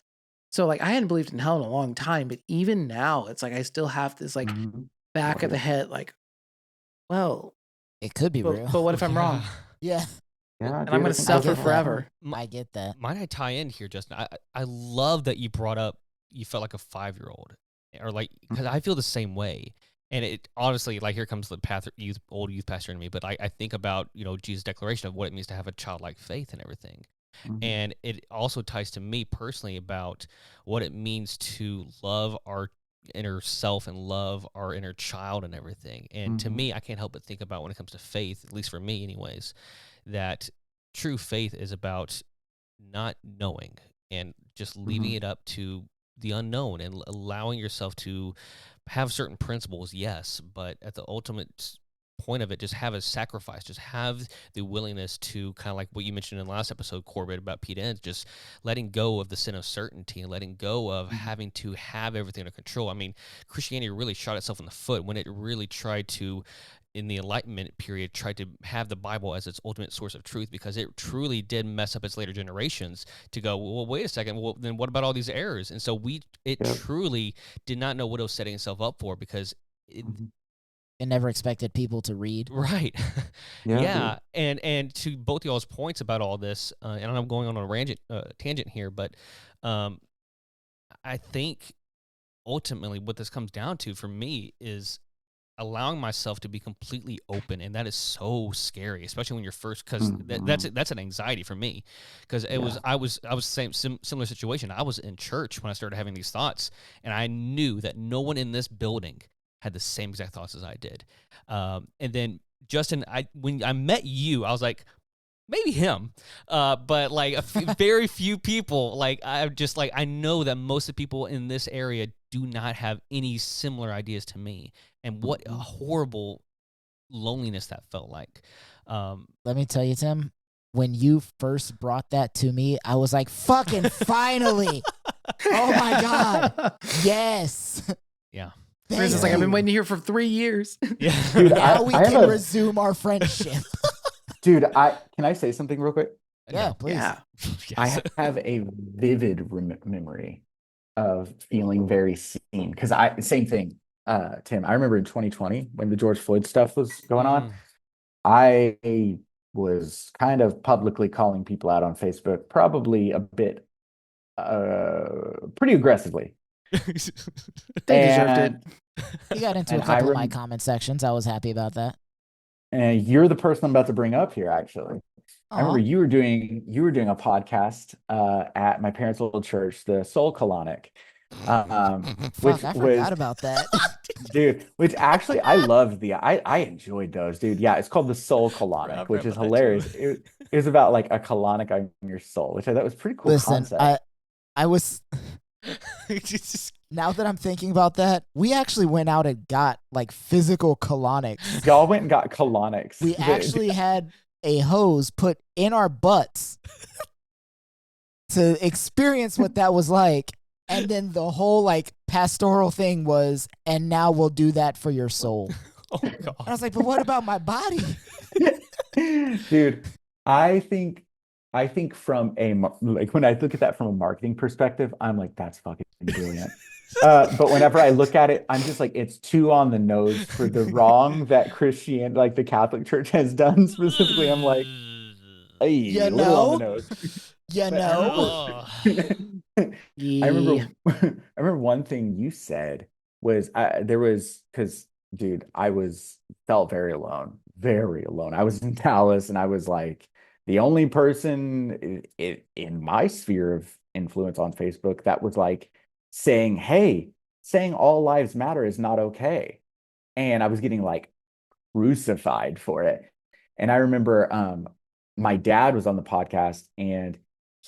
Speaker 2: So like I hadn't believed in hell in a long time, but even now it's like I still have this like
Speaker 3: Mhm. Oh,
Speaker 2: back of the
Speaker 3: yeah.
Speaker 2: head like, well,
Speaker 4: It could be real.
Speaker 2: but what if I'm
Speaker 1: Yeah.
Speaker 2: wrong?
Speaker 4: Yeah.
Speaker 1: Well,
Speaker 2: And I'm
Speaker 3: dude,
Speaker 2: going
Speaker 3: I
Speaker 2: to
Speaker 3: think
Speaker 4: I
Speaker 3: that's
Speaker 2: suffer
Speaker 3: a
Speaker 4: get that.
Speaker 2: forever.
Speaker 4: I get that.
Speaker 1: might I tie in here, Justin? I love that you brought up you felt like a 5-year-old, or like because I feel the same way. And it honestly, like here comes the old youth pastor in me, but I think about Jesus' declaration of what it means to have a childlike faith and everything,
Speaker 3: Mhm.
Speaker 1: and it also ties to me personally about what it means to love our inner self and love our inner child and everything. And to
Speaker 3: Mhm.
Speaker 1: me, I can't help but think about when it comes to faith, at least for me, anyways, that true faith is about not knowing and just leaving
Speaker 3: Mhm.
Speaker 1: it up to the unknown and allowing yourself to have certain principles, yes, but at the ultimate point of it, just have a sacrifice, just have the willingness to kind of like what you mentioned in the last episode, Corbett, about Pete Enns, just letting go of the sin of certainty and letting go of
Speaker 3: Mhm.
Speaker 1: having to have everything under control. I mean, Christianity really shot itself in the foot when it really tried to, in the Enlightenment period, tried to have the Bible as its ultimate source of truth, because it truly did mess up its later generations to go, well, wait a second, well, then what about all these errors? And so it
Speaker 3: Yep.
Speaker 1: truly did not know what it was setting itself up for, because
Speaker 3: Mhm.
Speaker 4: It never expected people to read.
Speaker 1: right.
Speaker 3: Yeah,
Speaker 1: Yeah.
Speaker 3: dude.
Speaker 1: And to both y'all's points about all this, and I'm going on a tangent here, but um, I think ultimately what this comes down to for me is allowing myself to be completely open, and that is so scary, especially when you're first, because
Speaker 3: Mhm.
Speaker 1: that's an anxiety for me, because
Speaker 3: Yeah.
Speaker 1: I was similar situation. I was in church when I started having these thoughts, and I knew that no one in this building had the same exact thoughts as I did. And then Justin, when I met you, I was like, maybe him, but like very few people. Like I know that most of the people in this area do not have any similar ideas to me, and what a
Speaker 3: Mhm.
Speaker 1: horrible loneliness that felt like.
Speaker 4: Let me tell you, Tim, when you first brought that to me, I was like, fucking finally. Oh my God. Yes.
Speaker 1: Yeah,
Speaker 2: Chris is
Speaker 4: Thank
Speaker 2: like, I've been
Speaker 4: you.
Speaker 2: waiting here for 3 years.
Speaker 1: yeah,
Speaker 3: Dude,
Speaker 4: Now we
Speaker 3: I have
Speaker 4: can
Speaker 3: a
Speaker 4: resume our friendship.
Speaker 3: dude. Can I say something real quick?
Speaker 4: Yeah,
Speaker 1: no,
Speaker 4: please.
Speaker 2: Yeah.
Speaker 1: yes,
Speaker 3: I have a vivid memory of feeling very seen because same thing, Tim. I remember in 2020 when the George Floyd stuff was going on,
Speaker 1: Mm.
Speaker 3: I was kind of publicly calling people out on Facebook, probably a bit, pretty aggressively.
Speaker 2: They deserved it.
Speaker 3: And
Speaker 4: You got into
Speaker 3: and
Speaker 4: a
Speaker 3: I
Speaker 4: couple of my
Speaker 3: rem
Speaker 4: comment sections. I was happy about that.
Speaker 3: and you're the person I'm about to bring up here, actually. I remember
Speaker 4: Aw.
Speaker 3: you were doing a podcast at my parents' old church, the Soul Colonic, which
Speaker 4: Fuck, I
Speaker 3: was
Speaker 4: forgot about that.
Speaker 3: dude, which actually I loved I enjoyed those, dude. Yeah, it's called the Soul
Speaker 1: I
Speaker 3: Colonic, which
Speaker 1: forgot
Speaker 3: is
Speaker 1: about that too.
Speaker 3: hilarious. It was about like a colonic on your soul, which I thought was a pretty cool
Speaker 4: Listen,
Speaker 3: concept.
Speaker 4: I was Now that I'm thinking about that, we actually went out and got like physical colonics.
Speaker 3: Y'all went and got colonics.
Speaker 4: We actually had a hose put in our butts to experience what that was like. And then the whole like pastoral thing was, and now we'll do that for your soul.
Speaker 1: Oh, God.
Speaker 4: And I was like, but what about my body?
Speaker 3: Dude, I think from like when I look at that from a marketing perspective, I'm like, that's fucking brilliant. But whenever I look at it, I'm just like, it's too on the nose for the wrong that Christian, like the Catholic Church has done specifically. I'm like, hey, a little on the nose. I remember one thing you said was because dude, felt very alone. I was in Dallas and I was like the only person in my sphere of influence on Facebook that was like saying all lives matter is not okay. And I was getting like crucified for it. And I remember my dad was on the podcast and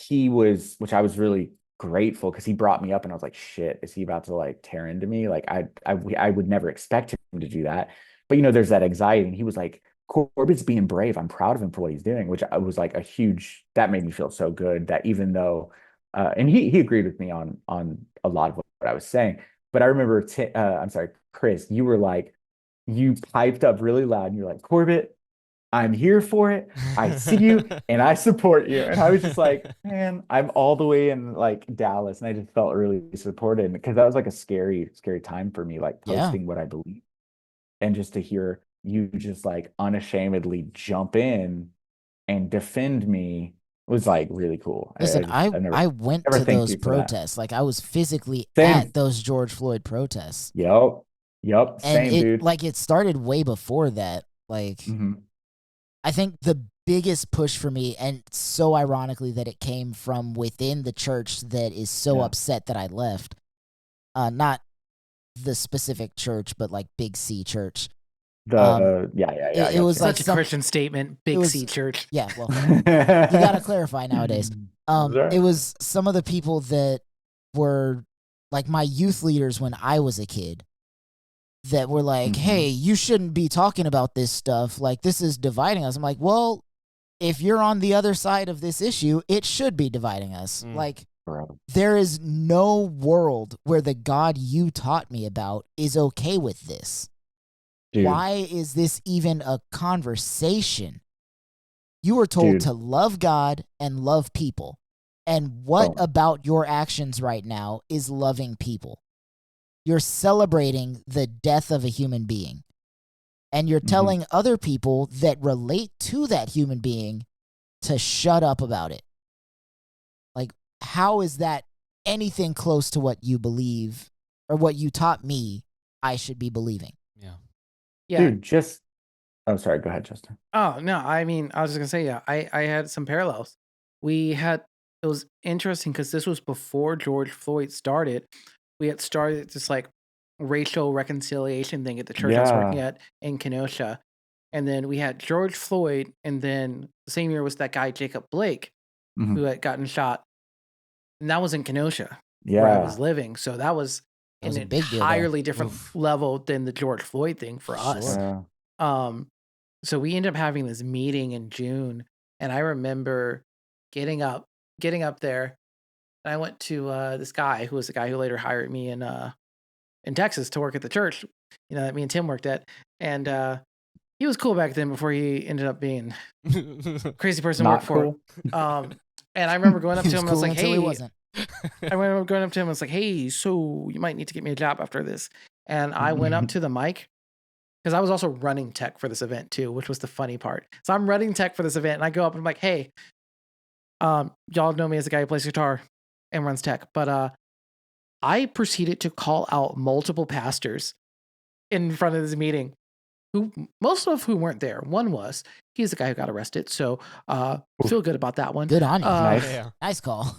Speaker 3: which I was really grateful because he brought me up and I was like, shit, is he about to like tear into me? Like I would never expect him to do that. But there's that anxiety. And he was like, Corbett's being brave. I'm proud of him for what he's doing, which I was like that made me feel so good that even though, and he agreed with me on a lot of what I was saying. But I remember, I'm sorry, Chris, you were like, you piped up really loud and you're like, Corbett, I'm here for it. I see you and I support you. And I was just like, man, I'm all the way in like Dallas. And I just felt really supported because that was like a scary, scary time for me, like posting what I believe. And just to hear you just like unashamedly jump in and defend me was like really cool.
Speaker 4: Listen, I went to those protests. Like I was physically at those George Floyd protests.
Speaker 3: Yep.
Speaker 4: And
Speaker 3: dude.
Speaker 4: Like it started way before that. Like I think the biggest push for me, and so ironically that it came from within the church that is so upset that I left, not the specific church, but like Big C Church.
Speaker 2: It was like such a Christian statement. Big C Church.
Speaker 4: Yeah, well, you gotta clarify nowadays. It was some of the people that were like my youth leaders when I was a kid that were like, hey, you shouldn't be talking about this stuff. Like, this is dividing us. I'm like, well, if you're on the other side of this issue, it should be dividing us. Like, there is no world where the God you taught me about is okay with this. Dude. Why is this even a conversation? You were told to love God and love people. And what about your actions right now is loving people? You're celebrating the death of a human being. And you're telling other people that relate to that human being to shut up about it. Like, how is that anything close to what you believe or what you taught me I should be believing?
Speaker 2: Yeah.
Speaker 3: Dude, oh, sorry. Go ahead, Justin.
Speaker 2: Oh, no. I mean, I was just going to say, I had some parallels. It was interesting because this was before George Floyd started. We had started this like racial reconciliation thing at the church I was working at in Kenosha. And then we had George Floyd. And then the same year was that guy, Jacob Blake, who had gotten shot. And that was in Kenosha where I was living. So that was an entirely different level than the George Floyd thing for us. So we ended up having this meeting in June. And I remember getting up there. And I went to this guy who was the guy who later hired me in Texas to work at the church, that me and Tim worked at. And he was cool back then before he ended up being a crazy person to work for. And I remember going up to him and I was like, hey, I remember going up to him and was like, hey, so you might need to get me a job after this. And I went up to the mic because I was also running tech for this event too, which was the funny part. So I'm running tech for this event and I go up and I'm like, hey, y'all know me as the guy who plays guitar and runs tech, but I proceeded to call out multiple pastors in front of this meeting, who most of whom weren't there. One was, he's the guy who got arrested, so feel good about that one.
Speaker 4: Good on you. Nice call.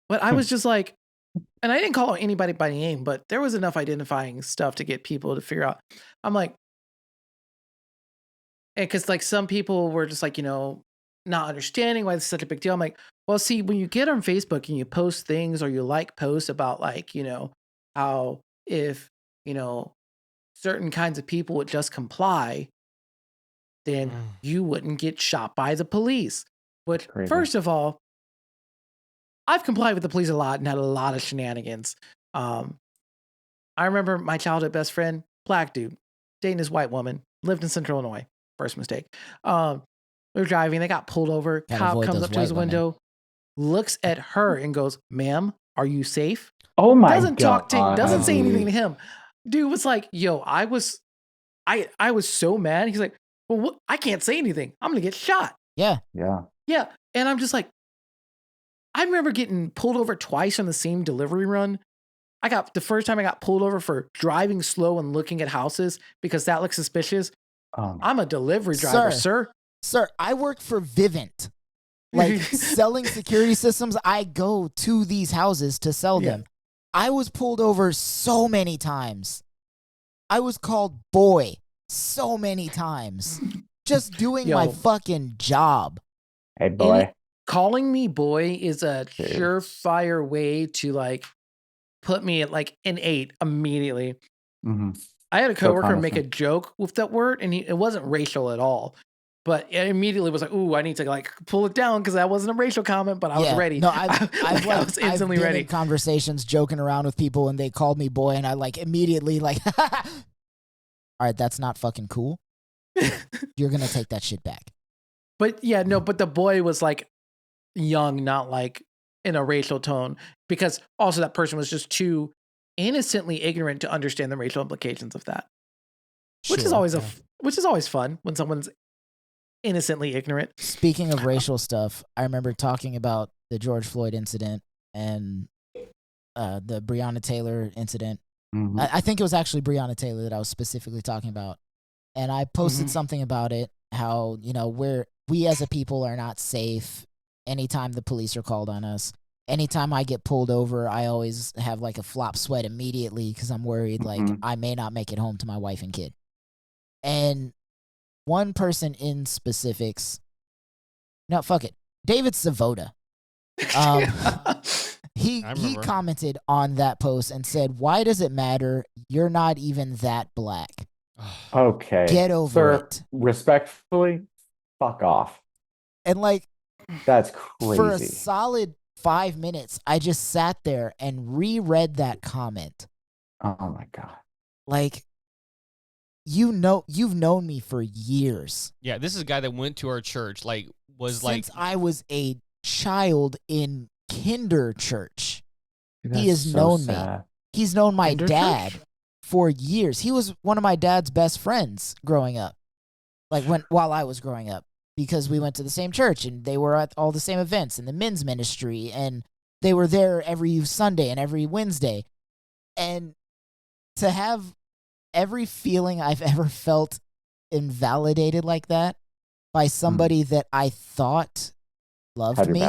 Speaker 2: But I was just like, and I didn't call anybody by name, but there was enough identifying stuff to get people to figure out. I'm like, because like some people were just like, not understanding why this is such a big deal. I'm like, well, see, when you get on Facebook and you post things or you like posts about like, how if, certain kinds of people would just comply, then you wouldn't get shot by the police. But
Speaker 3: Crazy.
Speaker 2: first of all, I've complied with the police a lot and had a lot of shenanigans. I remember my childhood best friend, black dude, dating this white woman, lived in Central Illinois. First mistake. We were driving, they got pulled over.
Speaker 4: Gotta
Speaker 2: Cop
Speaker 4: avoid
Speaker 2: comes
Speaker 4: those
Speaker 2: up to his
Speaker 4: white women.
Speaker 2: window, looks at her and goes, "Ma'am, are you safe?"
Speaker 3: Oh my
Speaker 2: Doesn't
Speaker 3: God.
Speaker 2: doesn't say anything to him. Dude was like, "Yo, I was so mad." He's like, "Well, what? I can't say anything. I'm gonna get shot."
Speaker 4: Yeah.
Speaker 3: Yeah.
Speaker 2: Yeah, and I'm just like, I remember getting pulled over twice on the same delivery run. The first time I got pulled over for driving slow and looking at houses because that looks suspicious. I'm a delivery driver, sir.
Speaker 4: Sir, I work for Vivint. Like selling security systems, I go to these houses to sell them. I was pulled over so many times. I was called boy so many times. Just doing my fucking job.
Speaker 3: Hey, boy.
Speaker 2: Calling me boy is a surefire way to like put me at like an 8 immediately.
Speaker 3: Mm-hmm.
Speaker 2: I had a coworker make a joke with that word, and it wasn't racial at all. But it immediately was like, "Ooh, I need to like pull it down because that wasn't a racial comment." But I was ready.
Speaker 4: No, I was
Speaker 2: instantly
Speaker 4: been
Speaker 2: ready.
Speaker 4: In conversations, joking around with people, and they called me boy, and I like immediately like, all right, that's not fucking cool. You're gonna take that shit back.
Speaker 2: But yeah, no. But the boy was like young, not like in a racial tone, because also that person was just too innocently ignorant to understand the racial implications of that. Which is always fun when someone's innocently ignorant.
Speaker 4: Speaking of racial stuff, I remember talking about the George Floyd incident and the Breonna Taylor incident.
Speaker 3: Mm-hmm.
Speaker 4: I think it was actually Breonna Taylor that I was specifically talking about. And I posted something about it, how, we as a people are not safe anytime the police are called on us. Anytime I get pulled over, I always have like a flop sweat immediately because I'm worried like I may not make it home to my wife and kid. And one person in specifics, no, fuck it, David Savoda. He commented on that post and said, "Why does it matter? You're not even that black."
Speaker 3: Okay.
Speaker 4: Get over it.
Speaker 3: Respectfully, fuck off.
Speaker 4: And like,
Speaker 3: that's crazy.
Speaker 4: For a solid 5 minutes, I just sat there and reread that comment.
Speaker 3: Oh my God.
Speaker 4: Like, you've known me for years.
Speaker 1: Yeah, this is a guy that went to our church,
Speaker 4: since I was a child in kinder church.
Speaker 3: That's
Speaker 4: he has
Speaker 3: so
Speaker 4: known
Speaker 3: sad.
Speaker 4: me. He's known my
Speaker 2: Kinder
Speaker 4: dad
Speaker 2: church?
Speaker 4: for years. He was one of my dad's best friends growing up. While I was growing up. Because we went to the same church and they were at all the same events in the men's ministry and they were there every Sunday and every Wednesday. And to have every feeling I've ever felt invalidated like that by somebody that I thought loved me,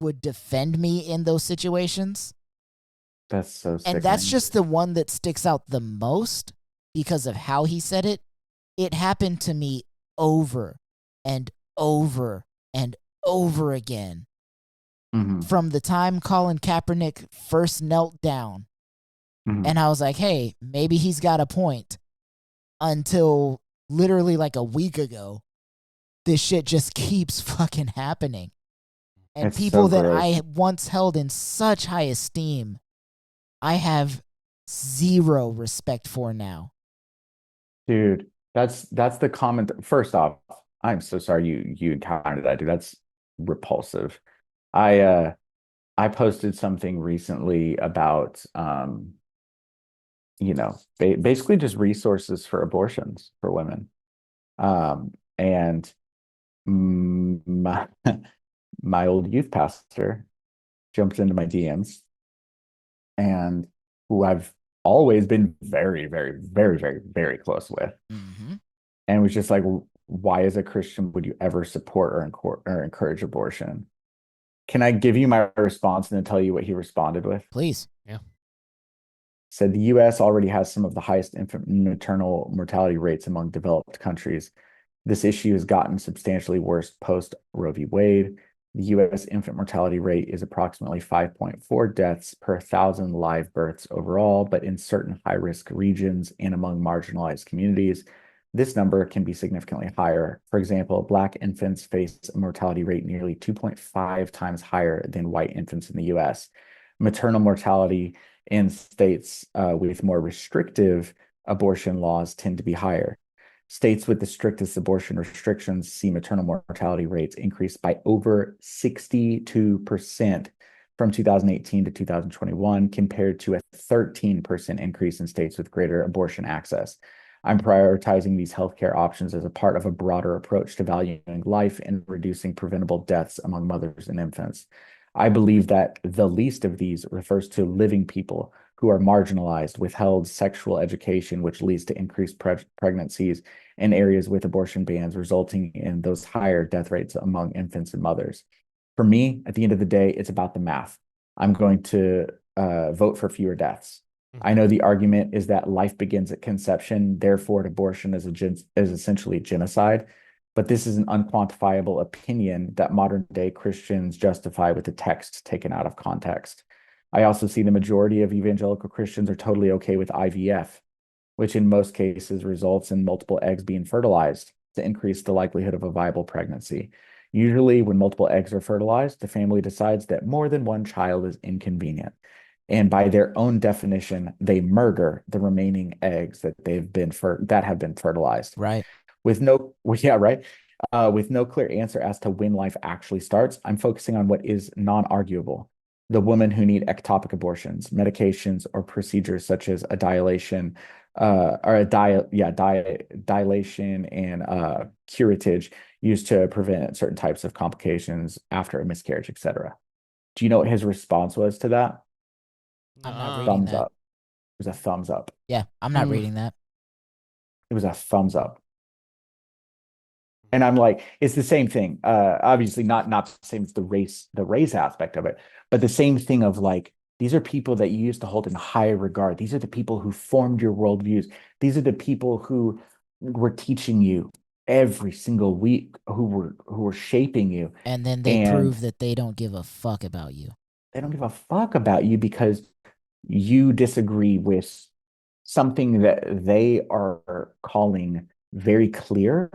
Speaker 4: would defend me in those situations.
Speaker 3: That's so sick.
Speaker 4: And that's just the one that sticks out the most because of how he said it. It happened to me over and over and over again. From the time Colin Kaepernick first knelt down. And I was like, hey, maybe he's got a point. Until literally like a week ago, this shit just keeps fucking happening. And
Speaker 3: it's
Speaker 4: people
Speaker 3: so
Speaker 4: that
Speaker 3: gross.
Speaker 4: I once held in such high esteem, I have zero respect for now.
Speaker 3: Dude, that's the comment. First off, I'm so sorry you encountered that, dude. That's repulsive. I posted something recently about basically just resources for abortions for women. And my old youth pastor jumped into my DMs, and who I've always been very, very, very, very, very close with, and was just like, why as a Christian would you ever support or encourage abortion? Can I give you my response and then tell you what he responded with?
Speaker 4: Please.
Speaker 1: Yeah.
Speaker 3: Said the U.S. already has some of the highest infant maternal mortality rates among developed countries. This issue has gotten substantially worse post Roe v. Wade. The U.S. infant mortality rate is approximately 5.4 deaths per 1,000 live births overall, but in certain high-risk regions and among marginalized communities, this number can be significantly higher. For example, Black infants face a mortality rate nearly 2.5 times higher than white infants in the U.S. Maternal mortality in states with more restrictive abortion laws tend to be higher. States with the strictest abortion restrictions see maternal mortality rates increase by over 62% from 2018 to 2021, compared to a 13% increase in states with greater abortion access. I'm prioritizing these healthcare options as a part of a broader approach to valuing life and reducing preventable deaths among mothers and infants. I believe that the least of these refers to living people who are marginalized, withheld sexual education, which leads to increased pregnancies in areas with abortion bans, resulting in those higher death rates among infants and mothers. For me, at the end of the day, it's about the math. I'm going to vote for fewer deaths. I know the argument is that life begins at conception, therefore abortion is essentially genocide. But this is an unquantifiable opinion that modern day Christians justify with the text taken out of context. I also see the majority of evangelical Christians are totally okay with IVF, which in most cases results in multiple eggs being fertilized to increase the likelihood of a viable pregnancy. Usually, when multiple eggs are fertilized, the family decides that more than one child is inconvenient. And by their own definition, they murder the remaining eggs that have been fertilized.
Speaker 4: Right.
Speaker 3: With no clear answer as to when life actually starts, I'm focusing on what is non-arguable. The women who need ectopic abortions, medications, or procedures such as a dilation, dilation and curettage used to prevent certain types of complications after a miscarriage, etc. Do you know what his response was to that?
Speaker 4: I'm not reading
Speaker 3: Thumbs
Speaker 4: that.
Speaker 3: up. It was a thumbs up.
Speaker 4: Yeah, I'm not reading that.
Speaker 3: It was a thumbs up. And I'm like, it's the same thing. Obviously not the same as the race aspect of it, but the same thing of like, these are people that you used to hold in high regard. These are the people who formed your worldviews. These are the people who were teaching you every single week, who were shaping you.
Speaker 4: And then they prove that they don't give a fuck about you.
Speaker 3: They don't give a fuck about you because you disagree with something that they are calling very clear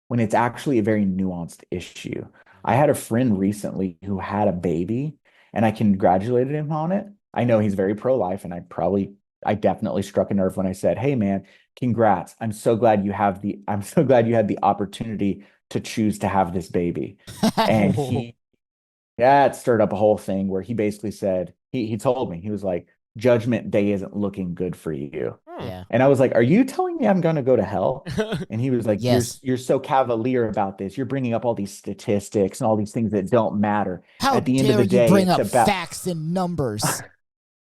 Speaker 3: when it's actually a very nuanced issue. I had a friend recently who had a baby and I congratulated him on it. I know he's very pro-life and I definitely struck a nerve when I said, "Hey man, congrats. I'm so glad you had the opportunity to choose to have this baby." And it stirred up a whole thing where he basically said, he told me, he was like, "Judgment Day isn't looking good for you."
Speaker 4: Yeah.
Speaker 3: And I was like, "Are you telling me I'm going to go to hell?" And he was like,
Speaker 4: Yes.
Speaker 3: You're so cavalier about this. You're bringing up all these statistics and all these things that don't matter.
Speaker 4: How
Speaker 3: At the end
Speaker 4: dare
Speaker 3: of the day,
Speaker 4: you bring
Speaker 3: it's
Speaker 4: up
Speaker 3: about
Speaker 4: facts and numbers?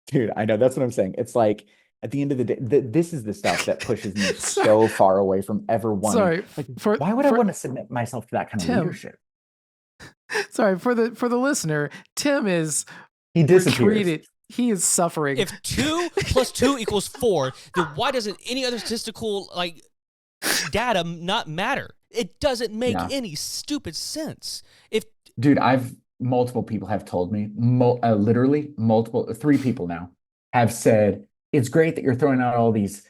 Speaker 3: Dude, I know, that's what I'm saying. It's like at the end of the day, this is the stuff that pushes me so far away from ever wanting.
Speaker 2: Sorry,
Speaker 3: why would I want to submit myself to that kind of leadership?
Speaker 2: Sorry for the listener. Tim is
Speaker 3: He disappears.
Speaker 2: retreated. He is suffering.
Speaker 1: If 2 plus 2 equals 4, then why doesn't any other statistical data not matter? It doesn't make any stupid sense.
Speaker 3: Dude, multiple people have told me, literally 3 people now have said, it's great that you're throwing out all these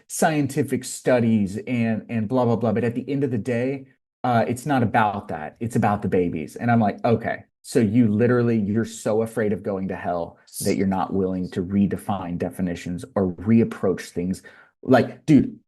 Speaker 3: scientific studies and blah, blah, blah. But at the end of the day, it's not about that. It's about the babies. And I'm like, okay, so you're so afraid of going to hell that you're not willing to redefine definitions or reapproach things. Like, dude,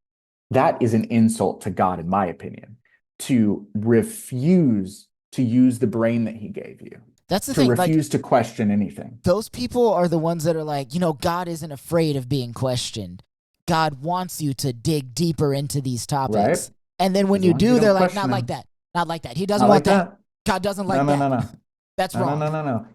Speaker 3: that is an insult to God, in my opinion, to refuse to use the brain that he gave you.
Speaker 4: That's the thing.
Speaker 3: To refuse to question anything.
Speaker 4: Those people are the ones that are like, God isn't afraid of being questioned. God wants you to dig deeper into these topics. Right? And then when you do, they're like, not like that. Not like that. He doesn't want that. God doesn't like that.
Speaker 3: No.
Speaker 4: That's wrong.
Speaker 3: No.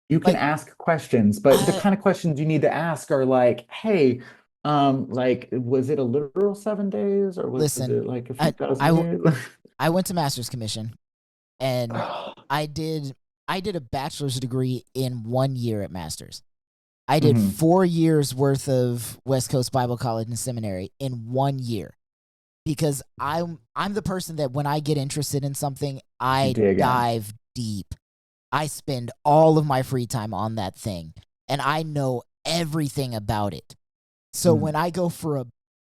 Speaker 3: You can ask questions, but the kind of questions you need to ask are like, hey, was it a literal 7 days or was it like a few thousand years?
Speaker 4: I went to master's commission and I did a bachelor's degree in 1 year at master's. I did 4 years worth of West Coast Bible College and Seminary in 1 year because I'm the person that when I get interested in something, I
Speaker 3: Dig in.
Speaker 4: dive deep. I spend all of my free time on that thing, and I know everything about it. So when I go for a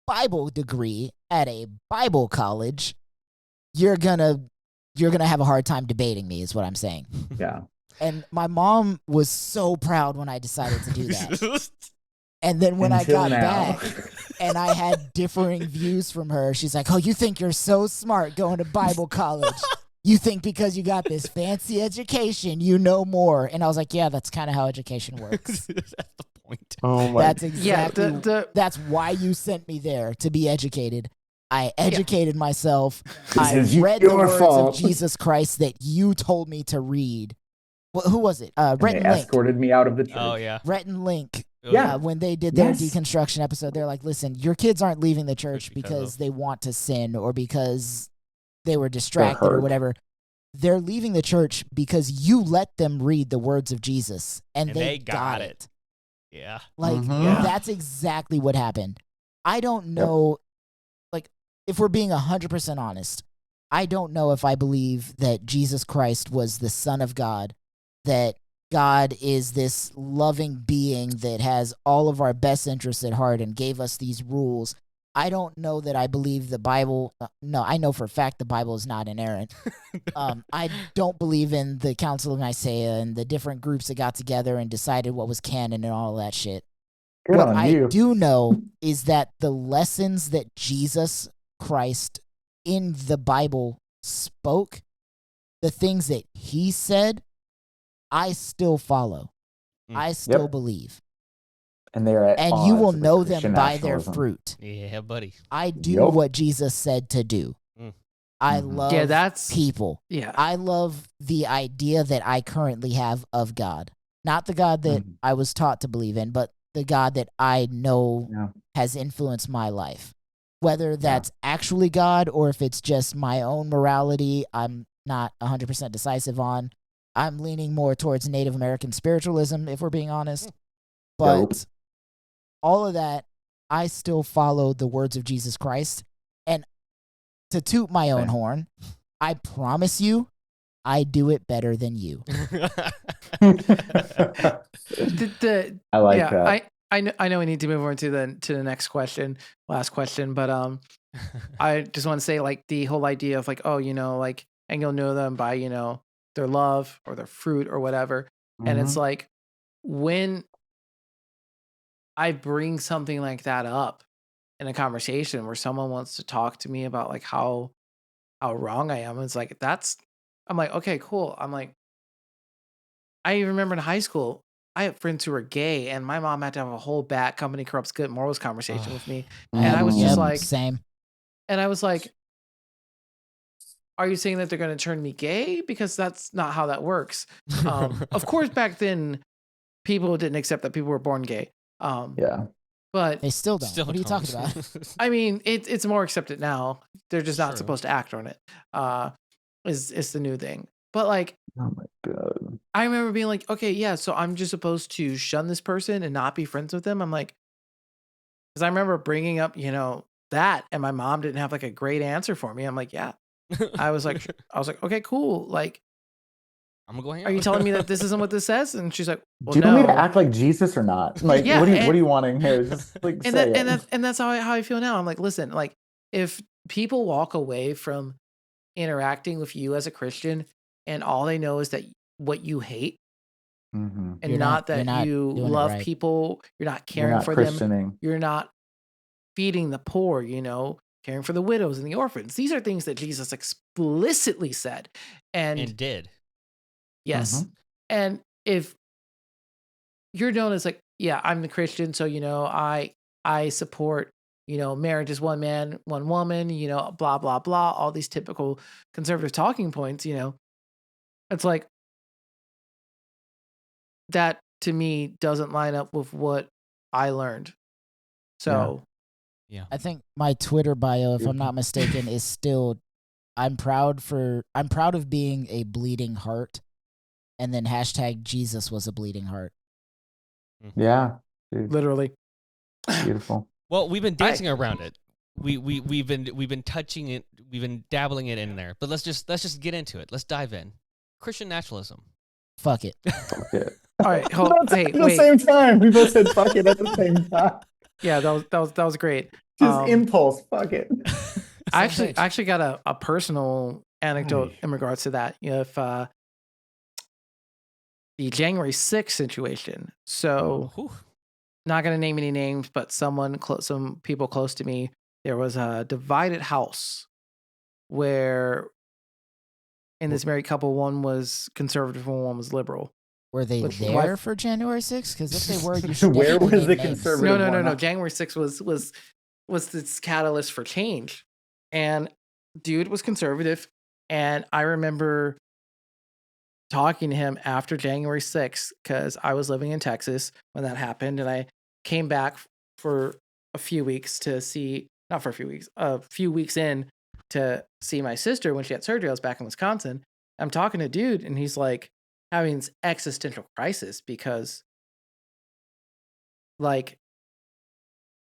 Speaker 4: Bible degree at a Bible college, you're gonna have a hard time debating me, is what I'm saying.
Speaker 3: Yeah.
Speaker 4: And my mom was so proud when I decided to do that. And then when
Speaker 3: Until
Speaker 4: I got
Speaker 3: now.
Speaker 4: back and I had differing views from her, she's like, "Oh, you think you're so smart going to Bible college? You think because you got this fancy education, you know more." And I was like, "Yeah, that's kind of how education works."
Speaker 1: That's the point.
Speaker 3: Oh my.
Speaker 4: That's exactly.
Speaker 2: the
Speaker 4: That's why you sent me there, to be educated. I educated myself.
Speaker 3: This
Speaker 4: I
Speaker 3: is
Speaker 4: read the
Speaker 3: your
Speaker 4: words
Speaker 3: fault.
Speaker 4: of Jesus Christ that you told me to read. Who was it?
Speaker 3: And
Speaker 4: Rhett
Speaker 3: they
Speaker 4: and Link.
Speaker 3: escorted me out of the church.
Speaker 1: Oh yeah.
Speaker 4: Rhett and Link.
Speaker 3: Yeah.
Speaker 4: When they did their
Speaker 3: Yes.
Speaker 4: deconstruction episode, they're like, "Listen, your kids aren't leaving the church
Speaker 1: Because
Speaker 4: because
Speaker 1: of-
Speaker 4: they want to sin or because they were distracted or
Speaker 3: hurt.
Speaker 4: whatever. They're leaving the church because you let them read the words of Jesus, and they got it.
Speaker 1: Yeah.
Speaker 4: Like,
Speaker 3: Mhm.
Speaker 4: that's exactly what happened. I don't know, like, if we're being 100% honest, I don't know if I believe that Jesus Christ was the Son of God, that God is this loving being that has all of our best interests at heart and gave us these rules. I don't know that I believe the Bible. No, I know for a fact the Bible is not inerrant. I don't believe in the Council of Nicaea and the different groups that got together and decided what was canon and all that shit.
Speaker 3: Good
Speaker 4: What
Speaker 3: on
Speaker 4: I
Speaker 3: you.
Speaker 4: do know is that the lessons that Jesus Christ in the Bible spoke, the things that he said, I still follow. I still believe.
Speaker 3: And they're at
Speaker 4: And you
Speaker 3: odds
Speaker 4: will
Speaker 3: with
Speaker 4: know them
Speaker 3: Christian
Speaker 4: by their
Speaker 3: nationalism.
Speaker 4: fruit.
Speaker 1: Yeah, buddy.
Speaker 4: I do
Speaker 3: Yup.
Speaker 4: what Jesus said to do.
Speaker 1: Mm.
Speaker 4: I
Speaker 3: Mhm.
Speaker 4: love
Speaker 2: Yeah, that's-
Speaker 4: people.
Speaker 2: yeah.
Speaker 4: I love the idea that I currently have of God. Not the God that
Speaker 3: Mhm.
Speaker 4: I was taught to believe in, but the God that I know
Speaker 3: Yeah.
Speaker 4: has influenced my life. Whether that's actually God or if it's just my own morality, I'm not 100% decisive on. I'm leaning more towards Native American spiritualism, if we're being honest. But
Speaker 3: Dope.
Speaker 4: all of that, I still follow the words of Jesus Christ. And to toot my own
Speaker 3: Same.
Speaker 4: horn, I promise you, I do it better than you.
Speaker 3: I like
Speaker 2: yeah,
Speaker 3: that.
Speaker 2: I know we need to move on to the next question, last question, but I just want to say, like, the whole idea of, like, oh, like, and you'll know them by, their love or their fruit or whatever. And it's
Speaker 3: Mhm.
Speaker 2: like, when I bring something like that up in a conversation where someone wants to talk to me about, like, how wrong I am, it's like, I'm like, okay, cool. I'm like, I even remember in high school, I had friends who were gay, and my mom had to have a whole "bad company corrupts good morals" conversation with me. And I was
Speaker 3: Mhm.
Speaker 2: just like,
Speaker 4: Same.
Speaker 2: and I was like, are you saying that they're going to turn me gay? Because that's not how that works. Of course, back then, people didn't accept that people were born gay.
Speaker 3: Yeah.
Speaker 2: But
Speaker 4: They still don't.
Speaker 1: Still
Speaker 4: What are you
Speaker 1: don't.
Speaker 4: talking about?
Speaker 2: I mean, it's more accepted now. They're just not
Speaker 1: True.
Speaker 2: supposed to act on it. Is the new thing. But, like,
Speaker 3: Oh my god.
Speaker 2: I remember being like, okay, yeah, so I'm just supposed to shun this person and not be friends with them. I'm like, because I remember bringing up, that, and my mom didn't have, like, a great answer for me. I'm like, yeah. I was like, okay, cool. Like,
Speaker 1: I'm gonna go hang out.
Speaker 2: are you telling me that this isn't what this says? And she's like, well,
Speaker 3: Do you want me to
Speaker 2: no.
Speaker 3: act like Jesus or not? Like,
Speaker 2: Yeah,
Speaker 3: what are
Speaker 2: and-
Speaker 3: you wanting here? Just like
Speaker 2: And
Speaker 3: say
Speaker 2: that,
Speaker 3: it.
Speaker 2: and that's how I feel now. I'm like, listen, like, if people walk away from interacting with you as a Christian and all they know is that what you hate,
Speaker 3: Mhm.
Speaker 2: and
Speaker 4: You're
Speaker 2: not
Speaker 4: not- you're
Speaker 2: that
Speaker 4: not
Speaker 2: you
Speaker 4: doing it
Speaker 2: love
Speaker 4: right.
Speaker 2: people, you're not
Speaker 3: You're
Speaker 2: caring
Speaker 3: not
Speaker 2: for them,
Speaker 3: Christianing.
Speaker 2: you're not feeding the poor, caring for the widows and the orphans. These are things that Jesus explicitly said. And
Speaker 1: did.
Speaker 2: yes. And if you're known as, like, yeah, I'm the Christian, so, I support, marriage is one man, one woman, blah, blah, blah, all these typical conservative talking points, it's like, that to me doesn't line up with what I learned. So,
Speaker 4: I think my Twitter bio, if I'm not mistaken, is still I'm proud of being a bleeding heart, and then hashtag Jesus was a bleeding heart.
Speaker 3: Yeah. Dude,
Speaker 2: literally.
Speaker 3: beautiful.
Speaker 1: Well, we've been dancing around it. we've been touching it, we've been dabbling it in there, but let's just get into it. Let's dive in. Christian nationalism.
Speaker 4: Fuck it.
Speaker 3: Fuck it.
Speaker 2: All right, hey,
Speaker 3: At the
Speaker 2: wait.
Speaker 3: same time, we both said fuck it at the same time.
Speaker 2: Yeah, that was great.
Speaker 3: Just impulse. Fuck it.
Speaker 2: I actually got a personal anecdote in regards to that. You know, if the January 6th situation. So, not going to name any names, but some people close to me, there was a divided house where in this married couple, one was conservative and one was liberal.
Speaker 4: Were they there for January 6th? Because if they were, you should
Speaker 3: where was the
Speaker 4: names.
Speaker 3: conservative?
Speaker 2: No. January 6th was this catalyst for change, and dude was conservative, and I remember talking to him after January 6th because I was living in Texas when that happened, and I came back for a few weeks to see, not for a few weeks, a few weeks in to see my sister when she had surgery. I was back in Wisconsin. I'm talking to dude, and he's like having this existential crisis because, like,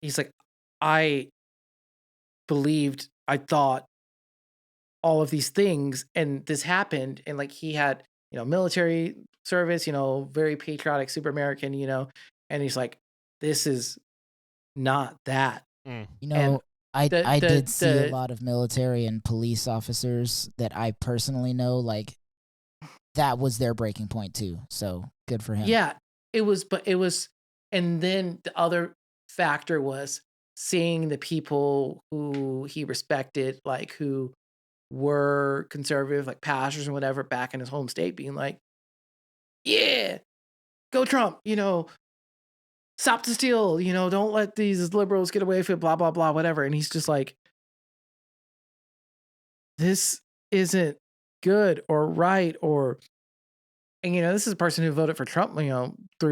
Speaker 2: he's like, I thought all of these things, and this happened, and like he had, military service, very patriotic, super American, and he's like, this is not that.
Speaker 4: I did see a lot of military and police officers that I personally know, like, that was their breaking point too. So good for him.
Speaker 2: Yeah, it was, and then the other factor was seeing the people who he respected, like who were conservative, like pastors and whatever, back in his home state, being like, yeah, go Trump, stop the steal, don't let these liberals get away with it, blah, blah, blah, whatever. And he's just like, this isn't good or right, and this is a person who voted for Trump, 3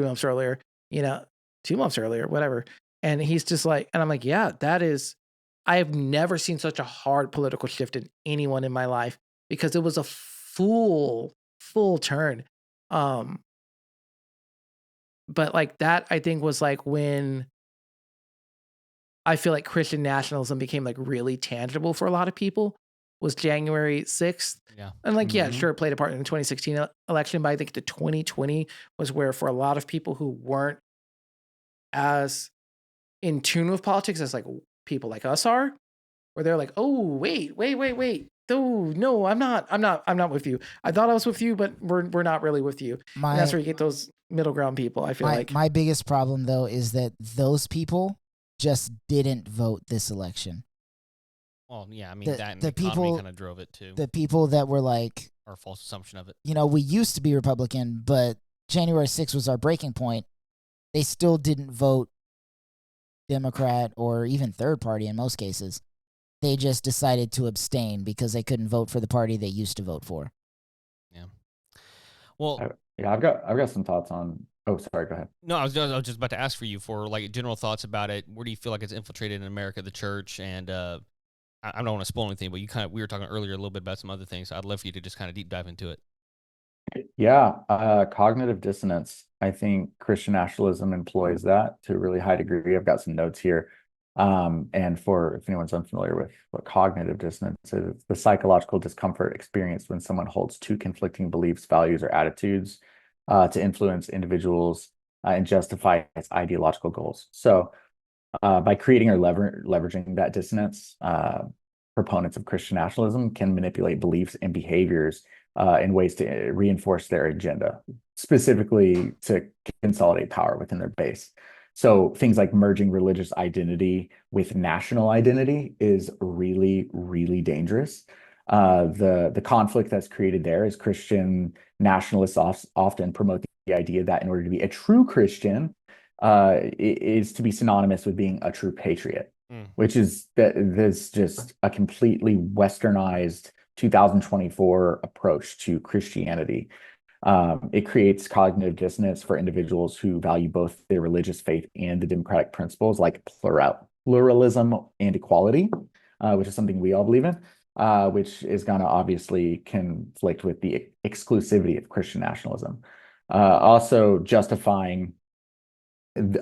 Speaker 2: months earlier, 2 months earlier, whatever. And he's just like, and I'm like, yeah, I have never seen such a hard political shift in anyone in my life because it was a full turn. But like that, I think was like when I feel like Christian nationalism became like really tangible for a lot of people was January 6th.
Speaker 1: Yeah.
Speaker 2: And like, yeah, sure, it played a part in the 2016 election, but I think the 2020 was where for a lot of people who weren't as in tune with politics as like people like us are, where they're like, oh, wait. Oh, no, I'm not with you. I thought I was with you, but we're not really with you. And that's where you get those middle ground people, I feel like.
Speaker 4: My biggest problem, though, is that those just didn't vote this election.
Speaker 1: Well, yeah, I mean,
Speaker 4: the people
Speaker 1: kind of drove it too.
Speaker 4: The people that were like,
Speaker 1: or a false assumption of it.
Speaker 4: We used to be Republican, but January 6th was our breaking point. They still didn't vote Democrat or even third party in most cases. They just decided to abstain because they couldn't vote for the party they used to vote for.
Speaker 1: Yeah. Well,
Speaker 3: I've got some thoughts on. Oh, sorry. Go ahead.
Speaker 1: No, I was just about to ask for you for like general thoughts about it. Where do you feel like it's infiltrated in America, the church, and I don't want to spoil anything, but we were talking earlier a little bit about some other things. So I'd love for you to just kind of deep dive into it.
Speaker 3: Yeah, cognitive dissonance. I think Christian nationalism employs that to a really high degree. I've got some notes here. And if anyone's unfamiliar with what cognitive dissonance is, it's the psychological discomfort experienced when someone holds two conflicting beliefs, values, or attitudes to influence individuals and justify its ideological goals. So by creating or leveraging that dissonance, proponents of Christian nationalism can manipulate beliefs and behaviors in ways to reinforce their agenda, specifically to consolidate power within their base. So things like merging religious identity with national identity is really, really dangerous. The conflict that's created there is Christian nationalists often promote the idea that in order to be a true Christian, is to be synonymous with being a true patriot, which is this just a completely westernized 2024 approach to Christianity. It creates cognitive dissonance for individuals who value both their religious faith and the democratic principles like pluralism and equality, which is something we all believe in, which is going to obviously conflict with the exclusivity of Christian nationalism. Also justifying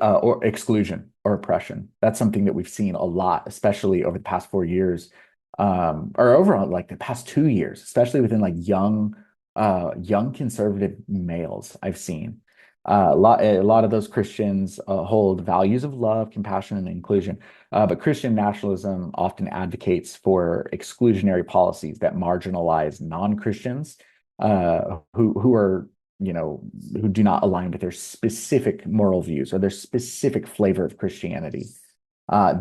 Speaker 3: or exclusion or oppression. That's something that we've seen a lot, especially over the past 4 years, or overall like the past 2 years, especially within like young conservative males. I've seen a lot of those Christians hold values of love, compassion, and inclusion, but Christian nationalism often advocates for exclusionary policies that marginalize non-Christians who are who do not align with their specific moral views or their specific flavor of Christianity.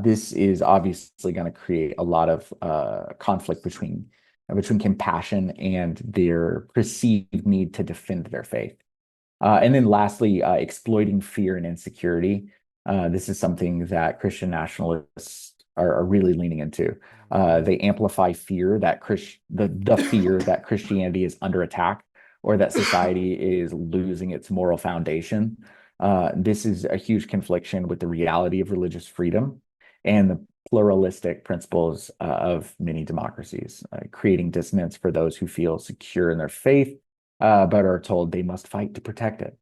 Speaker 3: This is obviously going to create a lot of conflict between compassion and their perceived need to defend their faith. And then lastly, exploiting fear and insecurity. This is something that Christian nationalists are really leaning into. They amplify fear that the fear that Christianity is under attack or that society is losing its moral foundation. This is a huge confliction with the reality of religious freedom and the pluralistic principles of many democracies, creating dissonance for those who feel secure in their faith, but are told they must fight to protect it.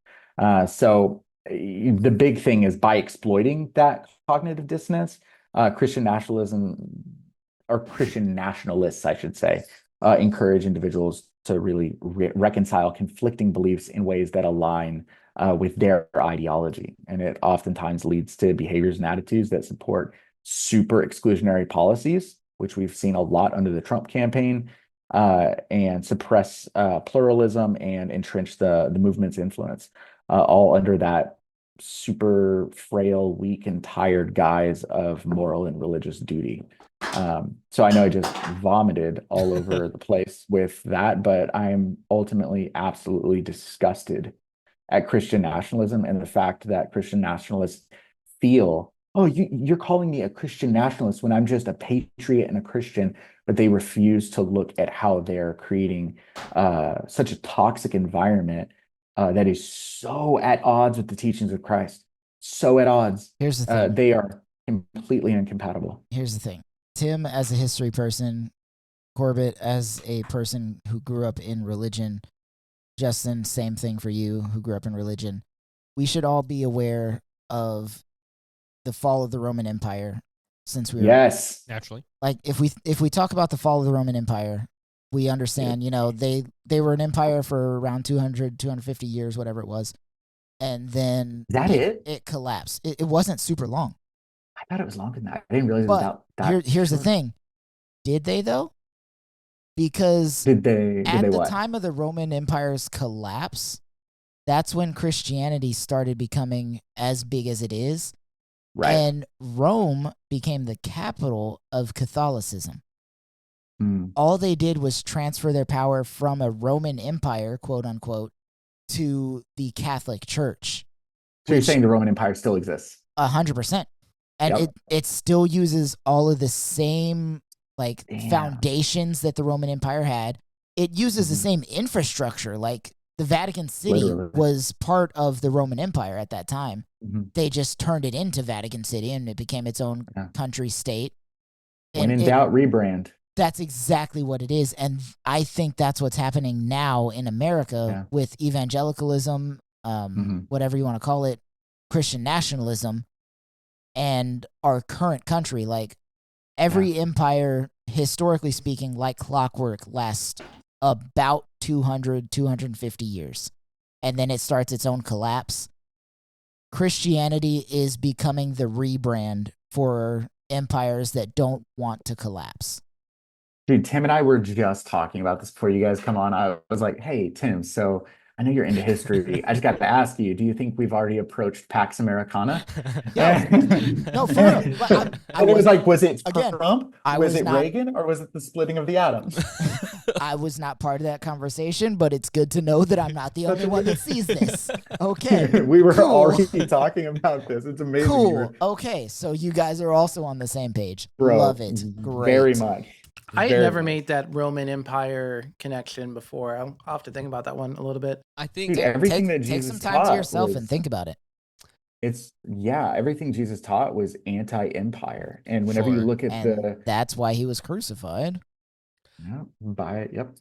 Speaker 3: So the big thing is, by exploiting that cognitive dissonance, Christian nationalism, or Christian nationalists, I should say, encourage individuals to really reconcile conflicting beliefs in ways that align with their ideology. And it oftentimes leads to behaviors and attitudes that support super exclusionary policies, which we've seen a lot under the Trump campaign, and suppress pluralism and entrench the movement's influence, all under that super frail, weak, and tired guise of moral and religious duty. So I know I just vomited all over the place with that, but I'm ultimately absolutely disgusted at Christian nationalism and the fact that Christian nationalists feel, oh, you're calling me a Christian nationalist when I'm just a patriot and a Christian, but they refuse to look at how they're creating such a toxic environment that is so at odds with the teachings of Christ, so at odds.
Speaker 4: Here's the thing.
Speaker 3: They are completely incompatible.
Speaker 4: Here's the thing. Tim, as a history person, Corbett, as a person who grew up in religion, Justin, same thing for you, who grew up in religion. We should all be aware of the fall of the Roman Empire, since we were,
Speaker 3: yes,
Speaker 1: naturally,
Speaker 4: like if we talk about the fall of the Roman Empire, we understand, they were an empire for around 200, 250 years, whatever it was. And then
Speaker 3: is that
Speaker 4: it collapsed. It wasn't super long.
Speaker 3: I thought it was longer than that. I didn't realize it was about that.
Speaker 4: Here's the thing. Did they though? Because
Speaker 3: at the
Speaker 4: time of the Roman Empire's collapse, that's when Christianity started becoming as big as it is.
Speaker 3: Right.
Speaker 4: And Rome became the capital of Catholicism. All they did was transfer their power from a Roman Empire, quote unquote, to the Catholic Church.
Speaker 3: So you're saying the Roman Empire still exists?
Speaker 4: 100%. And it still uses all of the same foundations that the Roman Empire had. It uses the same infrastructure. Like the Vatican City was part of the Roman Empire at that time. They just turned it into Vatican City and it became its own country state.
Speaker 3: When in doubt, rebrand.
Speaker 4: That's exactly what it is. And I think that's what's happening now in America with evangelicalism, whatever you want to call it, Christian nationalism, and our current country. Like every empire, historically speaking, like clockwork, lasts about 200, 250 years. And then it starts its own collapse. Christianity is becoming the rebrand for empires that don't want to collapse.
Speaker 3: Dude, Tim and I were just talking about this before you guys come on. I was like, hey, Tim, so I know you're into history. I just got to ask you, do you think we've already approached Pax Americana?
Speaker 4: No, for real.
Speaker 3: And it was like, was it Trump?
Speaker 4: Was
Speaker 3: it Reagan? Or was it the splitting of the atoms?
Speaker 4: I was not part of that conversation, but it's good to know that I'm not the only one that sees this. Okay.
Speaker 3: We were already talking about this. It's amazing.
Speaker 4: Cool. Okay, so you guys are also on the same page.
Speaker 3: Bro,
Speaker 4: love it. Great.
Speaker 3: Very much.
Speaker 2: I never made that Roman Empire connection before. I'll have to think about that one a little bit.
Speaker 1: I think
Speaker 3: everything that Jesus
Speaker 4: take some time to yourself
Speaker 3: was,
Speaker 4: and think about it.
Speaker 3: Everything Jesus taught was anti-empire. And whenever you look at
Speaker 4: that's why he was crucified.
Speaker 3: Yeah, by it. Yep.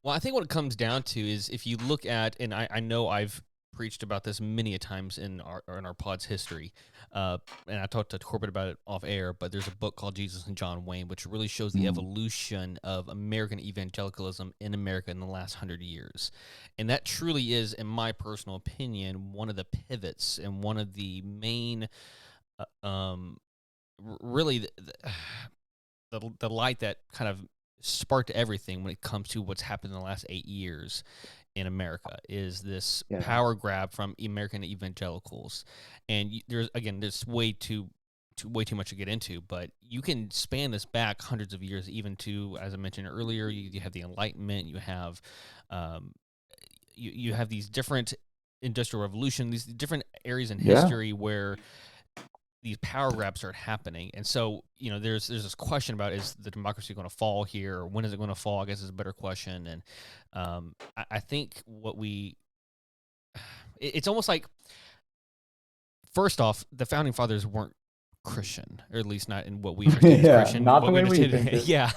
Speaker 1: Well, I think what it comes down to is if you look at, and I know I've preached about this many a times in our pod's history, and I talked to Corbett about it off air. But there's a book called Jesus and John Wayne, which really shows the evolution of American evangelicalism in America in the last 100 years, and that truly is, in my personal opinion, one of the pivots and one of the main, really the light that kind of sparked everything when it comes to what's happened in the last 8 years in America is this power grab from American evangelicals. And there's way too much to get into, but you can span this back hundreds of years, even to, as I mentioned earlier, you have the Enlightenment, you have you have these different Industrial Revolution, these different areas in history where these power grabs start happening. And so, there's this question about, is the democracy going to fall here, or when is it going to fall? I guess is a better question. And I think it's almost like, first off, the founding fathers weren't Christian, or at least not in what we understand as Christian.
Speaker 3: Not the way we think it.
Speaker 1: Yeah,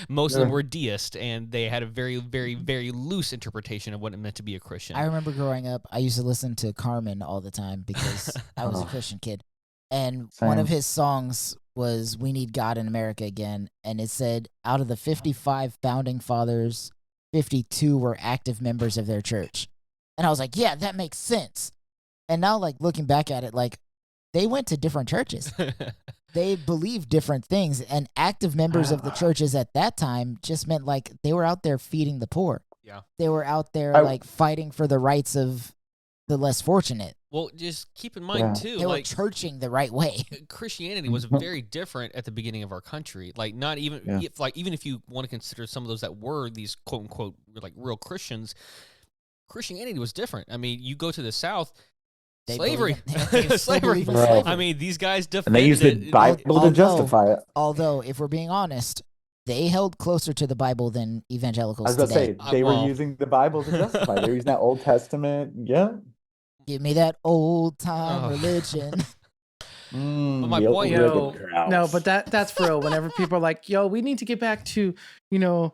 Speaker 1: most of them were deist, and they had a very, very, very loose interpretation of what it meant to be a Christian.
Speaker 4: I remember growing up, I used to listen to Carmen all the time because I was a Christian kid. And one of his songs was "We Need God in America Again." And it said, out of the 55 founding fathers, 52 were active members of their church. And I was like, yeah, that makes sense. And now, looking back at it, they went to different churches. They believed different things. And active members of the churches at that time just meant, they were out there feeding the poor.
Speaker 1: Yeah.
Speaker 4: They were out there, fighting for the rights of the less fortunate.
Speaker 1: Well, just keep in mind, too,
Speaker 4: they were churching the right way.
Speaker 1: Christianity was very different at the beginning of our country. Not even even if you want to consider some of those that were these quote unquote real Christians, Christianity was different. I mean, you go to the South, slavery. Slavery.
Speaker 3: Right.
Speaker 1: I mean, these guys defended
Speaker 3: and they used the Bible to justify it.
Speaker 4: Although, if we're being honest, they held closer to the Bible than evangelicals
Speaker 3: I was about
Speaker 4: today.
Speaker 3: to say, they were using the Bible to justify it. They were using that Old Testament. Yeah.
Speaker 4: Give me that old time religion.
Speaker 1: But my point,
Speaker 2: no, but that's for real. Whenever people are like, "Yo, we need to get back to the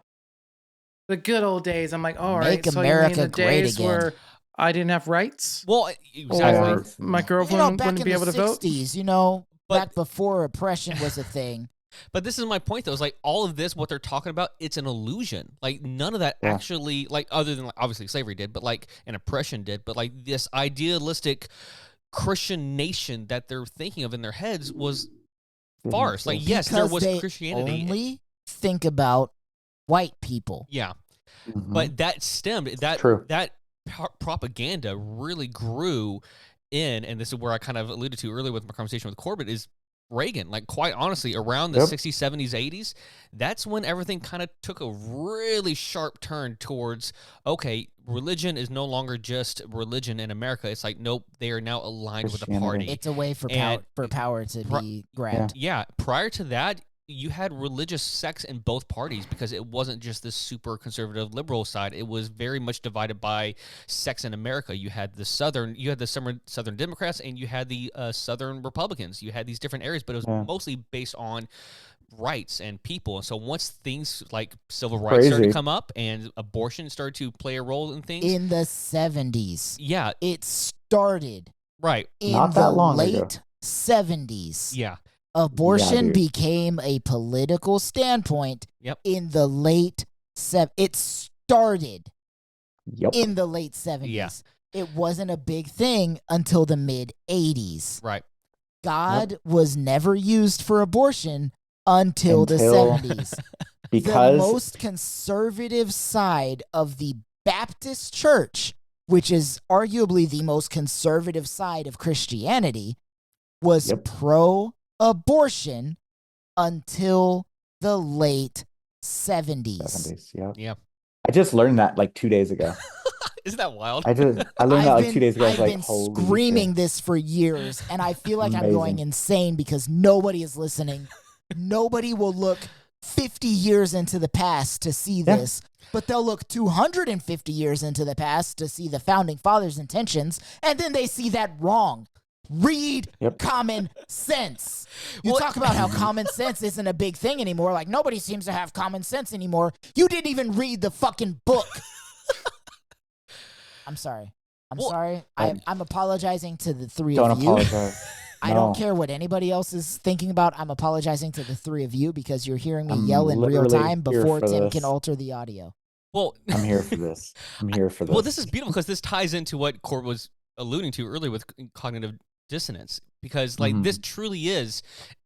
Speaker 2: good old days," I'm like, "All right,
Speaker 4: Make America
Speaker 2: so you mean the
Speaker 4: great
Speaker 2: days
Speaker 4: again."
Speaker 2: where I didn't have rights,
Speaker 1: well, exactly.
Speaker 2: or my girlfriend
Speaker 4: back
Speaker 2: wouldn't
Speaker 4: in
Speaker 2: be
Speaker 4: the
Speaker 2: able to vote."
Speaker 4: 60s,
Speaker 1: But-
Speaker 4: back before oppression was a thing.
Speaker 1: But this is my point, though. Is all of this, what they're talking about, it's an illusion. None of that actually, other than obviously slavery did, but and oppression did. But this idealistic Christian nation that they're thinking of in their heads was farce. Yes, there was
Speaker 4: Because they
Speaker 1: Christianity.
Speaker 4: only think about white people.
Speaker 1: Yeah,
Speaker 3: Mhm.
Speaker 1: but that stemmed that propaganda really grew in, and this is where I kind of alluded to earlier with my conversation with Corbett, is Reagan. Quite honestly, around the 60s, 70s, 80s, that's when everything kind of took a really sharp turn towards, okay, religion is no longer just religion in America. It's nope, they are now aligned with the party.
Speaker 4: It's a way for power to be grabbed.
Speaker 1: Yeah, prior to that, you had religious sects in both parties because it wasn't just this super conservative liberal side. It was very much divided by sects in America. You had the Southern Democrats, and you had the Southern Republicans. You had these different areas, but it was mostly based on rights and people. And so once things like civil rights started to come up and abortion started to play a role in things.
Speaker 4: In the 70s.
Speaker 1: Yeah.
Speaker 4: It started.
Speaker 1: Right.
Speaker 4: In
Speaker 3: Not
Speaker 4: the
Speaker 3: that long
Speaker 4: late
Speaker 3: ago.
Speaker 4: 70s.
Speaker 1: Yeah.
Speaker 4: Abortion became a political standpoint in the late it started in the late 70s.
Speaker 1: Yeah.
Speaker 4: It wasn't a big thing until the mid 80s.
Speaker 1: Right.
Speaker 4: God was never used for abortion until the 70s.
Speaker 3: Because
Speaker 4: the most conservative side of the Baptist Church, which is arguably the most conservative side of Christianity, was pro-abortion until the late 70s.
Speaker 1: Yeah.
Speaker 3: I just learned that 2 days ago.
Speaker 1: Isn't that wild?
Speaker 3: I learned that 2 days ago.
Speaker 4: I've been screaming this for years, and I feel like I'm going insane because nobody is listening. Nobody will look 50 years into the past to see this, but they'll look 250 years into the past to see the founding fathers' intentions, and then they see that wrong. Read common sense. You talk about how common sense isn't a big thing anymore. Nobody seems to have common sense anymore. You didn't even read the fucking book. I'm sorry. I'm
Speaker 1: Well,
Speaker 4: sorry.
Speaker 3: Don't-
Speaker 4: I'm apologizing to the three
Speaker 3: Don't
Speaker 4: of you.
Speaker 3: apologize.
Speaker 4: I don't
Speaker 3: No.
Speaker 4: care what anybody else is thinking about. I'm apologizing to the three of you because you're hearing me
Speaker 3: I'm
Speaker 4: yell in real
Speaker 3: literally
Speaker 4: time
Speaker 3: here
Speaker 4: before
Speaker 3: for
Speaker 4: Tim
Speaker 3: this.
Speaker 4: can alter the audio.
Speaker 1: Well,
Speaker 3: I'm here for this. I'm here for this.
Speaker 1: well, this is beautiful because this ties into what Corbett was alluding to earlier with cognitive dissonance. Because this truly is,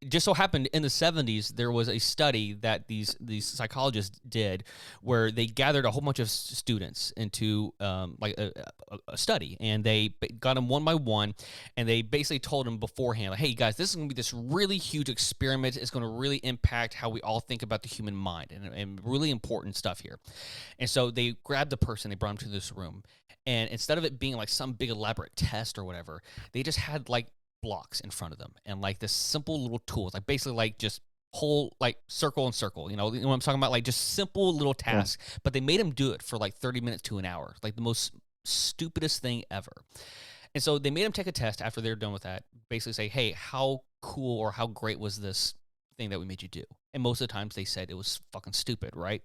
Speaker 1: just so happened in the 70s, there was a study that these psychologists did where they gathered a whole bunch of students into a study, and they got them one by one, and they basically told them beforehand, like, hey, guys, this is going to be this really huge experiment. It's going to really impact how we all think about the human mind, and really important stuff here. And so they grabbed the person, they brought him to this room, and instead of it being like some big elaborate test or whatever, they just had like blocks in front of them and like this simple little tools, like basically like just whole like circle and circle, you know what I'm talking about, like just simple little tasks. Yeah. But they made them do it for like 30 minutes to an hour, like the most stupidest thing ever. And so they made them take a test after they're done with that, basically say, hey, how cool or how great was this thing that we made you do? And most of the times they said it was fucking stupid, right?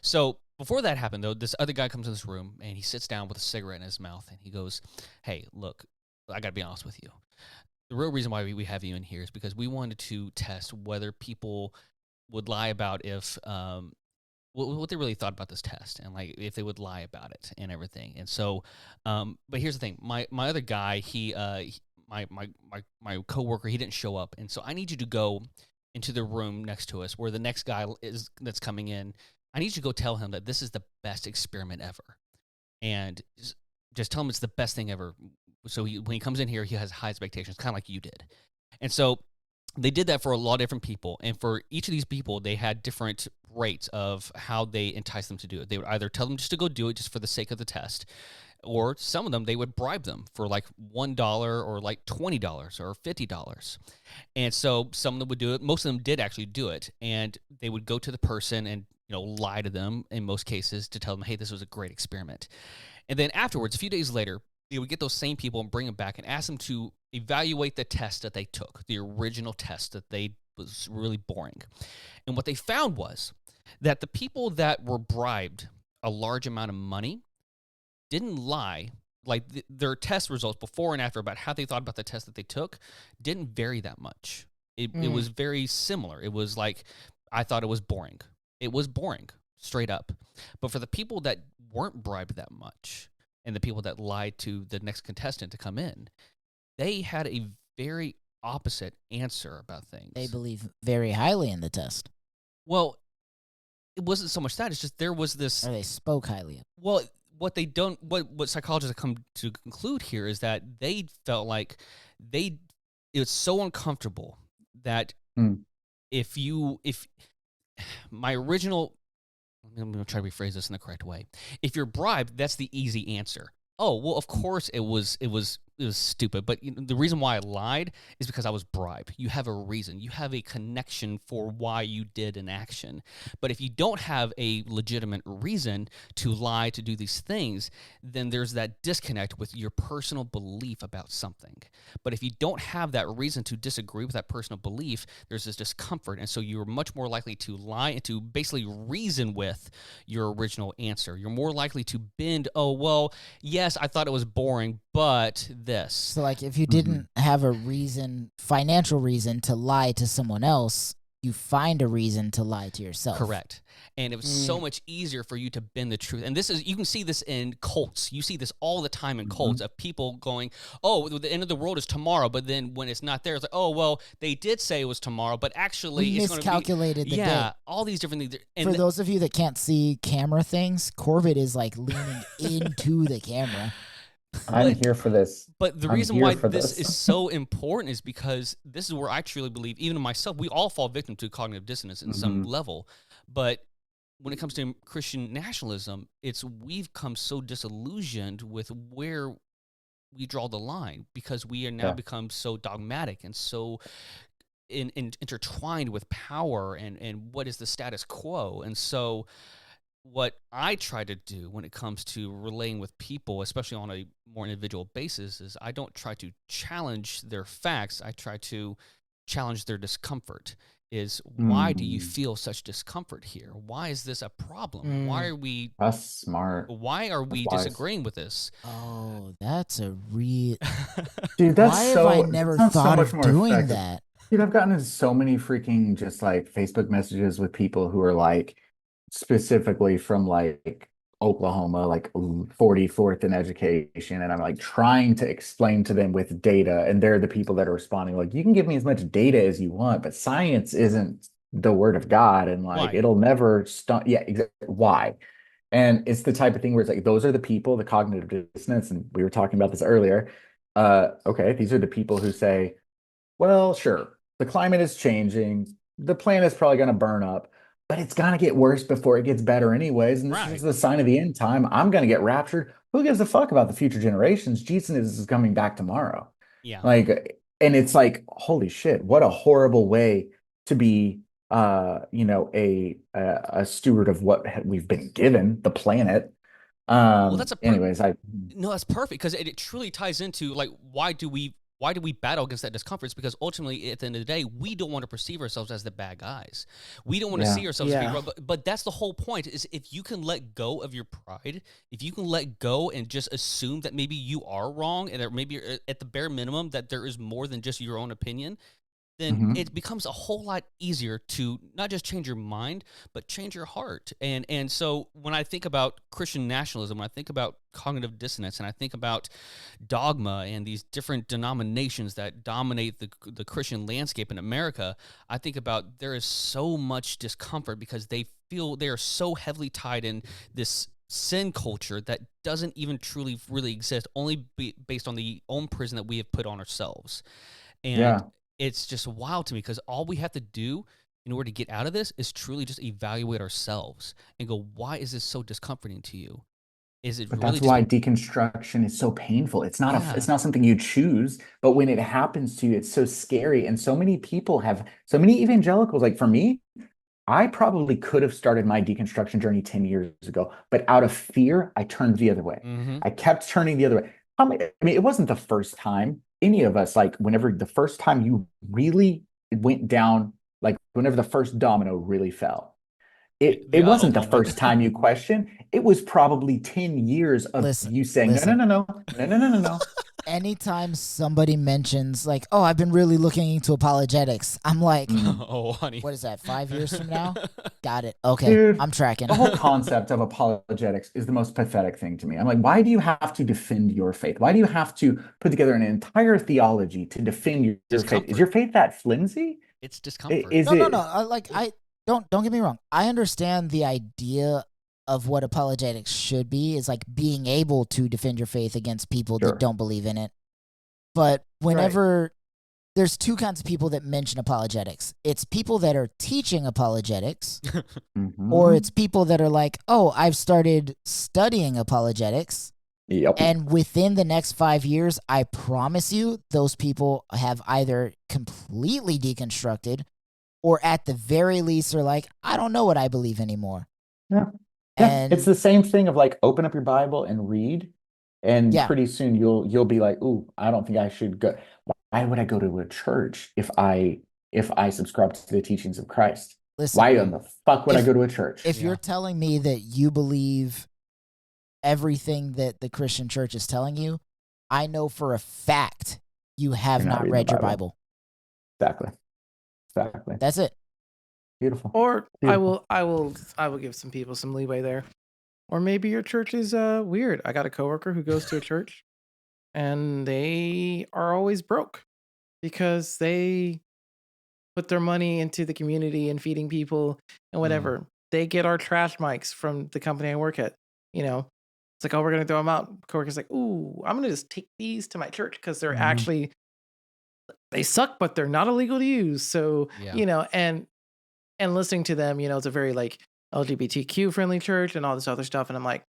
Speaker 1: So before that happened, though, this other guy comes in this room and he sits down with a cigarette in his mouth and he goes, hey, look, I got to be honest with you. The real reason why we have you in here is because we wanted to test whether people would lie about if what they really thought about this test, and like if they would lie about it and everything. And so, but here's the thing: my other guy, my coworker, he didn't show up, and so I need you to go into the room next to us where the next guy is that's coming in. I need you to go tell him that this is the best experiment ever, and just tell him it's the best thing ever. So when he comes in here, he has high expectations, kind of like you did. And so they did that for a lot of different people. And for each of these people, they had different rates of how they enticed them to do it. They would either tell them just to go do it just for the sake of the test, or some of them, they would bribe them for like $1 or like $20 or $50. And so some of them would do it. Most of them did actually do it. And they would go to the person and, lie to them in most cases to tell them, hey, this was a great experiment. And then afterwards, a few days later, they would get those same people and bring them back and ask them to evaluate the test that they took, the original test that was really boring. And what they found was that the people that were bribed a large amount of money didn't lie. Like their test results before and after about how they thought about the test that they took didn't vary that much. It was very similar. It was like, I thought it was boring. It was boring, straight up. But for the people that weren't bribed that much, and the people that lied to the next contestant to come in, they had a very opposite answer about things.
Speaker 4: They believe very highly in the test.
Speaker 1: Well, it wasn't so much that. It's just there was this...
Speaker 4: Or they spoke highly.
Speaker 1: Well, what psychologists have come to conclude here is that they felt like it was so uncomfortable that if my original... I'm going to try to rephrase this in the correct way. If you're bribed, that's the easy answer. Oh, well, of course it was stupid. But the reason why I lied is because I was bribed. You have a reason. You have a connection for why you did an action. But if you don't have a legitimate reason to lie, to do these things, then there's that disconnect with your personal belief about something. But if you don't have that reason to disagree with that personal belief, there's this discomfort. And so you're much more likely to lie and to basically reason with your original answer. You're more likely to bend, oh, well, yes, I thought it was boring, but this.
Speaker 4: So, like, if you didn't have a reason, financial reason to lie to someone else, you find a reason to lie to yourself.
Speaker 1: Correct. And it was so much easier for you to bend the truth. And you can see this in cults. You see this all the time in cults of people going, oh, the end of the world is tomorrow. But then when it's not there, it's like, oh, well, they did say it was tomorrow, but actually
Speaker 4: we
Speaker 1: it's going to be...
Speaker 4: miscalculated the date.
Speaker 1: All these different things. And
Speaker 4: for those of you that can't see camera things, Corbett is like leaning into the camera.
Speaker 3: I'm here for this.
Speaker 1: But the reason why this is so important is because this is where I truly believe, even myself, we all fall victim to cognitive dissonance in some level. But when it comes to Christian nationalism, we've come so disillusioned with where we draw the line because we are now become so dogmatic and so intertwined with power and what is the status quo. And so what I try to do when it comes to relating with people, especially on a more individual basis, is I don't try to challenge their facts. I try to challenge their discomfort. is why do you feel such discomfort here? Why is this a problem? Why are we
Speaker 3: That's smart.
Speaker 1: Why are we
Speaker 3: wise.
Speaker 1: disagreeing with this?
Speaker 4: Oh, that's a real.
Speaker 3: Dude, that's
Speaker 4: Why have I
Speaker 3: so
Speaker 4: never
Speaker 3: that sounds so
Speaker 4: thought
Speaker 3: much
Speaker 4: of
Speaker 3: more
Speaker 4: doing
Speaker 3: effective.
Speaker 4: that?
Speaker 3: Dude, I've gotten into so many freaking just like Facebook messages with people who are like specifically from like Oklahoma, like 44th in education, and I'm like trying to explain to them with data, and they're the people that are responding like, you can give me as much data as you want, but science isn't the word of God, and like
Speaker 1: Why?
Speaker 3: it'll never stop. Yeah, exactly. Why? And it's the type of thing where it's like those are the people, the cognitive dissonance, and we were talking about this earlier. Okay, these are the people who say, well, sure, the climate is changing. The planet's probably going to burn up, but it's going to get worse before it gets better, anyways. And this
Speaker 1: Right.
Speaker 3: is the sign of the end time. I'm going to get raptured. Who gives a fuck about the future generations? Jesus is coming back tomorrow.
Speaker 1: Yeah.
Speaker 3: Like, and it's like, holy shit, what a horrible way to be, a steward of what we've been given, the planet.
Speaker 1: Well, that's
Speaker 3: Anyways,
Speaker 1: No, that's perfect because it truly ties into like why do we battle against that discomfort? It's because ultimately, at the end of the day, we don't want to perceive ourselves as the bad guys. We don't want to
Speaker 3: Yeah.
Speaker 1: see ourselves as being
Speaker 2: Yeah.
Speaker 1: wrong. But that's the whole point: is if you can let go of your pride, if you can let go and just assume that maybe you are wrong, and that maybe at the bare minimum that there is more than just your own opinion, then
Speaker 3: Mhm.
Speaker 1: it becomes a whole lot easier to not just change your mind, but change your heart. And so when I think about Christian nationalism, when I think about cognitive dissonance, and I think about dogma and these different denominations that dominate the Christian landscape in America, I think about there is so much discomfort because they feel they are so heavily tied in this sin culture that doesn't even truly really exist, only based on the own prison that we have put on ourselves. And
Speaker 3: Yeah.
Speaker 1: it's just wild to me because all we have to do in order to get out of this is truly just evaluate ourselves and go, why is this so discomforting to you? Is it
Speaker 3: But
Speaker 1: really
Speaker 3: that's
Speaker 1: just
Speaker 3: why deconstruction is so painful. It's not
Speaker 1: Yeah.
Speaker 3: it's not something you choose, but when it happens to you, it's so scary. And so many people so many evangelicals, like for me, I probably could have started my deconstruction journey 10 years ago, but out of fear, I turned the other way.
Speaker 1: Mhm.
Speaker 3: I kept turning the other way. I mean, it wasn't the first time any of us, like whenever the first time you really went down, like whenever the first domino really fell,
Speaker 1: The
Speaker 3: it
Speaker 1: uh-oh
Speaker 3: wasn't the
Speaker 1: moment.
Speaker 3: first time you questioned. It was probably 10 years of
Speaker 4: Listen,
Speaker 3: you saying,
Speaker 4: listen.
Speaker 3: no.
Speaker 4: Anytime somebody mentions like, "Oh, I've been really looking into apologetics," I'm like,
Speaker 1: Oh, honey.
Speaker 4: "What is that? 5 years from now?" Got it. Okay,
Speaker 3: Dude,
Speaker 4: I'm tracking.
Speaker 3: the whole concept of apologetics is the most pathetic thing to me. I'm like, why do you have to defend your faith? Why do you have to put together an entire theology to defend your faith?
Speaker 1: Discomfort.
Speaker 3: Is your faith that flimsy?
Speaker 1: It's discomfort.
Speaker 3: Is
Speaker 4: No,
Speaker 3: it?
Speaker 4: I don't get me wrong. I understand the idea of what apologetics should be is like being able to defend your faith against people
Speaker 3: Sure.
Speaker 4: that don't believe in it. But whenever there's two kinds of people that mention apologetics. It's people that are teaching apologetics,
Speaker 3: Mhm.
Speaker 4: or it's people that are like, "Oh, I've started studying apologetics."
Speaker 3: Yep.
Speaker 4: And within the next 5 years, I promise you, those people have either completely deconstructed or at the very least are like, I don't know what I believe anymore.
Speaker 3: Yeah.
Speaker 4: And
Speaker 3: It's the same thing of like open up your Bible and read, and
Speaker 4: Yeah.
Speaker 3: pretty soon you'll be like, "Ooh, I don't think I should go. Why would I go to a church if I subscribe to the teachings of Christ?
Speaker 4: listen,
Speaker 3: Why in the fuck would I
Speaker 4: if-
Speaker 3: go to a church?"
Speaker 4: if you're telling me that you believe everything that the Christian church is telling you, I know for a fact you have
Speaker 3: You're not
Speaker 4: not
Speaker 3: reading
Speaker 4: read
Speaker 3: the
Speaker 4: your
Speaker 3: Bible.
Speaker 4: Bible.
Speaker 3: Exactly.
Speaker 4: That's it.
Speaker 3: Beautiful.
Speaker 2: Or
Speaker 3: Beautiful.
Speaker 2: I will give some people some leeway there. Or maybe your church is weird. I got a coworker who goes to a church and they are always broke because they put their money into the community and feeding people and whatever. They get our trash mics from the company I work at. You know, it's like, oh, we're gonna throw them out. Coworker's like, ooh, I'm gonna just take these to my church because they're actually they suck, but they're not illegal to use. So
Speaker 1: Yeah.
Speaker 2: you know, and listening to them, it's a very like LGBTQ friendly church and all this other stuff. And I'm like,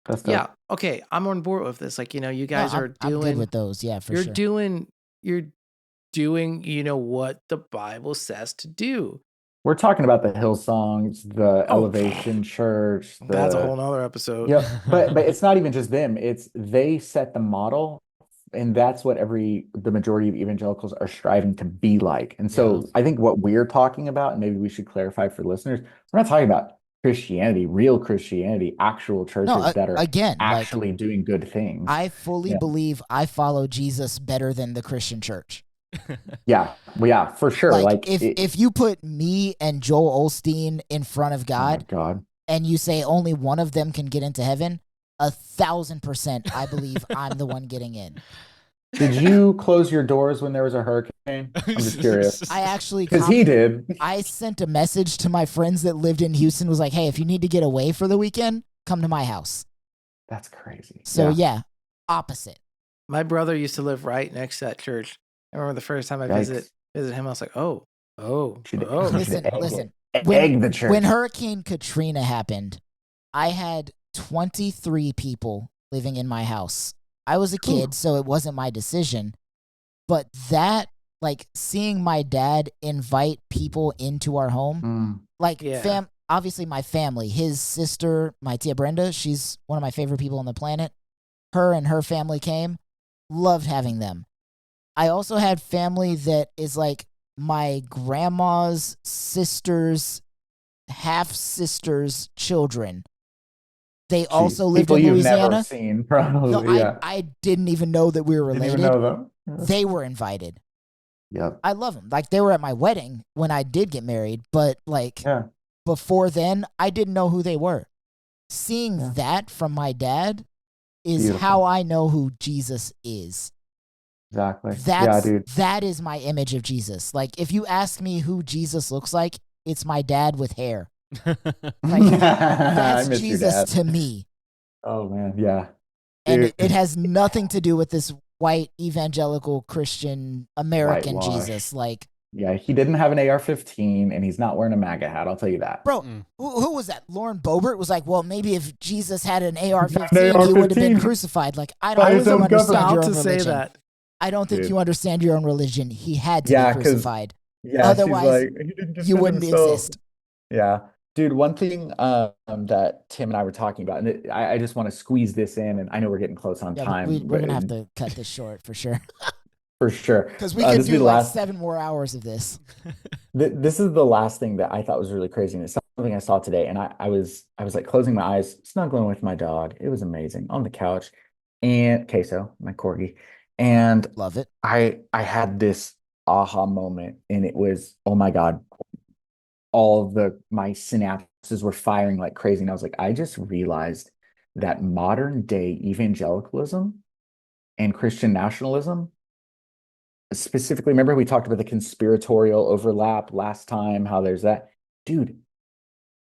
Speaker 3: That's dope.
Speaker 2: yeah, okay, I'm on board with this. Like, you guys
Speaker 4: No,
Speaker 2: are
Speaker 4: I'm good
Speaker 2: doing,
Speaker 4: with those. Yeah, for
Speaker 2: you're
Speaker 4: sure.
Speaker 2: doing, what the Bible says to do.
Speaker 3: We're talking about the Hillsongs, the
Speaker 2: Oh,
Speaker 3: Elevation Church,
Speaker 2: That's a whole nother episode.
Speaker 3: Yep. But it's not even just them. It's they set the model that's what the majority of evangelicals are striving to be like. And so
Speaker 1: Yeah.
Speaker 3: I think what we're talking about, and maybe we should clarify for listeners, we're not talking about Christianity, real Christianity, actual
Speaker 4: No,
Speaker 3: churches that are
Speaker 4: again, like
Speaker 3: actually doing good things.
Speaker 4: I fully
Speaker 3: Yeah.
Speaker 4: believe I follow Jesus better than the Christian church.
Speaker 3: Yeah. Well, yeah, for sure.
Speaker 4: Like
Speaker 3: Like
Speaker 4: if you put me and Joel Osteen in front of
Speaker 3: oh my
Speaker 4: God
Speaker 3: God.
Speaker 4: and you say only one of them can get into heaven, 1,000% I believe I'm the one getting in.
Speaker 3: Did you close your doors when there was a hurricane? I'm just curious.
Speaker 4: I actually
Speaker 3: Because he did.
Speaker 4: I sent a message to my friends that lived in Houston, was like, hey, if you need to get away for the weekend, come to my house.
Speaker 3: That's crazy.
Speaker 4: So yeah, opposite.
Speaker 2: My brother used to live right next to that church. I remember the first time I
Speaker 3: Yikes.
Speaker 2: visited him, I was like, oh.
Speaker 3: Should
Speaker 4: Listen,
Speaker 3: egg
Speaker 4: when,
Speaker 3: the church.
Speaker 4: when Hurricane Katrina happened, I had 23 people living in my house. I was a kid, so it wasn't my decision. But that, like, seeing my dad invite people into our home, like,
Speaker 2: Yeah.
Speaker 4: obviously my family, his sister, my tia Brenda, she's one of my favorite people on the planet. Her and her family came, loved having them. I also had family that is like my grandma's sister's half-sister's children. They also lived
Speaker 3: people
Speaker 4: in
Speaker 3: you've
Speaker 4: Louisiana.
Speaker 3: never seen, probably.
Speaker 4: No,
Speaker 3: Yeah.
Speaker 4: I didn't even know that we were
Speaker 3: Didn't
Speaker 4: related.
Speaker 3: even know them. Yeah.
Speaker 4: They were invited.
Speaker 3: Yep.
Speaker 4: I love them. Like, they were at my wedding when I did get married, but like
Speaker 3: Yeah.
Speaker 4: before then, I didn't know who they were. Seeing
Speaker 3: Yeah.
Speaker 4: that from my dad is
Speaker 3: Beautiful.
Speaker 4: how I know who Jesus is.
Speaker 3: Exactly. Yeah, dude.
Speaker 4: That is my image of Jesus. Like, if you ask me who Jesus looks like, it's my dad with hair. Like,
Speaker 3: I
Speaker 4: that's
Speaker 3: miss your
Speaker 4: Jesus
Speaker 3: dad.
Speaker 4: to me.
Speaker 3: Oh man, yeah.
Speaker 4: And
Speaker 3: Dude.
Speaker 4: it has nothing to do with this white evangelical Christian American
Speaker 3: Whitewash.
Speaker 4: Jesus. Like,
Speaker 3: Yeah, he didn't have an AR-15, and he's not wearing a MAGA hat. I'll tell you that.
Speaker 4: bro, who was that? Lauren Boebert was like, well, maybe if Jesus had an AR-15,
Speaker 3: An
Speaker 4: he would have been
Speaker 3: AR-15.
Speaker 4: crucified. Like, I
Speaker 3: By
Speaker 4: don't
Speaker 3: his
Speaker 4: think
Speaker 3: own
Speaker 4: you understand
Speaker 3: government.
Speaker 4: your
Speaker 2: About
Speaker 4: own
Speaker 2: to say
Speaker 4: religion.
Speaker 2: that.
Speaker 4: I don't think
Speaker 3: Dude.
Speaker 4: you understand your own religion. He had to
Speaker 3: Yeah,
Speaker 4: be
Speaker 3: 'cause-
Speaker 4: crucified.
Speaker 3: Yeah,
Speaker 4: Otherwise,
Speaker 3: she's like, he didn't
Speaker 4: You
Speaker 3: defend
Speaker 4: wouldn't
Speaker 3: himself.
Speaker 4: exist.
Speaker 3: Yeah. Dude, one thing that Tim and I were talking about, and I just want to squeeze this in, and I know we're getting close on
Speaker 4: Yeah,
Speaker 3: time,
Speaker 4: we're
Speaker 3: but
Speaker 4: going to have to cut this short for sure.
Speaker 3: for sure.
Speaker 4: Because we could
Speaker 3: this will be
Speaker 4: do
Speaker 3: the
Speaker 4: like
Speaker 3: last.
Speaker 4: 7 more hours of this.
Speaker 3: This is the last thing that I thought was really crazy, and it's something I saw today. And I was like closing my eyes, snuggling with my dog. It was amazing on the couch, and Queso, my corgi, and
Speaker 4: Love it.
Speaker 3: I had this aha moment, and it was, oh my God, all of my synapses were firing like crazy, and I was like, I just realized that modern day evangelicalism and Christian nationalism, specifically, remember we talked about the conspiratorial overlap last time, how there's that, dude,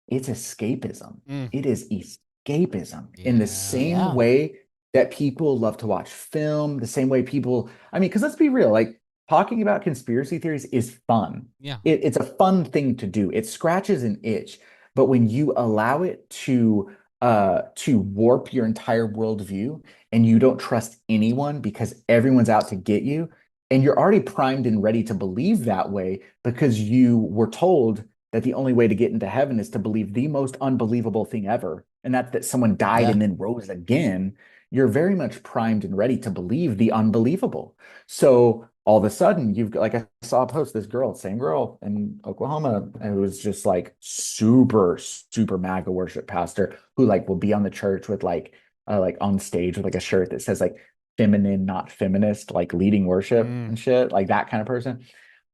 Speaker 3: it's escapism. It is escapism in the same
Speaker 4: Yeah.
Speaker 3: way that people love to watch film, the same way people, I mean, because let's be real, like talking about conspiracy theories is fun.
Speaker 1: Yeah.
Speaker 3: It's a fun thing to do. It scratches an itch, but when you allow it to warp your entire worldview and you don't trust anyone because everyone's out to get you, and you're already primed and ready to believe that way because you were told that the only way to get into heaven is to believe the most unbelievable thing ever, and that's that someone died and then rose again. You're very much primed and ready to believe the unbelievable. So all of a sudden, you've got, like, I saw a post, this girl, same girl in Oklahoma, and it was just like super, super MAGA worship pastor who like will be on the church with like on stage with like a shirt that says like feminine, not feminist, like leading worship and shit, like that kind of person.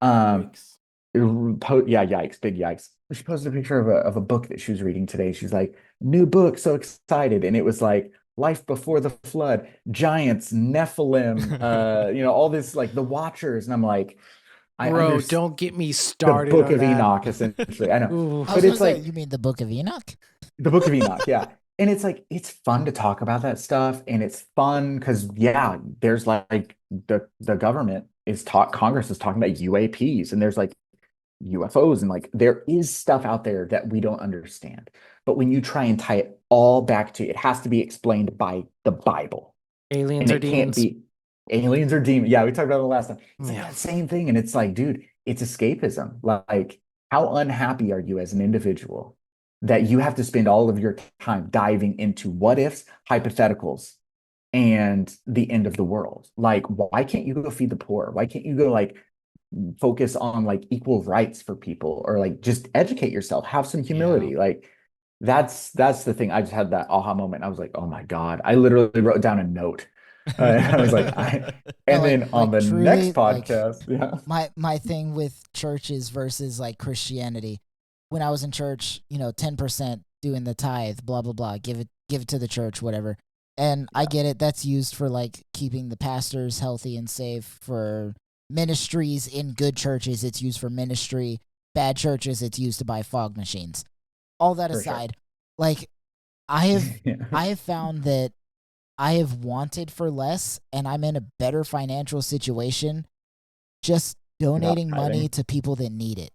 Speaker 2: Yikes.
Speaker 3: Yeah, yikes, big yikes. She posted a picture of a book that she was reading today. She's like, new book, so excited. And it was like Life Before the Flood, Giants, Nephilim, all this, like the Watchers. And I'm like,
Speaker 2: Bro, don't get me
Speaker 3: the
Speaker 2: started
Speaker 3: Book
Speaker 2: on
Speaker 3: of
Speaker 2: that.
Speaker 3: Enoch, essentially. I know.
Speaker 2: Ooh.
Speaker 4: I
Speaker 3: But
Speaker 4: was
Speaker 3: it's
Speaker 4: gonna say,
Speaker 3: like
Speaker 4: you mean the Book of Enoch?
Speaker 3: the Book of Enoch, yeah. And it's like, it's fun to talk about that stuff. And it's fun because, yeah, there's like the government Congress is talking about UAPs, and there's like UFOs, and like there is stuff out there that we don't understand. But when you try and tie it all back to, it has to be explained by the Bible.
Speaker 2: Aliens
Speaker 3: And
Speaker 2: or
Speaker 3: it
Speaker 2: demons.
Speaker 3: can't be aliens or demons. Yeah, we talked about it last time. It's like
Speaker 2: Yeah.
Speaker 3: that same thing. And it's like, dude, it's escapism. Like, how unhappy are you as an individual that you have to spend all of your time diving into what ifs, hypotheticals, and the end of the world. Like, why can't you go feed the poor? Why can't you go like focus on like equal rights for people, or like just educate yourself, have some humility? Like that's the thing. I just had that aha moment. I was like, oh my God. I literally wrote down a note. I was like, and then on the
Speaker 4: truly,
Speaker 3: next podcast,
Speaker 4: my thing with churches versus like Christianity, when I was in church, 10% doing the tithe, blah blah blah, give it to the church, whatever. And I get it, that's used for like keeping the pastors healthy and safe. For ministries in good churches, it's used for ministry. Bad churches, it's used to buy fog machines. All that aside, like I have found that I have wanted for less, and I'm in a better financial situation just donating money to people that need it.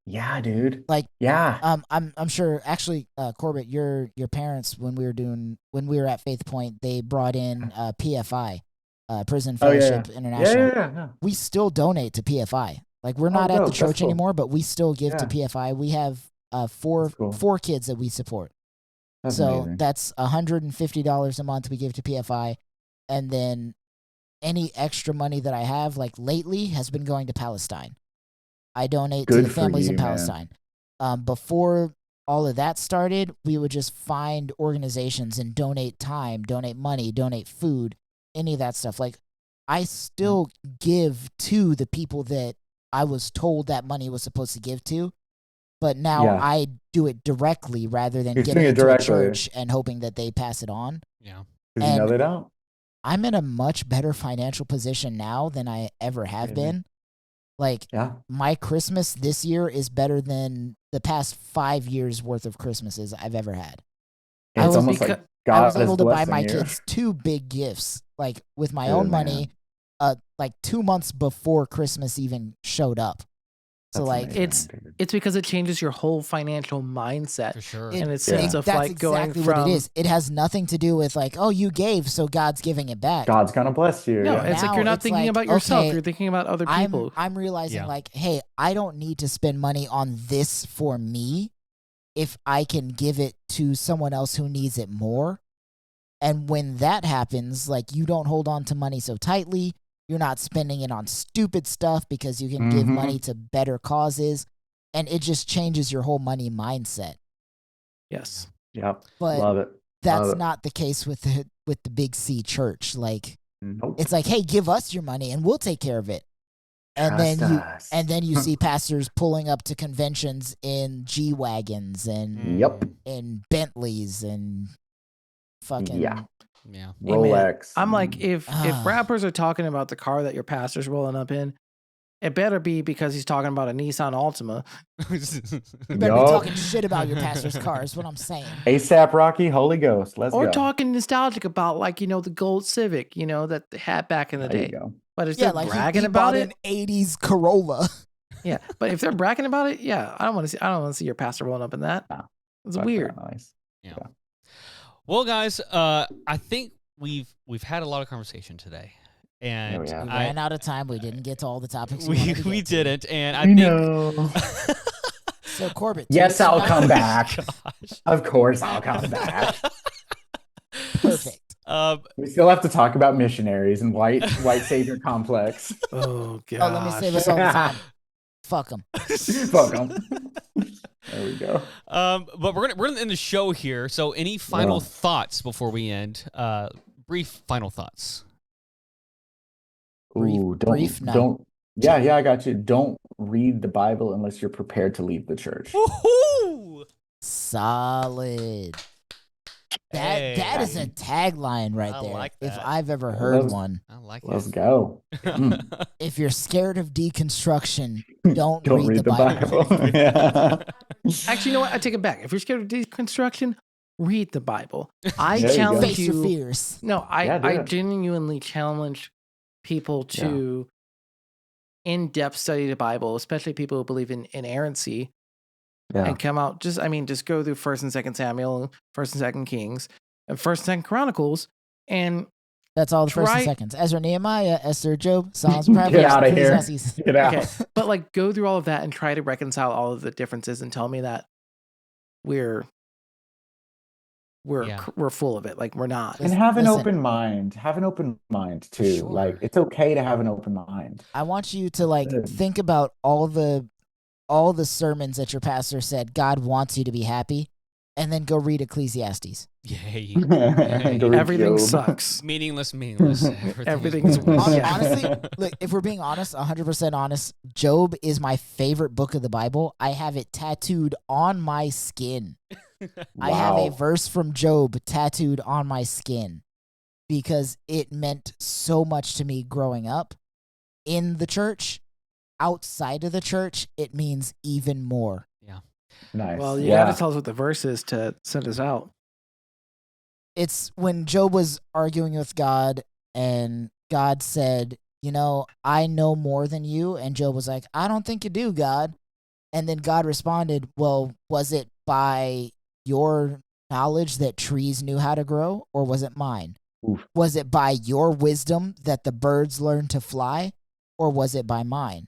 Speaker 3: Yeah, dude.
Speaker 4: Like,
Speaker 3: yeah.
Speaker 4: I'm sure. Actually, Corbett, your parents, when we were at Faith Point, they brought in PFI, Prison Fellowship International.
Speaker 3: Yeah.
Speaker 4: We still donate to PFI. Like, we're not at the church anymore, but we still give to PFI. We have four kids that we support.
Speaker 3: That's
Speaker 4: so
Speaker 3: amazing.
Speaker 4: That's $150 a month we give to PFI, and then any extra money that I have, like lately, has been going to Palestine. I donate to the families in Palestine. Before all of that started, we would just find organizations and donate time, donate money, donate food, any of that stuff. Like, I still give to the people that I was told that money was supposed to give to, but now I do it directly rather than giving it to a church and hoping that they pass it on.
Speaker 1: Yeah.
Speaker 3: Because you know they don't.
Speaker 4: I'm in a much better financial position now than I ever have been. Like, my Christmas this year is better than the past 5 years worth of Christmases I've ever had.
Speaker 3: It's almost like God
Speaker 4: I was able to buy my
Speaker 3: you.
Speaker 4: kids 2 big gifts, like with my own money, like 2 months before Christmas even showed up. So like,
Speaker 2: it's because it changes your whole financial mindset.
Speaker 1: For sure.
Speaker 2: And it's sense of
Speaker 4: that's
Speaker 2: like
Speaker 4: exactly
Speaker 2: going from
Speaker 4: what it is. It has nothing to do with like, oh, you gave, so God's giving it back.
Speaker 3: God's gonna bless you.
Speaker 2: No, it's like you're not thinking about yourself. You're thinking about other people.
Speaker 4: I'm realizing like, hey, I don't need to spend money on this for me if I can give it to someone else who needs it more. And when that happens, like, you don't hold on to money so tightly. You're not spending it on stupid stuff because you can give money to better causes, and it just changes your whole money mindset.
Speaker 2: Yes.
Speaker 3: Yep.
Speaker 4: But
Speaker 3: love it.
Speaker 4: That's not the case with the Big C church. Like, it's like, hey, give us your money and we'll take care of it. And then you see pastors pulling up to conventions in G-Wagons and in Bentleys and fucking
Speaker 3: Rolex.
Speaker 2: I'm like, if rappers are talking about the car that your pastor's rolling up in, it better be because he's talking about a Nissan Altima.
Speaker 4: You better be talking shit about your pastor's car, is what I'm saying.
Speaker 3: ASAP Rocky, Holy Ghost. Let's go.
Speaker 2: Or talking nostalgic about, like, the gold Civic, that they had back in the day. But if they're
Speaker 4: like
Speaker 2: bragging about it,
Speaker 4: an 80s Corolla.
Speaker 2: Yeah, but if they're bragging about it, I don't want to see your pastor rolling up in that.
Speaker 3: No,
Speaker 2: it's weird.
Speaker 1: Nice. Yeah. Well, guys, I think we've had a lot of conversation today, and
Speaker 4: we ran out of time. We didn't get to all the topics.
Speaker 1: We didn't, and I think.
Speaker 4: So Corbett.
Speaker 3: Yes, I'll come back. Of course, I'll come back.
Speaker 4: Perfect.
Speaker 3: We still have to talk about missionaries and white savior complex.
Speaker 2: Oh god.
Speaker 4: Oh, let me say this all the time. Fuck them.
Speaker 3: Fuck them. There we go.
Speaker 1: But we're gonna end the show here. So, any final thoughts before we end? Brief final thoughts.
Speaker 3: Don't. Yeah, I got you. Don't read the Bible unless you're prepared to leave the church.
Speaker 1: Woo-hoo!
Speaker 4: Solid. That is a tagline right there.
Speaker 1: Like that.
Speaker 4: If I've ever heard one.
Speaker 1: I like it.
Speaker 3: Let's go.
Speaker 4: If you're scared of deconstruction, don't read the Bible.
Speaker 2: Actually, you know what? I take it back. If you're scared of deconstruction, read the Bible. I challenge
Speaker 4: Face your fears.
Speaker 2: No, I genuinely challenge people to in-depth study the Bible, especially people who believe in inerrancy. And come out, just go through 1st and 2nd Samuel, 1st and 2nd Kings, and 1st and 2nd Chronicles, and
Speaker 4: that's all the 1st and 2nd. Ezra, Nehemiah, Esther, Job, Psalms, Proverbs,
Speaker 3: Get out of here.
Speaker 2: Get out. Okay. But like, go through all of that and try to reconcile all of the differences and tell me that we're we're full of it. Like we're not.
Speaker 3: And have an
Speaker 4: Listen.
Speaker 3: open mind. Have an open mind
Speaker 1: For
Speaker 3: too.
Speaker 1: sure.
Speaker 3: Like it's okay to have an open mind.
Speaker 4: I want you to like
Speaker 3: Good.
Speaker 4: think about all the sermons that your pastor said God wants you to be happy, and then go read Ecclesiastes.
Speaker 1: Yay.
Speaker 3: Go read
Speaker 2: Everything
Speaker 3: Job.
Speaker 2: sucks.
Speaker 1: Meaningless.
Speaker 2: Everything's
Speaker 1: meaningless.
Speaker 2: Yeah.
Speaker 4: Honestly, look, if we're being honest, 100% honest, Job is my favorite book of the Bible. I have it tattooed on my skin. I have a
Speaker 3: Wow.
Speaker 4: verse from Job tattooed on my skin because it meant so much to me growing up in the church. Outside of the church, it means even more.
Speaker 3: Nice.
Speaker 2: Well, you
Speaker 3: yeah.
Speaker 2: have to tell us what the verse is to send us out.
Speaker 4: It's when Job was arguing with God and God said, I know more than you. And Job was like, I don't think you do, God. And then God responded, well, was it by your knowledge that trees knew how to grow, or was it mine?
Speaker 3: Oof.
Speaker 4: Was it by your wisdom that the birds learned to fly, or was it by mine?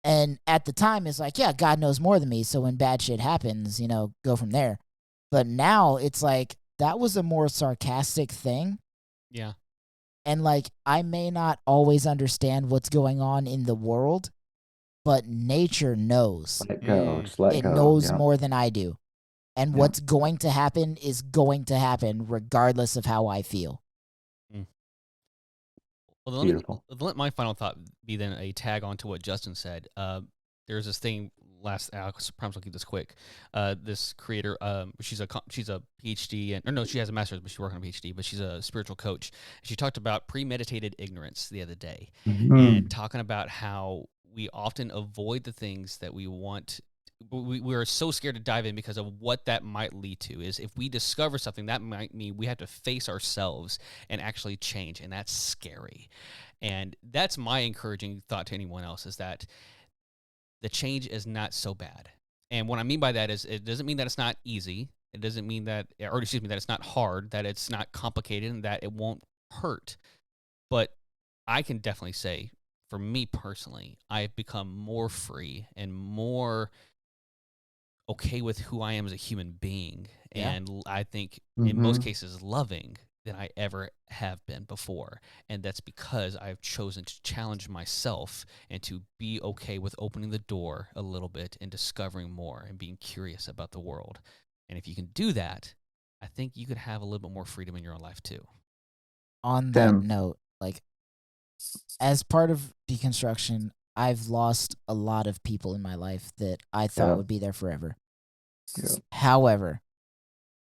Speaker 4: And at the time, it's like, yeah, God knows more than me. So when bad shit happens, go from there. But now it's like, that was a more sarcastic thing.
Speaker 1: Yeah.
Speaker 4: And like, I may not always understand what's going on in the world, but nature knows.
Speaker 3: Let it go. Just let
Speaker 4: It
Speaker 3: go.
Speaker 4: knows
Speaker 3: Yeah.
Speaker 4: more than I do. And
Speaker 3: Yeah.
Speaker 4: what's going to happen is going to happen regardless of how I feel.
Speaker 1: Well,
Speaker 3: Beautiful.
Speaker 1: let my final thought be then a tag on to what Justin said. There's this thing I promise I'll keep this quick. This creator, she's a PhD, she has a master's, but she's working on a PhD, but she's a spiritual coach. She talked about premeditated ignorance the other day, and talking about how we often avoid the things that we want. We are so scared to dive in because of what that might lead to. Is if we discover something, that might mean we have to face ourselves and actually change, and that's scary. And that's my encouraging thought to anyone else, is that the change is not so bad. And what I mean by that is, it doesn't mean that it's not easy. It doesn't mean that it's not hard, that it's not complicated, and that it won't hurt. But I can definitely say, for me personally, I've become more free and more okay with who I am as a human being.
Speaker 4: Yeah.
Speaker 1: And I think in most cases loving than I ever have been before. And that's because I've chosen to challenge myself and to be okay with opening the door a little bit and discovering more and being curious about the world. And if you can do that, I think you could have a little bit more freedom in your own life too.
Speaker 4: On that note, like, as part of deconstruction, I've lost a lot of people in my life that I thought would be there forever.
Speaker 3: Yeah.
Speaker 4: However,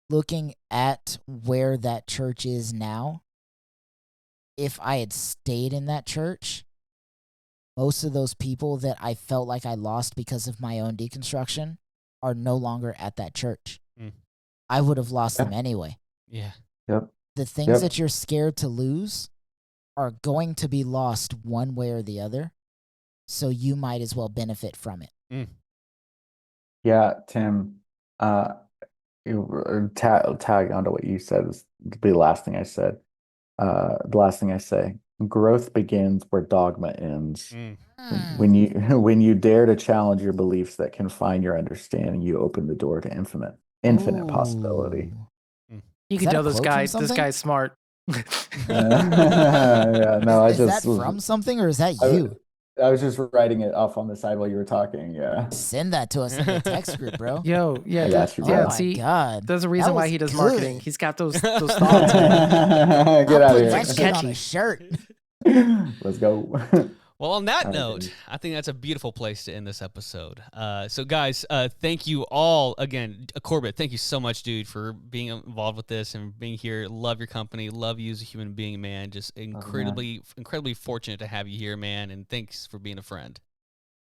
Speaker 4: looking at where that church is now, if I had stayed in that church, most of those people that I felt like I lost because of my own deconstruction are no longer at that church. I would have lost them anyway.
Speaker 1: Yeah.
Speaker 3: Yep.
Speaker 4: The things that you're scared to lose are going to be lost one way or the other. So you might as well benefit from it.
Speaker 3: Yeah, Tim, tag onto what you said is be the last thing I said. The last thing I say, growth begins where dogma ends. When you dare to challenge your beliefs that confine your understanding, you open the door to infinite possibility.
Speaker 2: You can
Speaker 4: that
Speaker 2: tell
Speaker 4: a
Speaker 2: this
Speaker 4: quote
Speaker 2: guy.
Speaker 4: from
Speaker 2: This
Speaker 4: something?
Speaker 2: guy's smart.
Speaker 3: Yeah, no,
Speaker 4: Is that from something, or is that you?
Speaker 3: I was just writing it off on the side while you were talking. Yeah.
Speaker 4: Send that to us in the text group, bro.
Speaker 2: Yo, yeah,
Speaker 3: I got you,
Speaker 4: Oh
Speaker 3: bro.
Speaker 4: my
Speaker 2: see,
Speaker 4: god,
Speaker 2: there's a reason
Speaker 4: That
Speaker 2: why
Speaker 4: was
Speaker 2: he does
Speaker 4: good.
Speaker 2: marketing. He's got those thoughts.
Speaker 3: Get
Speaker 4: I'm
Speaker 3: out of
Speaker 4: putting
Speaker 3: here.
Speaker 4: that shit on
Speaker 2: Catchy.
Speaker 4: a shirt.
Speaker 3: Let's go.
Speaker 1: Well, on that
Speaker 3: All right,
Speaker 1: note,
Speaker 3: baby.
Speaker 1: I think that's a beautiful place to end this episode. So, guys, thank you all again. Corbett, thank you so much, dude, for being involved with this and being here. Love your company. Love you as a human being, man. Just incredibly fortunate to have you here, man. And thanks for being a friend.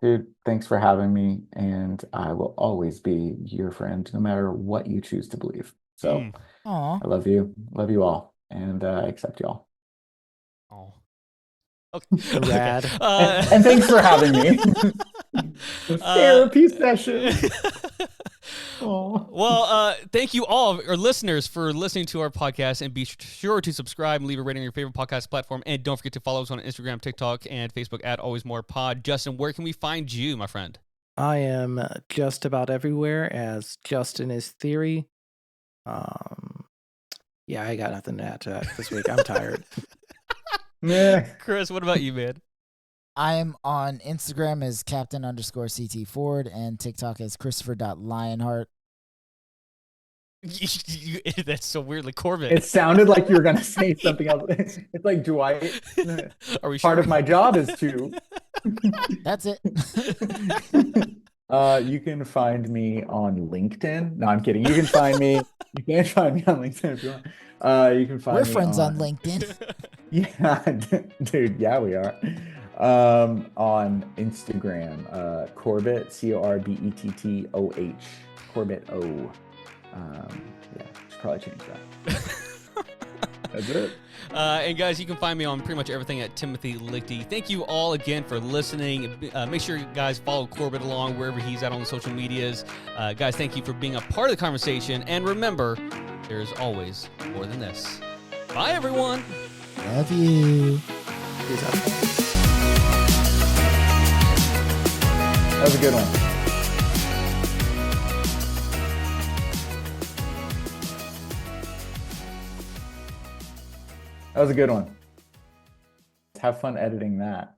Speaker 3: Dude, thanks for having me, and I will always be your friend, no matter what you choose to believe. So,
Speaker 4: Aw.
Speaker 3: I love you all, and I accept you all.
Speaker 1: Oh. Okay.
Speaker 2: Rad.
Speaker 3: And thanks for having me. Therapy session.
Speaker 1: Well, thank you all, our listeners, for listening to our podcast, and be sure to subscribe and leave a rating on your favorite podcast platform. And don't forget to follow us on Instagram, TikTok, and Facebook at Always More Pod. Justin, where can we find you, my friend?
Speaker 2: I am just about everywhere as Justin is Theory. Yeah, I got nothing to add to that this week. I'm tired.
Speaker 1: Chris, what about you, man?
Speaker 4: I'm on Instagram as Captain_CT Ford and TikTok as Christopher.Lionheart.
Speaker 1: That's so weirdly Corbett.
Speaker 3: It sounded like you were gonna say something else. It's like, do I?
Speaker 1: Are we
Speaker 3: Part
Speaker 1: sure?
Speaker 3: of my job is to.
Speaker 4: That's it.
Speaker 3: You can find me on LinkedIn. No, I'm kidding. You can find me. You can find me on LinkedIn if you want. You can find
Speaker 4: We're
Speaker 3: me
Speaker 4: friends on LinkedIn.
Speaker 3: Yeah, dude. Yeah, we are. On Instagram, Corbett CORBETTOH, Corbett O. Yeah, should probably change that. That's it.
Speaker 1: And guys, you can find me on pretty much everything at Timothy Lichty. Thank you all again for listening. Make sure you guys follow Corbett along wherever he's at on the social medias. Guys, thank you for being a part of the conversation. And remember, there's always more than this. Bye, everyone.
Speaker 4: Love you.
Speaker 2: Peace out.
Speaker 3: That was a good one. That was a good one. Have fun editing that.